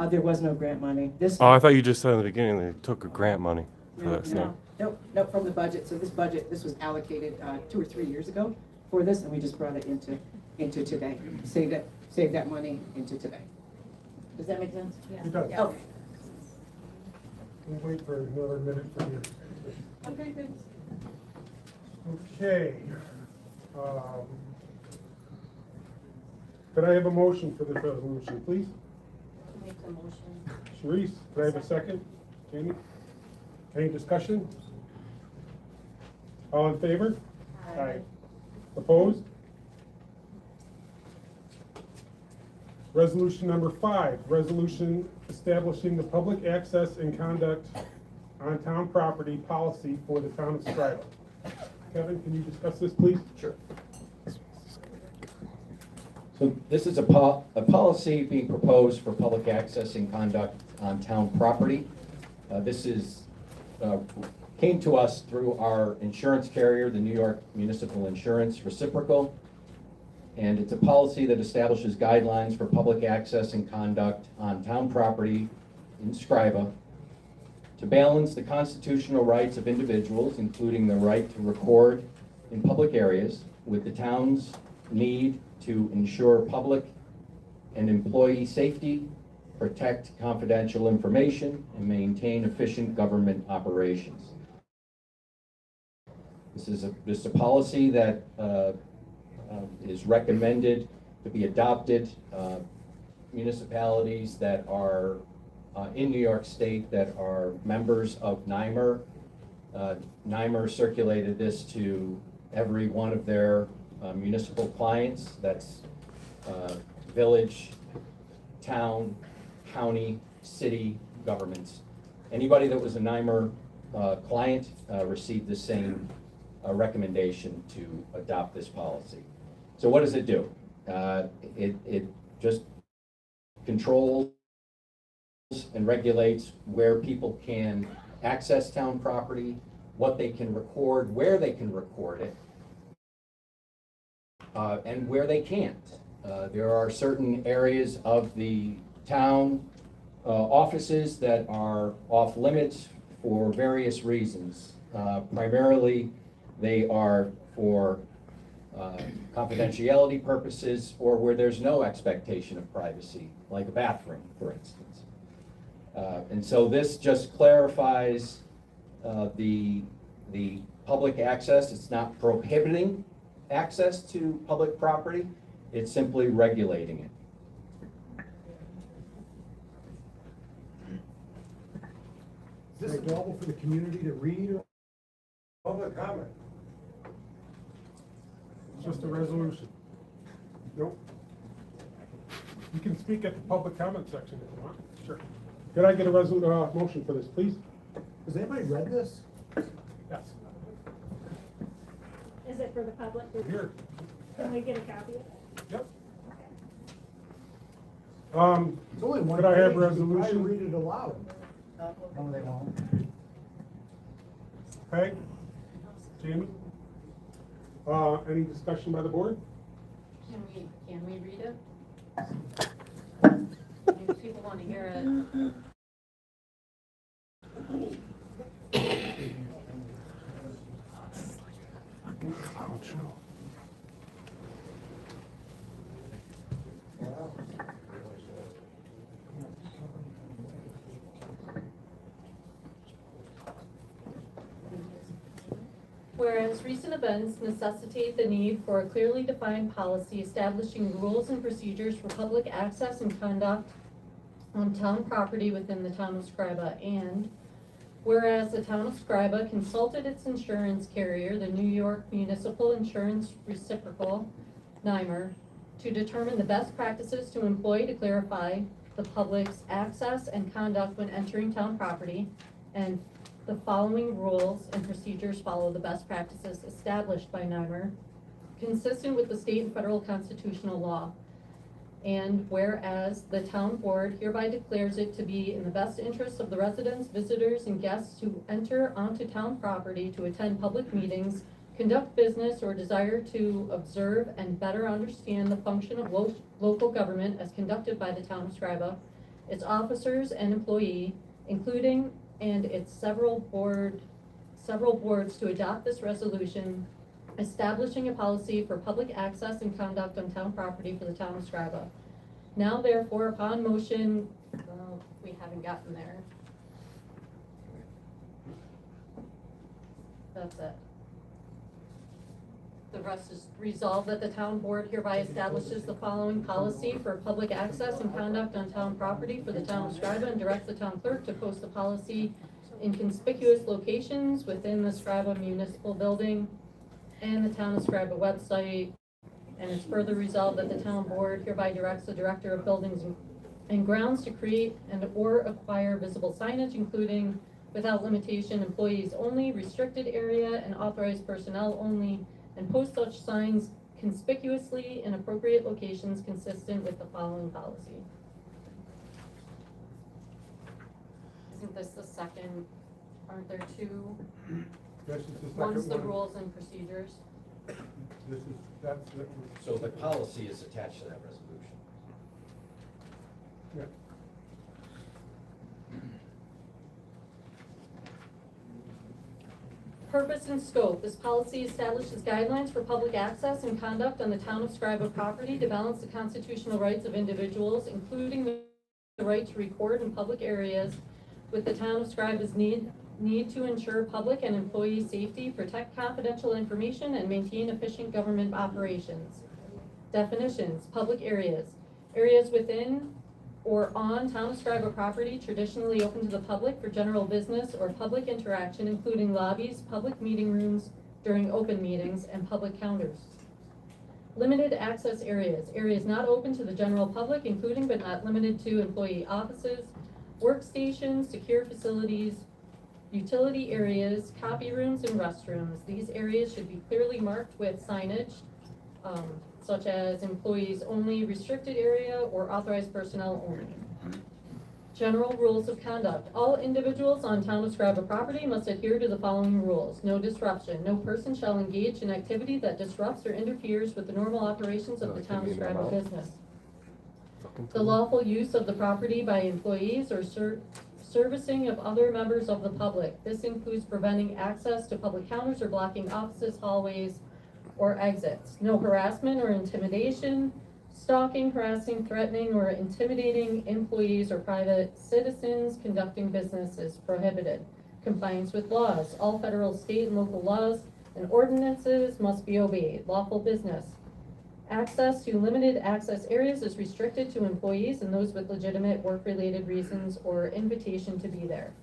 There was no grant money. Oh, I thought you just said in the beginning they took a grant money for this. No, from the budget. So this was allocated 2 or 3 years ago for this, and we just brought it into today. Save that money into today. Does that make sense? It does. Okay. We'll wait for another minute for you. Okay, thanks. Okay. Could I have a motion for this resolution, please? Make a motion. Sharice, could I have a second? Jamie? Any discussion? All in favor? Aye. Opposed? Resolution number 5, resolution establishing the public access and conduct on town property policy for the town of Scriba. Kevin, can you discuss this, please? Sure. So this is a policy being proposed for public access and conduct on town property. This came to us through our insurance carrier, the New York Municipal Insurance Reciprocal. And it's a policy that establishes guidelines for public access and conduct on town property in Scriba to balance the constitutional rights of individuals, including the right to record in public areas, with the town's need to ensure public and employee safety, protect confidential information, and maintain efficient government operations. This is a policy that is recommended to be adopted. Municipalities that are in New York State that are members of NYMER. NYMER circulated this to every one of their municipal clients. That's village, town, county, city governments. Anybody that was a NYMER client received the same recommendation to adopt this policy. So what does it do? It just controls and regulates where people can access town property, what they can record, where they can record it, and where they can't. There are certain areas of the town offices that are off limits for various reasons. Primarily, they are for confidentiality purposes or where there's no expectation of privacy, like a bathroom, for instance. And so this just clarifies the public access. It's not prohibiting access to public property, it's simply regulating it. Is this available for the community to read? Public comment. It's just a resolution. Nope. You can speak at the public comment section if you want. Sure. Could I get a motion for this, please? Has anybody read this? Yes. Is it for the public? Here. Can we get a copy of it? Yep. It's only one Could I have page. You could probably resolution? read it aloud. No, they won't. Okay. Jamie? Any discussion by the board? Can we read it? If people want to hear it. Clown show. Whereas recent events necessitate the need for a clearly defined policy establishing rules and procedures for public access and conduct on town property within the town of Scriba, and whereas the town of Scriba consulted its insurance carrier, the New York Municipal Insurance Reciprocal, NYMER, to determine the best practices to employ to clarify the public's access and conduct when entering town property, and the following rules and procedures follow the best practices established by NYMER, consistent with the state and federal constitutional law. And whereas the town board hereby declares it to be in the best interest of the residents, visitors, and guests who enter onto town property to attend public meetings, conduct business, or desire to observe and better understand the function of local government as conducted by the town of Scriba, its officers and employee, including and its several boards to adopt this resolution, establishing a policy for public access and conduct on town property for the town of Scriba. Now therefore, upon motion, we haven't gotten there. That's it. The rest is resolved that the town board hereby establishes the following policy for public access and conduct on town property for the town of Scriba, and directs the town clerk to post the policy in conspicuous locations within the Scriba municipal building and the town of Scriba website. And it's further resolved that the town board hereby directs the director of buildings and grounds to create and or acquire visible signage, including without limitation, employees only, restricted area, and authorized personnel only, and post such signs conspicuously in appropriate locations consistent with the following policy. Isn't this the second, aren't there two? This is the second One's the one. rules and procedures. That's the. So the policy is attached to that resolution. Yeah. Purpose and scope. This policy establishes guidelines for public access and conduct on the town of Scriba property to balance the constitutional rights of individuals, including the right to record in public areas, with the town of Scriba's need to ensure public and employee safety, protect confidential information, and maintain efficient government operations. Definitions. Public areas. Areas within or on town of Scriba property traditionally open to the public for general business or public interaction, including lobbies, public meeting rooms during open meetings, and public counters. Limited access areas. Areas not open to the general public, including but not limited to employee offices, workstations, secure facilities, utility areas, copy rooms, and restrooms. These areas should be clearly marked with signage, such as employees only, restricted area, or authorized personnel only. General rules of conduct. All individuals on town of Scriba property must adhere to the following rules. No disruption. No person shall engage in activity that disrupts or interferes with the normal operations of the town of Scriba business. The lawful use of the property by employees or servicing of other members of the public. This includes preventing access to public counters or blocking offices, hallways, or exits. No harassment or intimidation, stalking, harassing, threatening, or intimidating employees or private citizens conducting business is prohibited. Compliance with laws. All federal, state, and local laws and ordinances must be obeyed. Lawful business. Access to limited access areas is restricted to employees and those with legitimate work-related reasons or invitation to be there.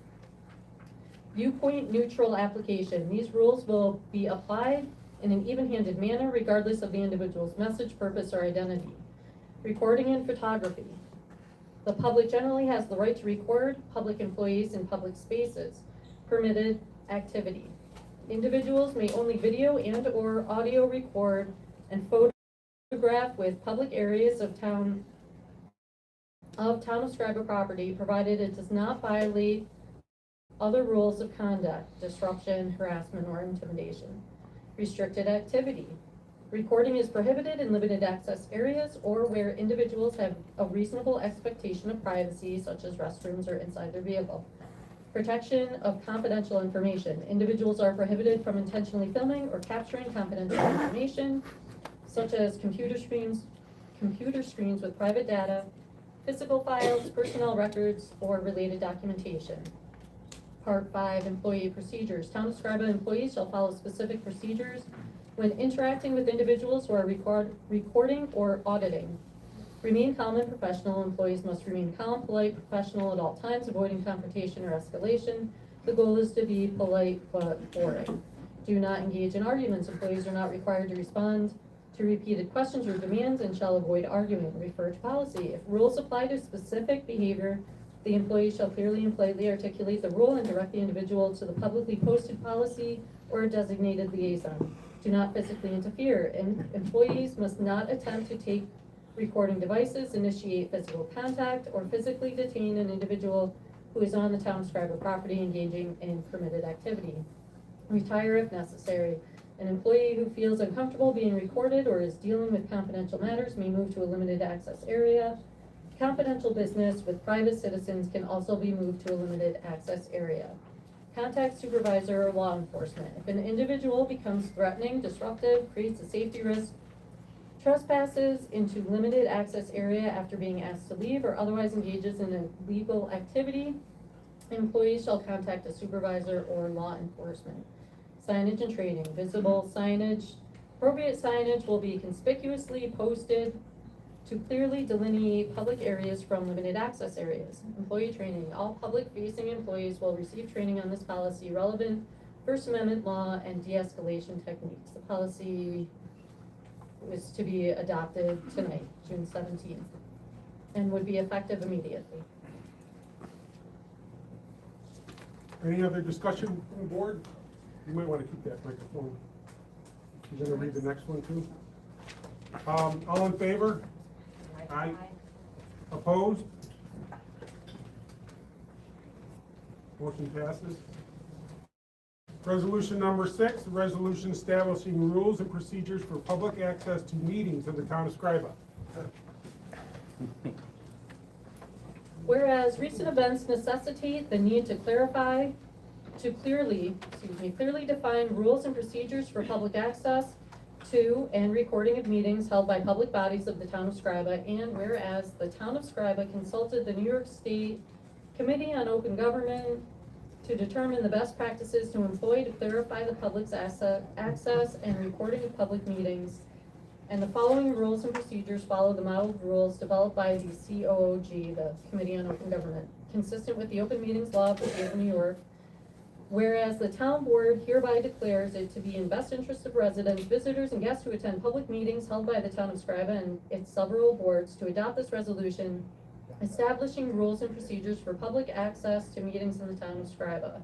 Viewpoint neutral application. These rules will be applied in an even-handed manner regardless of the individual's message, purpose, or identity. Recording and photography. The public generally has the right to record public employees in public spaces. Permitted activity. Individuals may only video and or audio record and photograph with public areas of town of Scriba property, provided it does not violate other rules of conduct, disruption, harassment, or intimidation. Restricted activity. Recording is prohibited in limited access areas or where individuals have a reasonable expectation of privacy, such as restrooms or inside their vehicle. Protection of confidential information. Individuals are prohibited from intentionally filming or capturing confidential information, such as computer screens with private data, physical files, personnel records, or related documentation. Part 5, Employee Procedures. Town of Scriba employees shall follow specific procedures when interacting with individuals who are recording or auditing. Remain calm and professional. Employees must remain calm, polite, professional at all times, avoiding confrontation or escalation. The goal is to be polite but boring. Do not engage in arguments. Employees are not required to respond to repeated questions or demands and shall avoid arguing. Refer to policy. If rules apply to specific behavior, the employee shall clearly and politely articulate the rule and direct the individual to the publicly posted policy or a designated liaison. Do not physically interfere. Employees must not attempt to take recording devices, initiate physical contact, or physically detain an individual who is on the town Scriba property engaging in permitted activity. Retire if necessary. An employee who feels uncomfortable being recorded or is dealing with confidential matters may move to a limited access area. Confidential business with private citizens can also be moved to a limited access area. Contact supervisor or law enforcement. If an individual becomes threatening, disruptive, creates a safety risk, trespasses into limited access area after being asked to leave, or otherwise engages in a illegal activity, employees shall contact a supervisor or law enforcement. Signage and training. Visible signage. Appropriate signage will be conspicuously posted to clearly delineate public areas from limited access areas. Employee training. All public-facing employees will receive training on this policy, relevant First Amendment law, and de-escalation techniques. The policy is to be adopted tonight, June 17th, and would be effective immediately. Any other discussion from the board? You might want to keep that microphone. You're gonna read the next one too? All in favor? Aye. Opposed? Motion passes. Resolution number 6, a resolution establishing rules and procedures for public access to meetings of the town of Scriba. Whereas recent events necessitate the need to clearly define rules and procedures for public access to and recording of meetings held by public bodies of the town of Scriba, and whereas the town of Scriba consulted the New York State Committee on Open Government to determine the best practices to employ to clarify the public's access and recording of public meetings, and the following rules and procedures follow the modeled rules developed by the COOG, the Committee on Open Government, consistent with the Open Meetings Law of the State of New York. Whereas the town board hereby declares it to be in best interest of residents, visitors, and guests who attend public meetings held by the town of Scriba and its several boards to adopt this resolution, establishing rules and procedures for public access to meetings in the town of Scriba.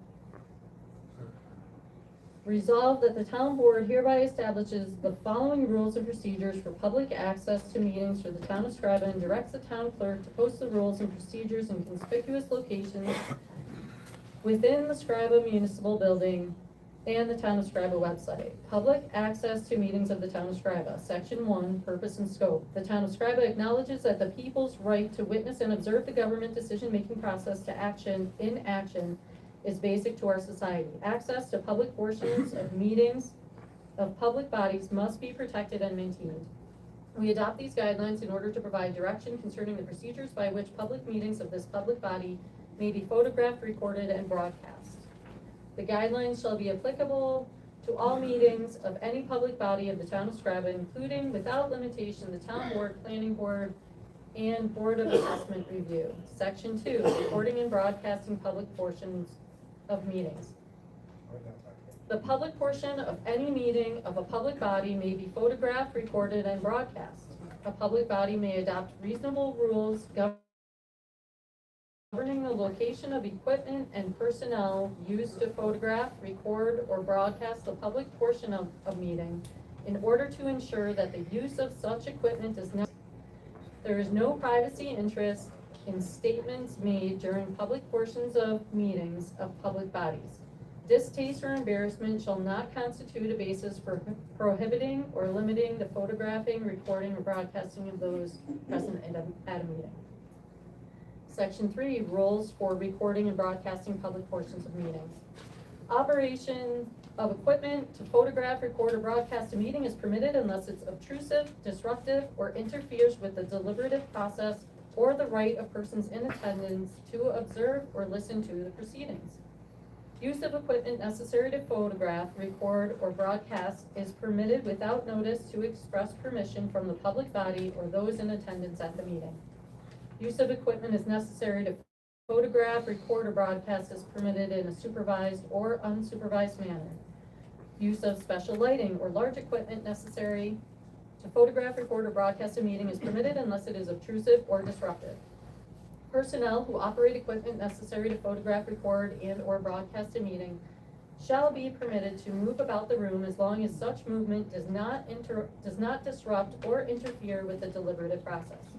Resolved that the town board hereby establishes the following rules and procedures for public access to meetings for the town of Scriba and directs the town clerk to post the rules and procedures in conspicuous locations within the Scriba Municipal Building and the Town of Scriba website. Public access to meetings of the Town of Scriba. Section 1, Purpose and Scope. The Town of Scriba acknowledges that the people's right to witness and observe the government decision-making process to action in action is basic to our society. Access to public portions of meetings of public bodies must be protected and maintained. We adopt these guidelines in order to provide direction concerning the procedures by which public meetings of this public body may be photographed, recorded, and broadcast. The guidelines shall be applicable to all meetings of any public body of the town of Scriba, including, without limitation, the town board, planning board, and board of assessment review. Section 2, recording and broadcasting public portions of meetings. The public portion of any meeting of a public body may be photographed, recorded, and broadcast. A public body may adopt reasonable rules governing the location of equipment and personnel used to photograph, record, or broadcast the public portion of a meeting in order to ensure that the use of such equipment is not. There is no privacy interest in statements made during public portions of meetings of public bodies. Distaste or embarrassment shall not constitute a basis for prohibiting or limiting the photographing, recording, or broadcasting of those present at a meeting. Section 3, rules for recording and broadcasting public portions of meetings. Operation of equipment to photograph, record, or broadcast a meeting is permitted unless it's obtrusive, disruptive, or interferes with the deliberative process or the right of persons in attendance to observe or listen to the proceedings. Use of equipment necessary to photograph, record, or broadcast is permitted without notice to express permission from the public body or those in attendance at the meeting. Use of equipment is necessary to photograph, record, or broadcast is permitted in a supervised or unsupervised manner. Use of special lighting or large equipment necessary to photograph, record, or broadcast a meeting is permitted unless it is obtrusive or disruptive. Personnel who operate equipment necessary to photograph, record, and/or broadcast a meeting shall be permitted to move about the room as long as such movement does not disrupt or interfere with the deliberative process.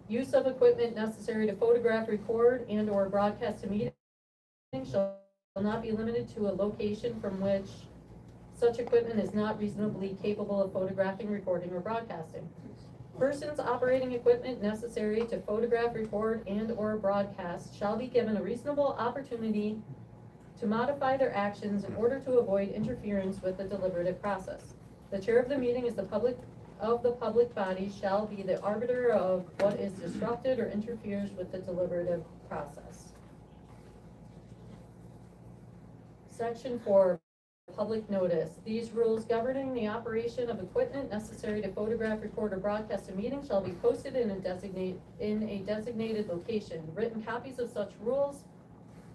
Use of equipment necessary to photograph, record, and/or broadcast a meeting shall not be limited to a location from which such equipment is not reasonably capable of photographing, recording, or broadcasting. Persons operating equipment necessary to photograph, record, and/or broadcast shall be given a reasonable opportunity to modify their actions in order to avoid interference with the deliberative process. The chair of the meeting is the public body shall be the arbiter of what is disrupted or interferes with the deliberative process. Section 4. Public notice. These rules governing the operation of equipment necessary to photograph, record, or broadcast a meeting shall be posted in a designated location. Written copies of such rules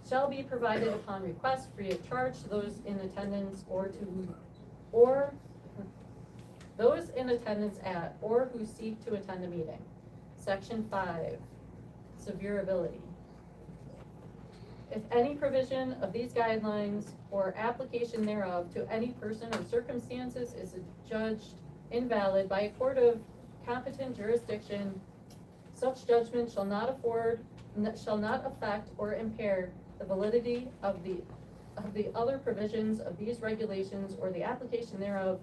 shall be provided upon request free of charge to those in attendance or those in attendance at or who seek to attend a meeting. Section 5. Severability. If any provision of these guidelines or application thereof to any person or circumstances is adjudged invalid by a court of competent jurisdiction, such judgment shall not affect or impair the validity of the other provisions of these regulations or the application thereof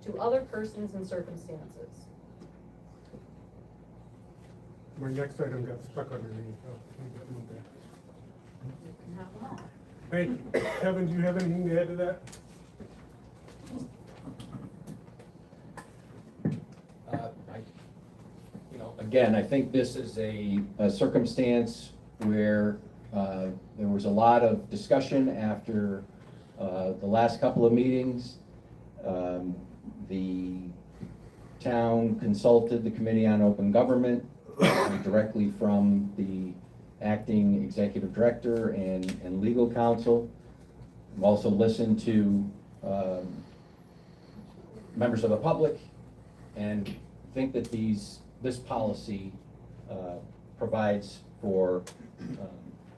to other persons and circumstances. My next item got stuck underneath. Thank you. Kevin, do you have anything to add to that? Again, I think this is a circumstance where there was a lot of discussion after the last couple of meetings. The town consulted the Committee on Open Government directly from the acting executive director and legal counsel. I've also listened to members of the public and think that this policy provides for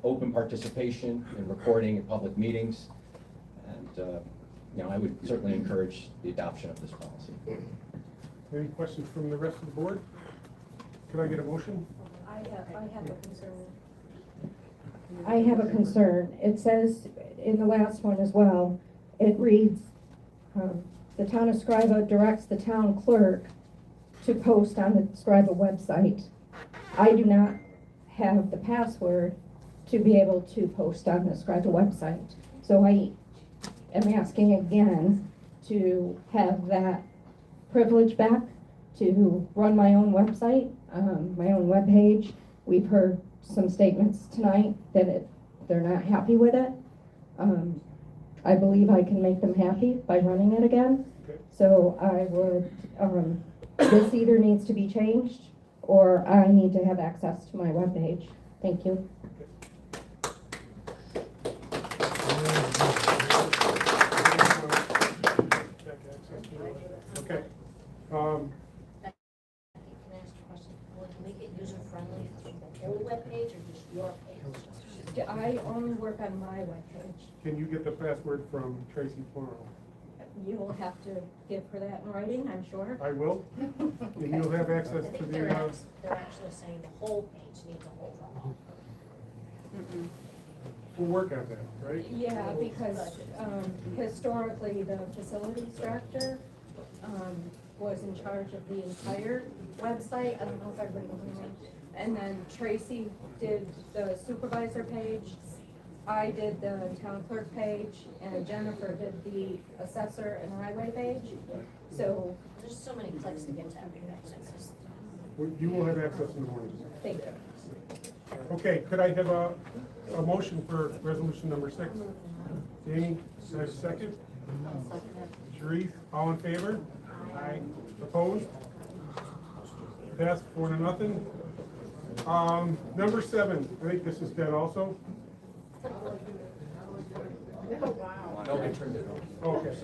open participation in recording at public meetings. And I would certainly encourage the adoption of this policy. Any questions from the rest of the board? Can I get a motion? I have a concern. I have a concern. It says in the last one as well, it reads, the town of Scriba directs the town clerk to post on the Scriba website. I do not have the password to be able to post on the Scriba website. So I am asking again to have that privilege back to run my own website, my own webpage. We've heard some statements tonight that they're not happy with it. I believe I can make them happy by running it again. Okay. So I would, this either needs to be changed or I need to have access to my webpage. Thank you. Okay. Can I ask a question? Will it make it user-friendly for the whole webpage or just your page? I only work on my webpage. Can you get the password from Tracy tomorrow? You will have to give her that in writing, I'm sure. I will. And you'll have access I to think the, they're actually saying the whole page needs a whole run. we'll work on that, right? Yeah, because historically, the facilities director was in charge of the entire website. I don't know if everybody knows. And then Tracy did the supervisor page. I did the town clerk page, and Jennifer did the assessor and highway page. So There's so many clicks to get to everything. It's just- You will have access in the morning. thank you. Okay, could I have a a motion for resolution number 6? Jamie, second? Sharif, all in favor? Aye. Opposed? Passed 4-0. Number 7, I think this is dead also. No, I turned it on. Okay.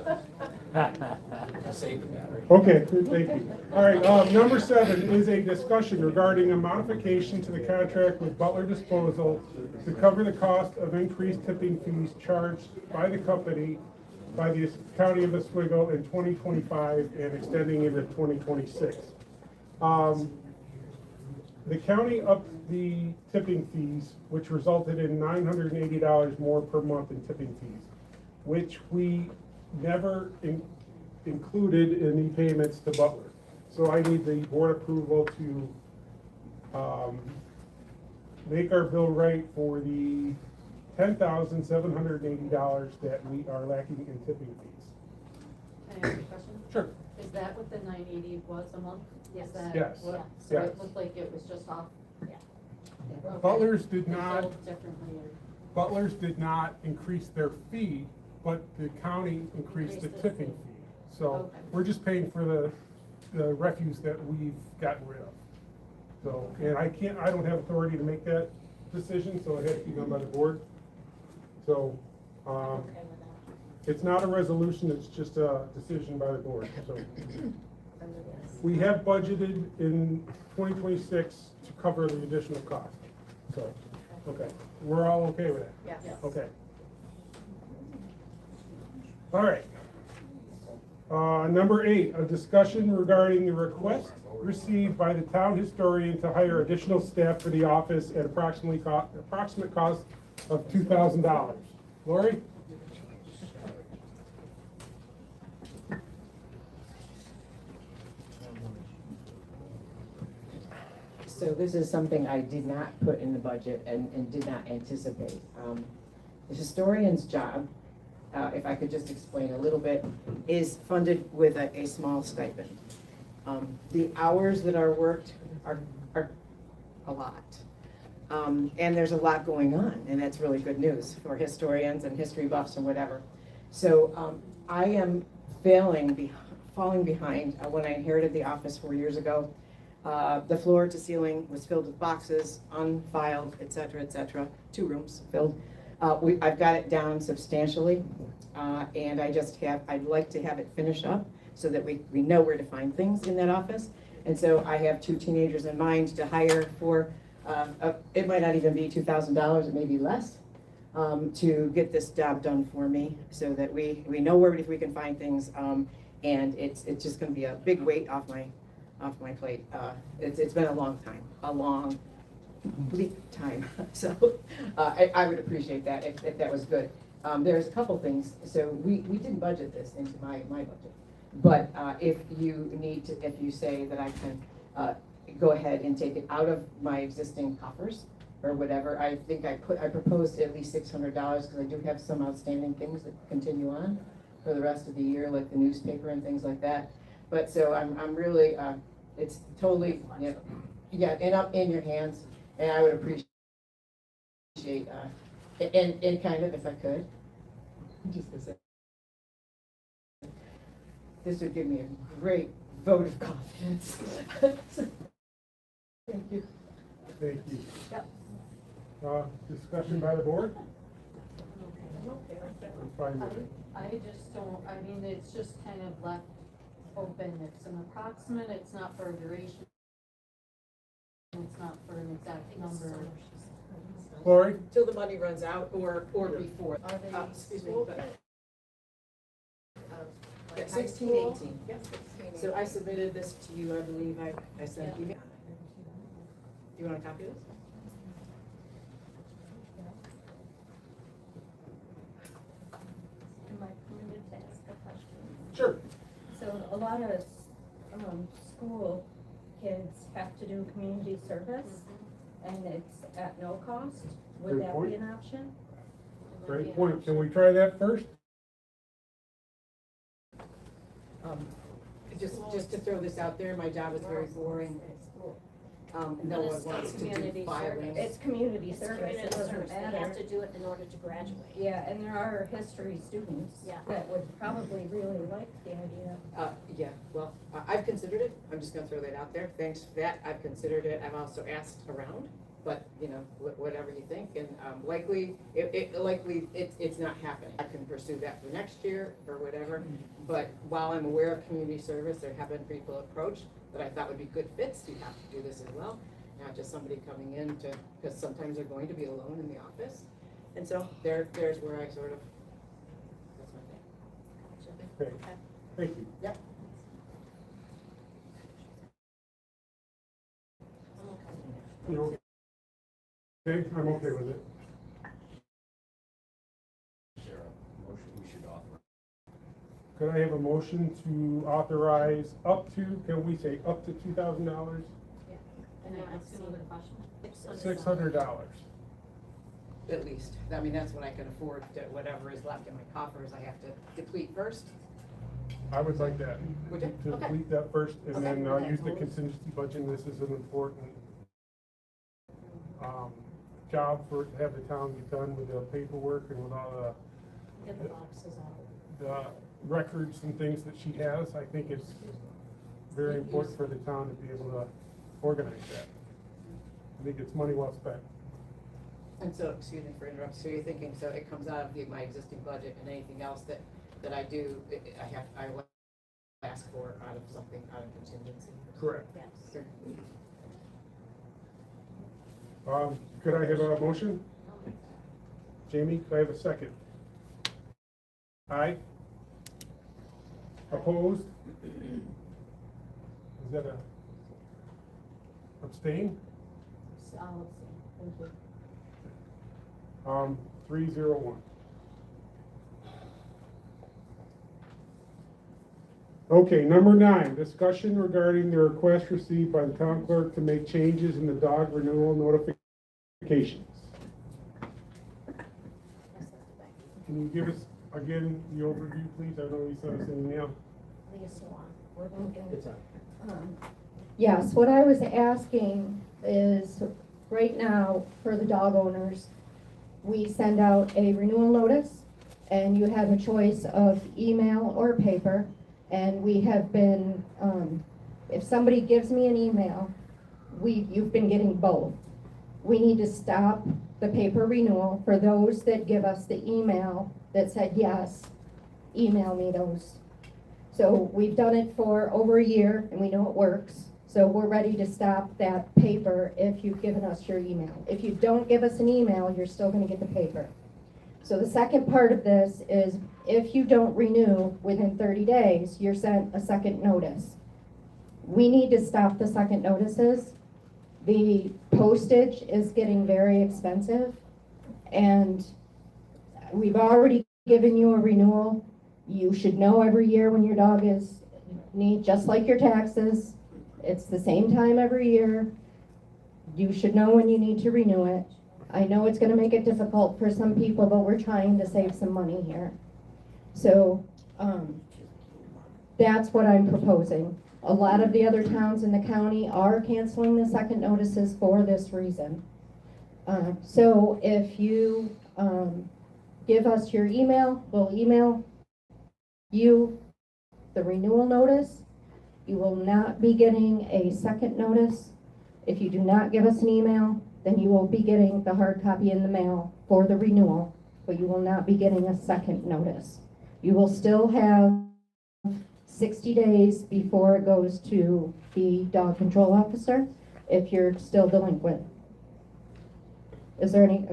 Save the battery. Okay, thank you. All right, number 7 is a discussion regarding a modification to the contract with Butler Disposal to cover the cost of increased tipping fees charged by the company by the County of Oswego in 2025 and extending into 2026. The county upped the tipping fees, which resulted in $980 more per month in tipping fees, which we never included in the payments to Butler. So I need the board approval to make our bill right for the $10,780 that we are lacking in tipping fees. Can I ask a question? Sure. Is that what the 980 was a month? Yes. Is that Yes. what- So Yes. it looked like it was just off? Yeah. Okay. Butlers did They not, billed differently or- Butlers did not increase their fee, but the county increased the tipping fee. So Okay. we're just paying for the refuse that we've gotten rid of. So, and I don't have authority to make that decision, so it has to be done by the board. So, it's not a resolution, it's just a decision by the board, so. We have budgeted in 2026 to cover the additional cost. So, okay, we're all okay with that? Yes. Okay. All right. Number 8, a discussion regarding the request received by the town historian to hire additional staff for the office at approximate cost of $2,000. Lori? So this is something I did not put in the budget and did not anticipate. The historian's job, if I could just explain a little bit, is funded with a small stipend. The hours that are worked are a lot. And there's a lot going on, and that's really good news for historians and history buffs and whatever. So I am falling behind. When I inherited the office 4 years ago, the floor to ceiling was filled with boxes, unfiled, et cetera, 2 rooms filled. I've got it down substantially, and I'd like to have it finished up so that we know where to find things in that office. And so I have 2 teenagers in mind to hire for, it might not even be $2,000, it may be less, to get this job done for me so that we know where we can find things, and it's just gonna be a big weight off my plate. It's been a long time, a long, bleak time. So I would appreciate that if that was good. There's a couple things. So we didn't budget this into my budget. But if you say that I can go ahead and take it out of my existing coffers or whatever, I think I proposed at least $600 because I do have some outstanding things that continue on for the rest of the year, like the newspaper and things like that. But so I'm really, it's totally, in your hands, and I would appreciate, and kind of, if I could, just a second. This would give me a great vote of confidence. Thank you. Thank you. Yep. Discussion by the board? I'm fine with it. I just don't, I mean, it's just kind of left open. It's an approximate, it's not for a duration. It's not for an exact number. Lori? Till the money runs out or before. Are they Excuse me. school? But, 16, 18. Yep. So I submitted this to you, I believe I sent you. Do you want a copy of this? Am I permitted to ask a question? Sure. So a lot of school kids have to do community service, and it's at no cost. Would Good that point. be an option? Great point. Can we try that first? Just to throw this out there, my job is very boring. no one wants to do Community filings. service. It's community It's service, community it doesn't service, they matter. have to do it in order to graduate. Yeah, and there are history students Yeah. that would probably really like the idea. Yeah, well, I've considered it, I'm just gonna throw that out there, thanks for that, I've considered it, I've also asked around, but, you know, whatever you think, and, likely, it's not happening. I can pursue that for next year, or whatever, but while I'm aware of community service, there have been people approached that I thought would be good fits, you have to do this as well, not just somebody coming in to, because sometimes they're going to be alone in the office, and so there's where I sort of, that's my thing. Okay, thank you. Yep. You okay? Okay, I'm okay with it. Could I have a motion to authorize up to, can we say up to $2,000? And I ask another question? $600. At least, I mean, that's what I can afford, to whatever is left in my coffers, I have to deplete first. I would like that, Would you? to Okay. delete that first, and Okay. then use the contingency budget. This is an important job for, to have the town get done with the paperwork and with all Get the boxes out. the records and things that she has. I think it's very important for the town to be able to organize that. I think it's money well spent. And so, excuse me for interrupting, so you're thinking, so it comes out of my existing budget, and anything else that I do, I will ask for out of something, out of contingency? Correct. Yes. Sure. Could I have a motion? Jamie, could I have a second? Aye? Opposed? Is that a abstain? I'll abstain. Thank you. 301. Okay, number 9, discussion regarding the request received by the town clerk to make changes in the dog renewal notifications. Can you give us, again, the overview, please? I know you sent us an email. Lisa Swan. We're looking. It's on. Yes, what I was asking is, right now, for the dog owners, we send out a renewal notice, and you have a choice of email or paper, and we have been, if somebody gives me an email, you've been getting both. We need to stop the paper renewal for those that give us the email that said, yes, email me those. So we've done it for over a year, and we know it works. So we're ready to stop that paper if you've given us your email. If you don't give us an email, you're still gonna get the paper. So the second part of this is if you don't renew within 30 days, you're sent a second notice. We need to stop the second notices. The postage is getting very expensive, and we've already given you a renewal. You should know every year when your dog is need, just like your taxes. It's the same time every year. You should know when you need to renew it. I know it's gonna make it difficult for some people, but we're trying to save some money here. So, that's what I'm proposing. A lot of the other towns in the county are canceling the second notices for this reason. So if you, give us your email, we'll email you the renewal notice. You will not be getting a second notice. If you do not give us an email, then you will be getting the hard copy in the mail for the renewal, but you will not be getting a second notice. You will still have 60 days before it goes to the dog control officer if you're still delinquent. Is there any,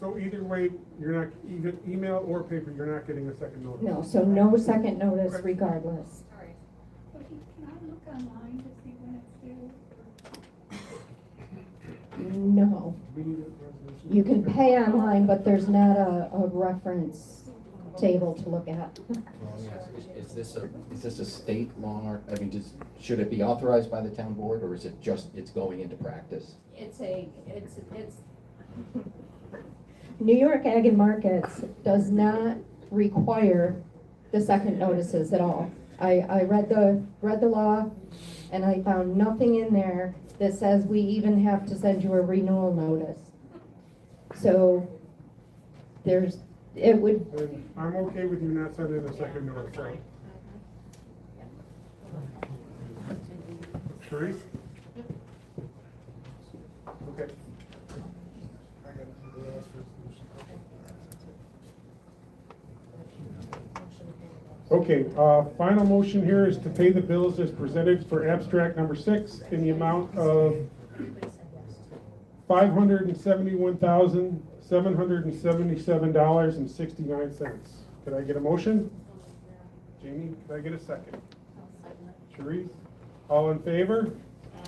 So either way, you're not, either email or paper, you're not getting a second notice. no, so no second notice regardless. All right. Can I look online to see when it's due? No. You can pay online, but there's not a reference table to look at. Is this a state law? I mean, should it be authorized by the town board, or is it just, it's going into practice? It's New York Ag and Markets does not require the second notices at all. I read the law, and I found nothing in there that says we even have to send you a renewal notice. So it would, And I'm okay with you not sending a second notice out. Therese? Okay. Okay, final motion here is to pay the bills as presented for abstract number 6 in the amount of $571,777.69. Could I get a motion? Jamie, could I get a second? Sharice? All in favor?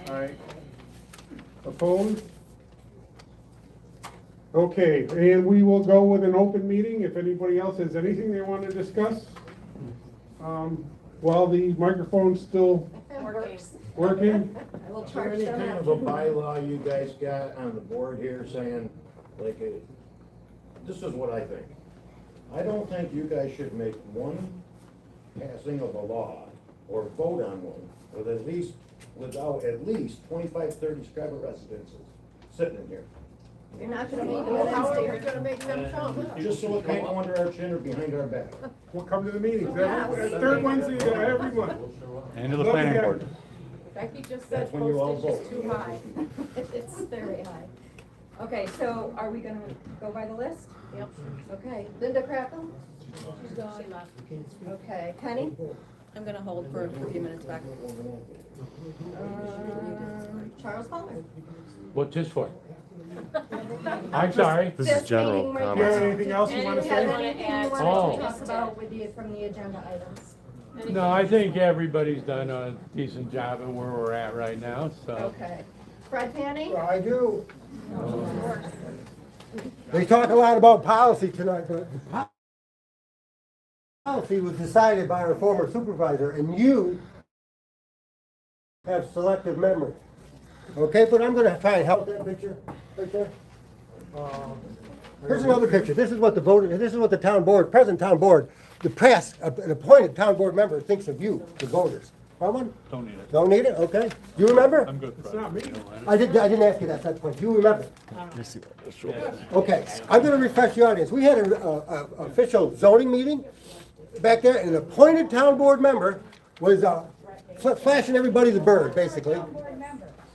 Aye. Opposed? Okay, and we will go with an open meeting if anybody else has anything they want to discuss. While the microphone's still working. We'll Is there charge any them kind out. of a bylaw you guys got on the board here saying, like, this is what I think. I don't think you guys should make one passing of a law or vote on one without at least 25, 30 Scriba residences sitting in here. You're not gonna make them, how are we gonna make them come? Just so it can't go under our chin or behind our back. We'll come to the meetings, third Wednesday of every month. And to the planning board. Becky just said That's when you all postage is vote. too high. It's very high. Okay, so are we gonna go by the list? Yep. Okay, Linda Crackle? She's gone. Okay, Penny? I'm gonna hold for a few minutes back. Charles Palmer? What's this for? I'm sorry. This is general meeting right comments. now. Anything else you want to Do you have say? anything you Oh. want to talk about with the, from the agenda items? No, I think everybody's done a decent job at where we're at right now, so. Okay. Fred Fanning? I do. They talk a lot about policy tonight, but the policy was decided by our former supervisor, and you have selective memory. Okay, but I'm gonna try and help that picture right there. Here's another picture. This is what the town board, present town board, the press, an appointed town board member thinks of you, the voters. Want one? Don't need it. Don't need it? Okay. Do you remember? I'm good. It's not me. I didn't ask you that, that's the point. Do you remember? Okay, I'm gonna refresh the audience. We had an official zoning meeting back there, and an appointed town board member was flashing everybody the bird, basically.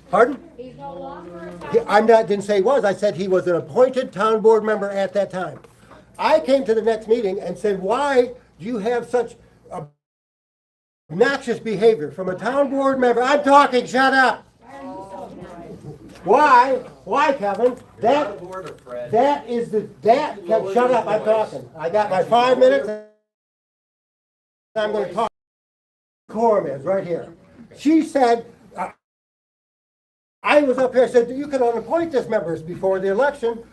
Pardon? he's no longer Didn't say he was, I said he was an appointed town board member at that time. I came to the next meeting and said, why do you have such obnoxious behavior from a town board member? I'm talking, shut up! Why, Kevin? Shut up, I'm talking. I got my 5 minutes, and I'm gonna talk. Quorum is right here. She said, I was up here, I said, you can appoint this members before the election.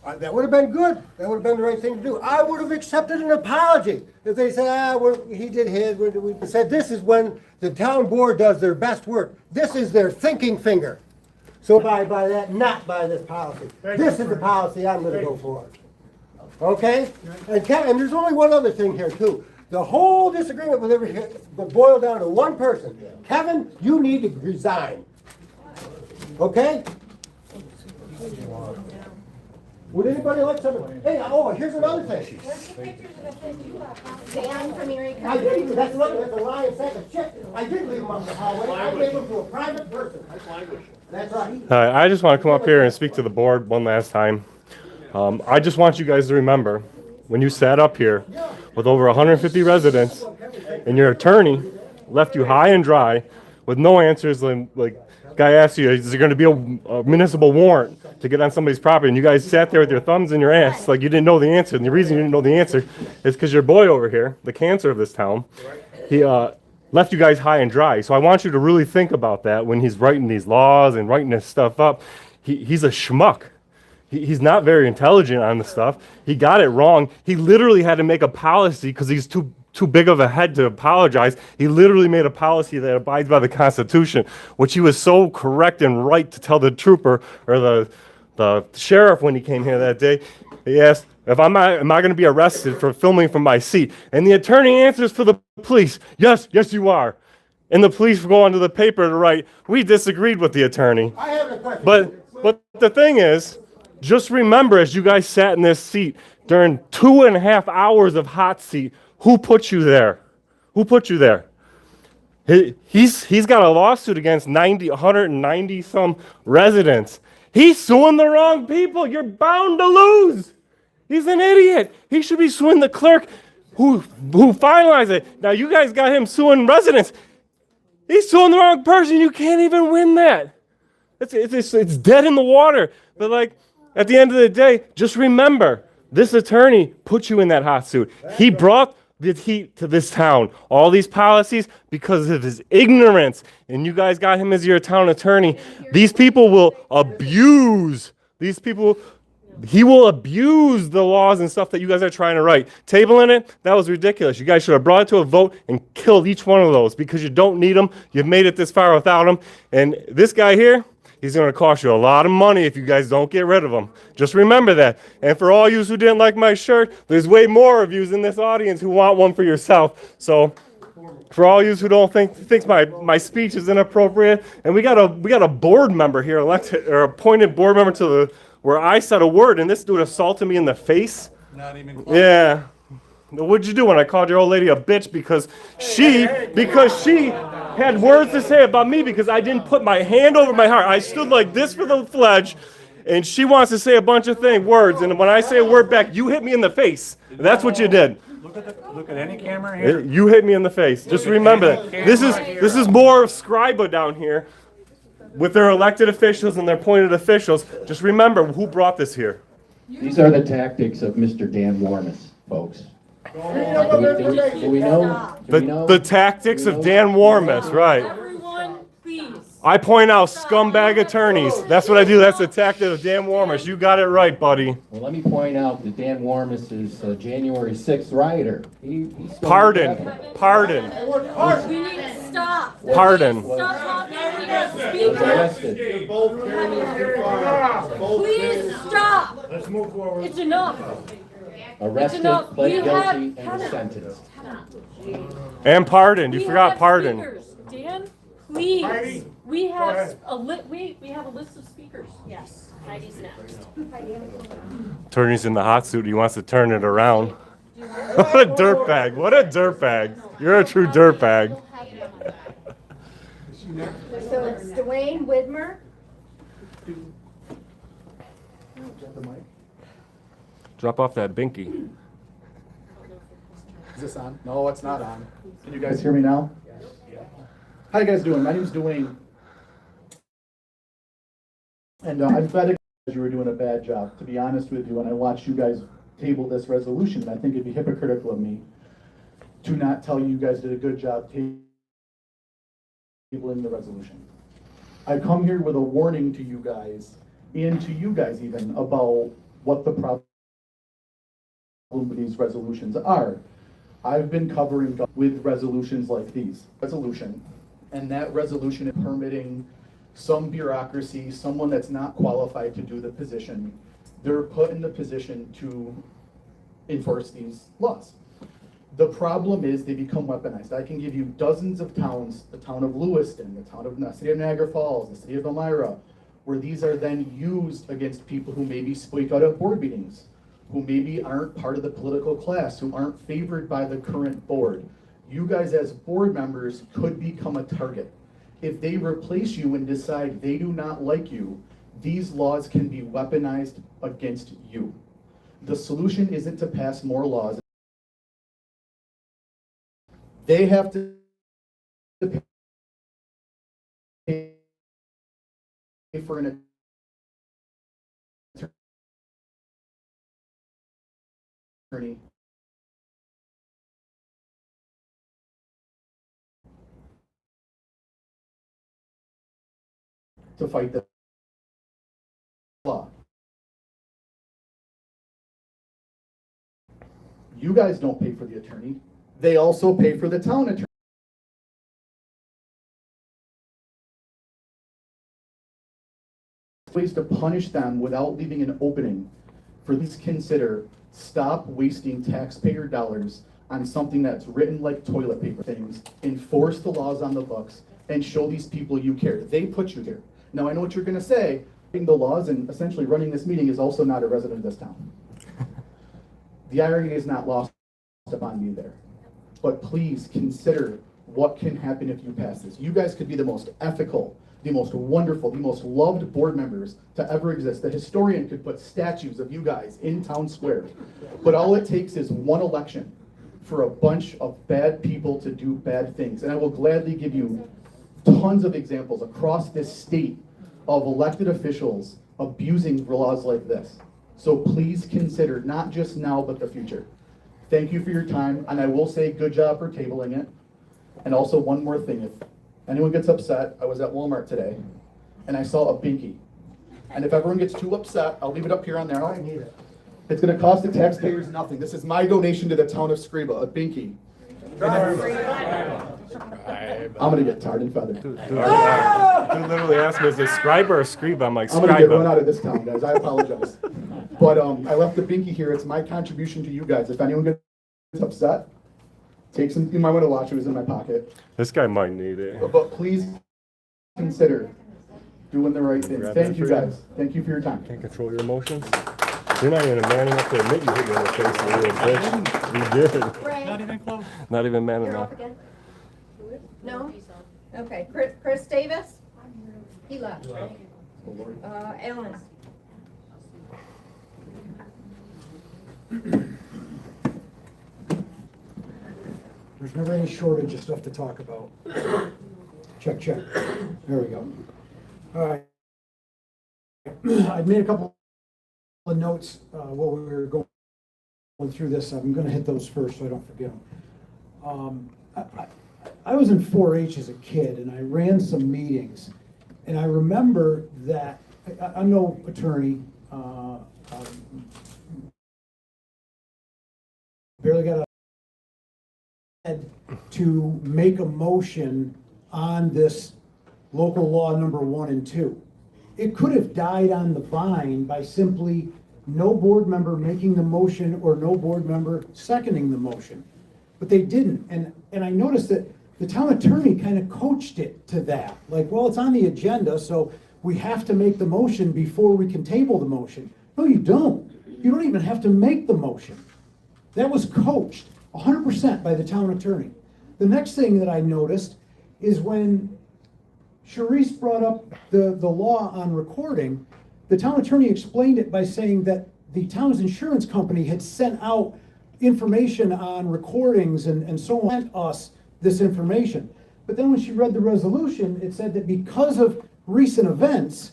That would have been good. That would have been the right thing to do. I would have accepted an apology if they said, he did his. We said, this is when the town board does their best work. This is their thinking finger. So by that, not by this policy. This is the policy I'm gonna go for. Okay? And there's only one other thing here too. The whole disagreement with everything boiled down to one person. Kevin, you need to resign. Okay? Would anybody like something? Hey, here's another thing. Dan from Erie I County. didn't, that's a lying sack of shit. I didn't leave him on the hallway. I gave him to a private person. That's right. I just want to come up here and speak to the board one last time. I just want you guys to remember, when you sat up here with over 150 residents, and your attorney left you high and dry with no answers, like guy asked you, is there going to be a municipal warrant to get on somebody's property? And you guys sat there with your thumbs in your ass like you didn't know the answer. And the reason you didn't know the answer is because your boy over here, the cancer of this town, he left you guys high and dry. So I want you to really think about that when he's writing these laws and writing this stuff up. He's a schmuck. He's not very intelligent on the stuff. He got it wrong. He literally had to make a policy because he's too big of a head to apologize. He literally made a policy that abides by the Constitution, which he was so correct and right to tell the trooper or the sheriff when he came here that day. He asked, am I going to be arrested for filming from my seat? And the attorney answers for the police, yes, you are. and the police go onto the paper to write, we disagreed with the attorney. I have a question. But the thing is, just remember as you guys sat in this seat during 2.5 hours of hot seat, who put you there? Who put you there? He's got a lawsuit against 190 some residents. He's suing the wrong people. You're bound to lose. He's an idiot. He should be suing the clerk who finalized it. Now you guys got him suing residents. He's suing the wrong person. You can't even win that. It's dead in the water. But like at the end of the day, just remember, this attorney put you in that hot suit. He brought the heat to this town. All these policies because of his ignorance. And you guys got him as your town attorney. These people will abuse. He will abuse the laws and stuff that you guys are trying to write. Tabling it, that was ridiculous. You guys should have brought it to a vote and killed each one of those because you don't need them. You've made it this far without them. And this guy here, he's going to cost you a lot of money if you guys don't get rid of him. Just remember that. And for all you who didn't like my shirt, there's way more of you in this audience who want one for yourself. So for all you who don't think my speech is inappropriate, and we got a board member here, elected or appointed board member to where I said a word and this dude assaulted me in the face. Not even close. Yeah. What'd you do when I called your old lady a bitch because she had words to say about me because I didn't put my hand over my heart. I stood like this for the pledge, and she wants to say a bunch of words, and when I say a word back, you hit me in the face. That's what you did. Look at any camera here. You hit me in the face. Just remember that. This is more of Scriba down here with their elected officials and their appointed officials. Just remember who brought this here. These are the tactics of Mr. Dan Warmus, folks. Do we know? The tactics of Dan Warmus, right. Everyone, please. I point out scumbag attorneys. That's what I do. That's the tactic of Dan Warmus. You got it right, buddy. Well, let me point out that Dan Warmus is January 6th rioter. Pardon. We need to stop. Pardon. Stop talking over the Was speaker. arrested. Please stop. Let's move forward. It's enough. Arrested, enough. pled We guilty, have- and sentenced. And pardoned. You We forgot have pardoned. speakers. Dan, please. We have we have a list of speakers. Yes, Heidi's next. Attorney's in the hot suit. He wants to turn it around. What a dirtbag. What a dirtbag. You're a true dirtbag. So it's Dwayne Widmer. Drop off that binky. Is this on? No, it's not on. Can you guys hear me now? How you guys doing? My name's Dwayne. And I'm glad you were doing a bad job, to be honest with you, when I watched you guys table this resolution. I think it'd be hypocritical of me to not tell you guys did a good job tabling the resolution. I come here with a warning to you guys, and to you guys even, about what the problem with these resolutions are. I've been covering with resolutions like these. Resolution, and that resolution is permitting some bureaucracy, someone that's not qualified to do the position. They're put in the position to enforce these laws. The problem is they become weaponized. I can give you dozens of towns, the town of Lewiston, the city of Niagara Falls, the city of Elmira, where these are then used against people who maybe speak out at board meetings, who maybe aren't part of the political class, who aren't favored by the current board. You guys as board members could become a target. If they replace you and decide they do not like you, these laws can be weaponized against you. The solution isn't to pass more laws. They have to pay for an attorney. To fight the law. You guys don't pay for the attorney. They also pay for the town attorney. Ways to punish them without leaving an opening for these consider stop wasting taxpayer dollars on something that's written like toilet paper things, enforce the laws on the books, and show these people you care. They put you here. Now, I know what you're gonna say, the laws and essentially running this meeting is also not a resident of this town. The irony is not lost upon me there. But please consider what can happen if you pass this. You guys could be the most ethical, the most wonderful, the most loved board members to ever exist. The historian could put statues of you guys in town square. But all it takes is one election for a bunch of bad people to do bad things. And I will gladly give you tons of examples across this state of elected officials abusing laws like this. So please consider not just now, but the future. Thank you for your time, and I will say good job for tabling it. And also one more thing, if anyone gets upset, I was at Walmart today, and I saw a binky. And if everyone gets too upset, I'll leave it up here on there. I need it. It's gonna cost the taxpayers nothing. This is my donation to the town of Scriba, a binky. I'm gonna get tarred and feathered. Dude literally asked me, is it Scriba or Scriba? I'm like, I'm gonna get run Scriba. out of this town, guys. I apologize. But I left the binky here. It's my contribution to you guys. If anyone gets upset, take some. You might want to watch. It was in my pocket. This guy might need it. But please consider doing the right thing. Grab Thank that you, for you. guys. Thank you for your time. Can't control your emotions. You're not even a man enough to admit you hit me in the face, you little bitch. You did. Ray, Not even close. Not even man you're enough. up again? No? Okay, Chris Davis? He left, right? Alan? There's never any shortage of stuff to talk about. Check, check. There we go. All right. I've made a couple of notes while we were going through this. I'm going to hit those first so I don't forget them. I was in 4-H as a kid, and I ran some meetings. And I remember that, I'm no attorney, barely got to make a motion on this local law number 1 and 2. It could have died on the vine by simply no board member making the motion or no board member seconding the motion. But they didn't. And I noticed that the town attorney kind of coached it to that. Like, well, it's on the agenda, so we have to make the motion before we can table the motion. No, you don't. You don't even have to make the motion. That was coached 100% by the town attorney. The next thing that I noticed is when Charisse brought up the law on recording, the town attorney explained it by saying that the town's insurance company had sent out information on recordings and so on, sent us this information. But then when she read the resolution, it said that because of recent events,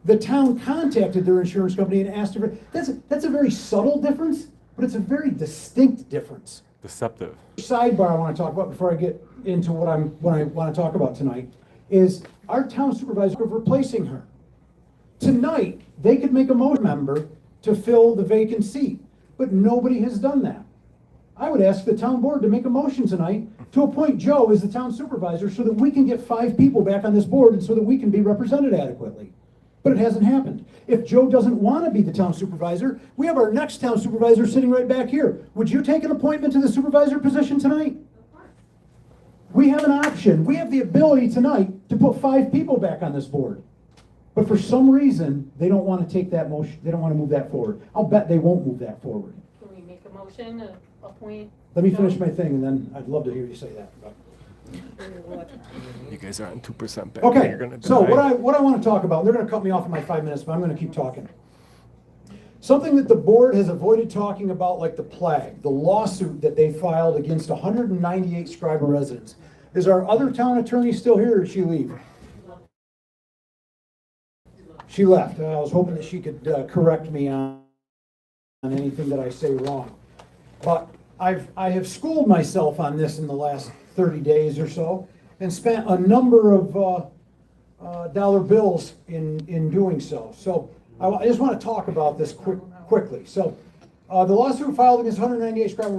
the town contacted their insurance company and asked her. That's a very subtle difference, but it's a very distinct difference. Deceptive. Sidebar I want to talk about before I get into what I want to talk about tonight is our town supervisor of replacing her. Tonight, they could make a motion member to fill the vacant seat, but nobody has done that. I would ask the town board to make a motion tonight to appoint Joe as the town supervisor so that we can get 5 people back on this board and so that we can be represented adequately. But it hasn't happened. If Joe doesn't want to be the town supervisor, we have our next town supervisor sitting right back here. Would you take an appointment to the supervisor position tonight? We have an option. We have the ability tonight to put 5 people back on this board. But for some reason, they don't want to take that motion. They don't want to move that forward. I'll bet they won't move that forward. Can we make a motion to appoint? Let me finish my thing, and then I'd love to hear you say that. You guys are on 2% back. Okay, You're gonna so die. what I want to talk about, they're going to cut me off in my 5 minutes, but I'm going to keep talking. Something that the board has avoided talking about like the plague, the lawsuit that they filed against 198 Scriba residents. Is our other town attorney still here, or did she leave? She left. I was hoping that she could correct me on anything that I say wrong. But I have schooled myself on this in the last 30 days or so and spent a number of dollar bills in doing so. So I just want to talk about this quickly. So the lawsuit filed against 198 Scriba